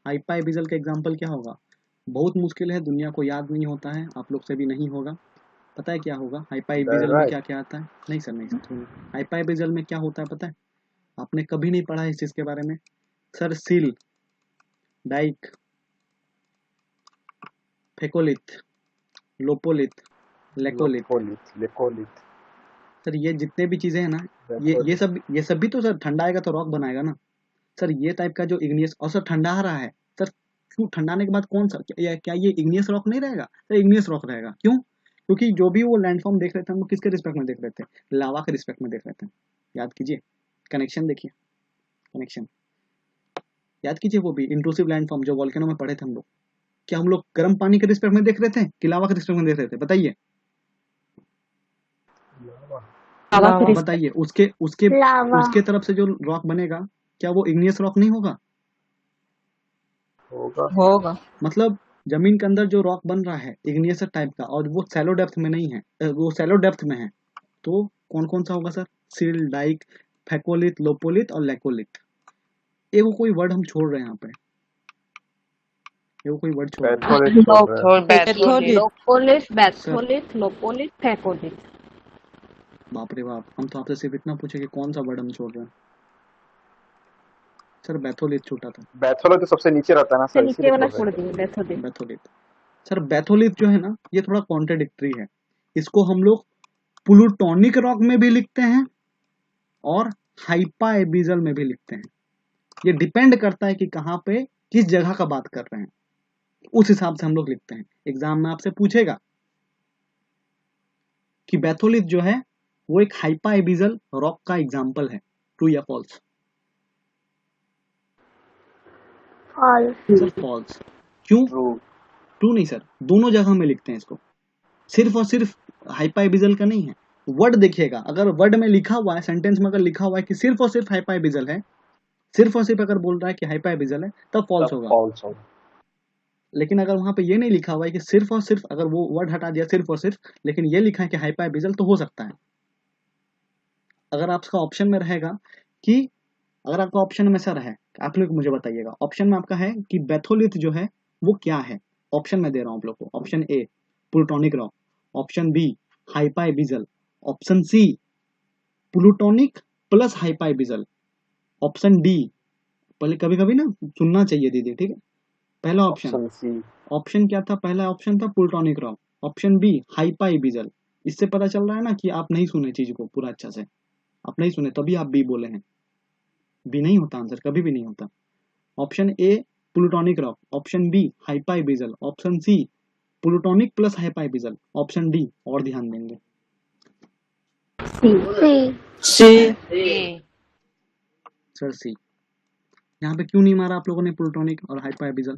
हाइपा एबिजल का एग्जाम्पल क्या होगा? बहुत मुश्किल है, दुनिया को याद नहीं होता है, आप लोग से भी नहीं होगा। पता है क्या होगा? हाइपा एबिजल में क्या क्या आता है? नहीं सर, नहीं सर, सुनिए, हाइपा एबिजल में क्या होता है पता है? आपने कभी नहीं पढ़ा इस चीज के बारे में? Sir sill, dike, phacolith, lopolith, laccolith. Laccolith. Sir ये जितने भी चीजें हैं ना, ये सब भी तो सर ठंडा आएगा तो रॉक बनाएगा ना। सर ये टाइप का जो इग्नियस, और सर ठंडा आ रहा है सर, क्यों ठंडाने के बाद कौन सा क्या ये इग्नियस रॉक नहीं रहेगा? सर इग्नियस रॉक रहेगा। क्यों? क्योंकि जो भी वो लैंडफॉर्म देख रहे थे हम लोग किसके रिस्पेक्ट में देख रहे थे? लावा के रिस्पेक्ट में देख रहे थे। याद कीजिए, कनेक्शन देखिए, कनेक्शन याद कीजिए वो भी इंट्रूसिव लैंडफॉर्म जो वॉल्केनो में पढ़े थे हम लोग। क्या हम लोग गर्म पानी के रिस्पेक्ट में देख रहे थे कि लावा के रिस्पेक्ट में देख रहे थे? बताइए लावा बताइए। उसके उसके लावा उसके तरफ से जो रॉक बनेगा क्या वो इग्नियस रॉक नहीं होगा? होगा। होगा। मतलब जमीन के अंदर जो रॉक बन रहा है इग्नियस टाइप का, और वो सैलो डेप्थ में नहीं है, वो सैलो डेप्थ में है, तो कौन कौन सा होगा सर? सिल, डाइक, फेकोलिथ, लोपोलिथ और लैकोलिथ। एगो कोई वर्ड हम छोड़ रहे हैं यहाँ पे, एगो कोई वर्ड छोड़ रहे हैं। पैथोलिथ बोल रहे हैं। और batholith lopolith batholith lopolith phacolith. बाप रे बाप, हम तो आपसे सिर्फ इतना पूछे कि कौन सा वर्ड हम छोड़ रहे हैं। सर बैथोलिथ छूटा था। बैथोलिथ तो सबसे नीचे रहता है ना से सर, नीचे इसीलिए वाला बोल छोड़ रहे दिए बैथोलिथ। बैथोलिथ। सर बैथोलिथ जो है ना ये थोड़ा कॉन्ट्रडिक्टरी है। इसको हम लोग प्लूटोनिक रॉक में भी लिखते हैं और हाइपा एबिजल में भी लिखते हैं। ये डिपेंड करता है कि कहाँ पे किस जगह का बात कर रहे हैं, उस हिसाब से हम लोग लिखते हैं। एग्जाम में आपसे पूछेगा कि बैथोलिथ जो है वो एक हाइपा एबिजल रॉक का एग्जाम्पल है, ट्रू या फॉल्स? फॉल्स। Sir false. क्यों? ट्रू। ट्रू नहीं सर, दोनों जगह में लिखते हैं इसको, सिर्फ और सिर्फ हाइपा एबिजल का नहीं है। वर्ड देखिएगा, अगर वर्ड में लिखा हुआ है, सेंटेंस में अगर लिखा हुआ है कि सिर्फ और सिर्फ हाइपा एबिजल है, सिर्फ और सिर्फ अगर बोल रहा है कि हाइपा एबिजल है, तब फॉल्स होगा। फॉल्स होगा। लेकिन अगर वहां पे ये नहीं लिखा हुआ है कि सिर्फ और सिर्फ, अगर वो वर्ड हटा दिया सिर्फ और सिर्फ, लेकिन ये लिखा है कि हाइपा एबिजल, तो हो सकता है। अगर आपका ऑप्शन में रहेगा कि, अगर आपका ऑप्शन में सर है, आप लोग मुझे बताइएगा, ऑप्शन में आपका है कि बैथोलिथ जो है वो क्या है? ऑप्शन में दे रहा हूं आप लोग को। Option A plutonic rock, option B hypabyssal, option C plutonic plus hypabyssal, option D, पहले कभी कभी ना सुनना चाहिए दीदी, ठीक है? पहला ऑप्शन, ऑप्शन सी। ऑप्शन क्या था? पहला ऑप्शन था plutonic rock, option B hypabyssal. इससे पता चल रहा है ना कि आप नहीं सुने चीज को पूरा अच्छा से, आप नहीं सुने तभी आप बी बोले हैं। बी नहीं होता आंसर, कभी भी नहीं होता। Option A plutonic rock, option B hypabyssal, option C plutonic plus hypabyssal, option D और ध्यान देंगे। सी। सी। Sir C. यहाँ पे क्यों नहीं मारा आप लोगों ने प्लूटोनिक और हाइपा एबिजल?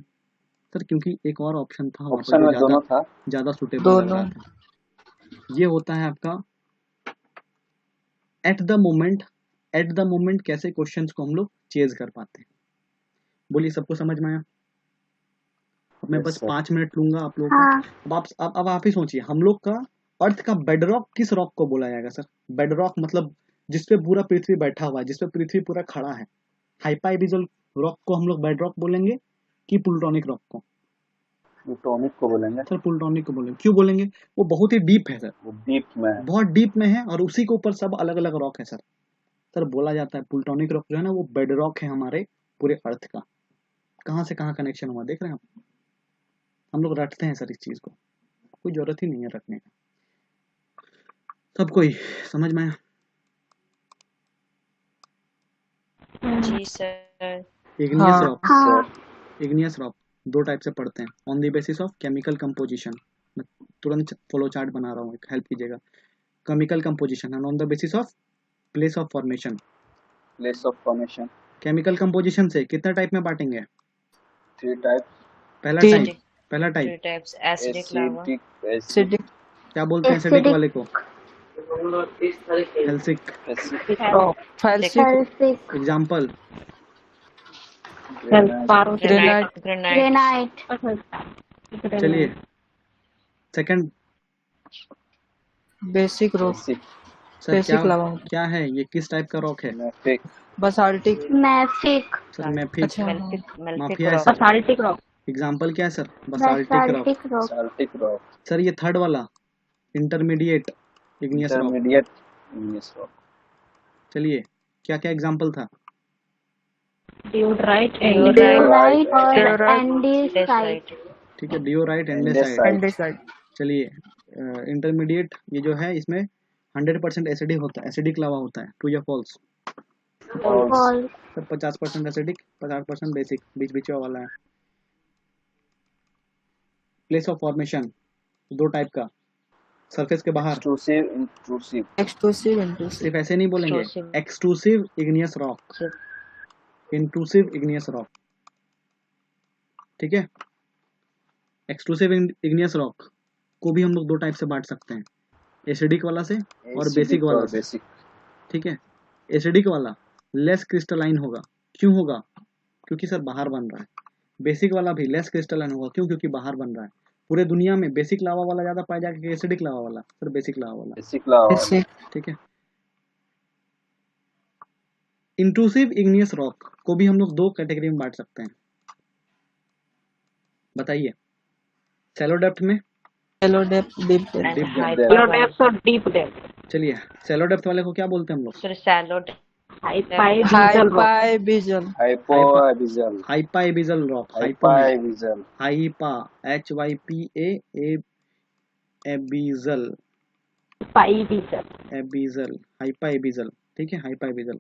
सर क्योंकि एक और ऑप्शन था वहाँ पे ऑप्शन जो में दोनों था। ज्यादा सुटेबल लग रहा दोनों। था। ये होता है आपका at the moment. At the moment कैसे क्वेश्चंस को हम लोग चेज कर पाते हैं? बोलिए, सबको समझ में आया? अब मैं Yes, बस sir. 5 मिनट लूंगा आप लोगों हाँ। को। अब आप ही सोचिए, हम लोग का अर्थ का बेडरॉक किस रॉक को बोला जाएगा सर? बेडरॉक मतलब जिसपे पूरा पृथ्वी बैठा हुआ है, जिसपे पृथ्वी पूरा खड़ा है। हाइपा एबिजल रॉक को हम लोग बेडरॉक बोलेंगे कि प्लूटोनिक रॉक को? प्लूटोनिक को बोलेंगे। सर प्लूटोनिक को बोलेंगे। क्यों बोलेंगे? वो बहुत ही डीप है सर, वो डीप में है। बहुत डीप में है, और उसी के ऊपर सब अलग अलग रॉक है सर। सर बोला जाता है प्लूटोनिक रॉक जो है ना वो बेडरॉक है हमारे पूरे अर्थ का। कहाँ से कहाँ कनेक्शन हुआ देख रहे हैं आप? हम लोग रटते हैं सर इस चीज को, कोई जरूरत ही नहीं है रटने का। सब कोई समझ में आया? जी सर। इग्नियस हाँ। रॉक, हाँ। इग्नियस रॉक दो टाइप से पढ़ते हैं, on the basis of chemical composition. मैं तुरंत फ्लो चार्ट बना रहा हूँ, एक हेल्प कीजिएगा। Chemical composition and on the basis of place of formation. Place of formation. Chemical composition से कितने टाइप में बांटेंगे? 3 टाइप। पहला तीन। टाइप, पहला type 3 types acidic lava. Acidic. Acidic. क्या बोलते हैं एसिडिक Acidic. वाले को? हेल्सिक। फैल्सिक। सल्फिक। एग्जाम्पल? ग्रेनाइट। ग्रेनाइट। ग्रेनाइट। चलिए second. Basic rock. Basic. Sir basic क्या लावा। क्या है ये? किस टाइप का रॉक है? Mafic. Basaltic. Mafic. Sir mafic. अच्छा। मेल्फिक माफिया है rock. Sir. Basaltic rock. Example क्या है sir? Basaltic rock. Basaltic rock. साल्टिक रॉक। सर ये थर्ड वाला intermediate igneous rock. Intermediate igneous rock. चलिए क्या क्या एग्जाम्पल था? डियोड्राइट डियोराइट और एंडेसाइट। एंडेसाइट। ठीक है, डियोराइट, एंडेसाइट। एंडेसाइट। एंडेसाइट। चलिए इंटरमीडिएट ये जो है इसमें 100% एसिडिक होता है, एसिडिक लावा होता है, ट्रू या false? False. Sir 50% acidic, 50% basic, बीच बीच वाला है। प्लेस ऑफ फॉर्मेशन दो टाइप का, सरफेस के बाहर। Extrusive intrusive. Exclusive intrusive. सिर्फ ऐसे नहीं बोलेंगे, Extrusive. Extrusive igneous rock, intrusive igneous rock. ठीक है। एक्सक्लूसिव इग्नियस रॉक को भी हम लोग दो टाइप से बांट सकते हैं, एसिडिक वाला से और बेसिक वाला से। बेसिक। ठीक है। एसिडिक वाला लेस क्रिस्टलाइन होगा, क्यों होगा? क्योंकि सर बाहर बन रहा है। बेसिक वाला भी लेस क्रिस्टलाइन होगा, क्यों? क्योंकि बाहर बन रहा है। पूरे दुनिया में बेसिक लावा वाला ज्यादा पाया जाएगा कि एसिडिक लावा वाला? सर बेसिक लावा वाला। बेसिक लावा। बेसिक। ठीक है। इंट्रूसिव इग्नियस रॉक को भी हम लोग दो कैटेगरी में बांट सकते हैं, बताइए। शैलो डेप्थ में, shallow depth, deep depth. Deep high depth. Shallow depth और deep depth. चलिए, शैलो डेप्थ वाले को क्या बोलते हैं हम लोग? Sir shallow Hypibizal rock. हाइपाइबिजल। हाइपोएबिजल। हाइपाइबिजल rock, hypo में हाइपाएबिजल। HEPA, HYPA एबिजल, Hypibizal. एबिजल, हाइपाइबिजल। ठीक है, हाइपाइबिजल,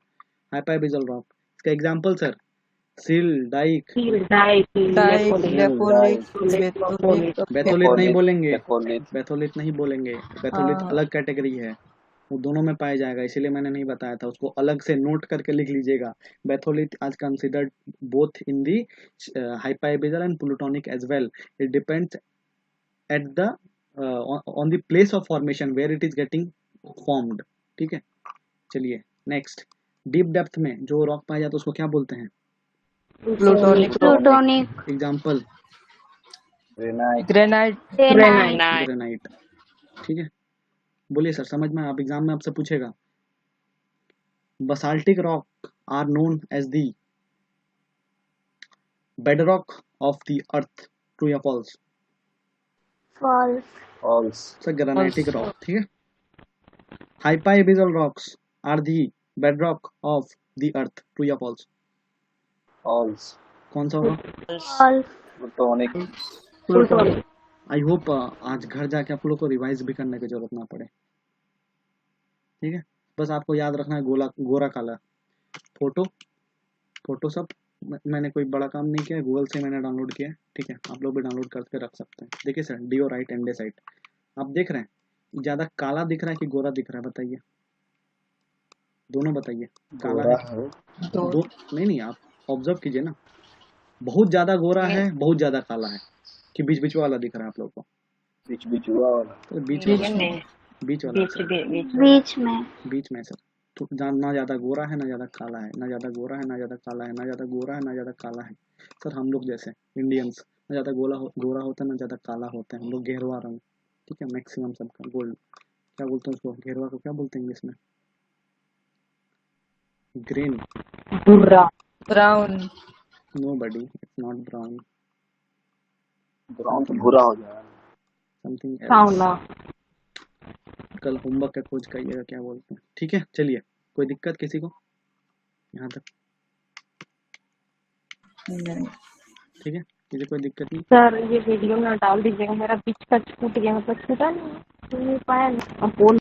हाइपाइबिजल रॉक। इसका एग्जांपल सर, सिल, Dyke, Seal, dike, Dyke, lepholith. लेपोलिक, Lepholith. बेथोलिक। बेथोलिट नहीं बोलेंगे, बेकोलिथ। बेथोलिट नहीं बोलेंगे। बेथोलिट हाँ। अलग कैटेगरी है, वो दोनों में पाया जाएगा, इसीलिए मैंने नहीं बताया था। उसको अलग से नोट करके लिख लीजिएगा। Batholith is considered both in the hypabyssal and plutonic as well. It depends at the on the place of formation where it is getting formed. ठीक है। चलिए नेक्स्ट, डीप डेप्थ में जो रॉक पाया जाता है उसको क्या बोलते हैं? Plutonic. Plutonic. Example, granite. Granite. Granite. Granite. ठीक है, बोलिए सर, समझ में? आप एग्जाम में आपसे पूछेगा। Basaltic rock are known as the bedrock of the earth. True या false? False. False. Sir granitic rock. ठीक है। Hypabial rocks are the bedrock of the earth. True या false? फॉल्स। कौन सा होगा? False. Plutonic. Plutonic. I hope आज घर जाके आप लोग को रिवाइज भी करने की जरूरत ना पड़े। ठीक है, बस आपको याद रखना है गोरा काला। फोटो सब मैंने कोई बड़ा काम नहीं किया, गूगल से मैंने डाउनलोड किया है। ठीक है, आप लोग भी डाउनलोड करके रख सकते हैं। देखिए सर, डियो राइट एंडेसाइट आप देख रहे हैं, ज्यादा काला दिख रहा है कि गोरा दिख रहा है? बताइए, दोनों बताइए। काला गोरा है है। दो, नहीं आप ऑब्जर्व कीजिए ना, बहुत ज्यादा गोरा है, बहुत ज्यादा काला है, कि बीच बीच वाला दिख रहा है आप लोग को? बीच बीच हुआ वाला। तो बीच बीच वाला, में। बीच वाला बीच सर, बीच में. बीच में सर। तो ना ज्यादा गोरा है ना ज्यादा काला है, ना ज्यादा गोरा है ना ज्यादा काला है, ना ज्यादा गोरा है ना ज्यादा काला है। सर हम लोग जैसे इंडियंस, ना ज्यादा गोरा होता है ना ज्यादा काला होता है, हम लोग घेरवा रंग। ठीक है, मैक्सिमम सबका गोल्ड, क्या बोलते हैं उसको, घेरवा को क्या बोलते हैं इंग्लिश में? Green. Brown. Nobody, it's not brown, brown तो भूरा हो जाएगा। Something else. सांवला. कल होमवर्क का खोज करिएगा क्या बोलते हैं। ठीक है, चलिए, कोई दिक्कत किसी को यहाँ तक? नहीं। ठीक है, किसी कोई दिक्कत नहीं? सर ये वीडियो में डाल दीजिएगा, मेरा बीच का छूट गया, मतलब छूटा नहीं पाया ना, अब बोल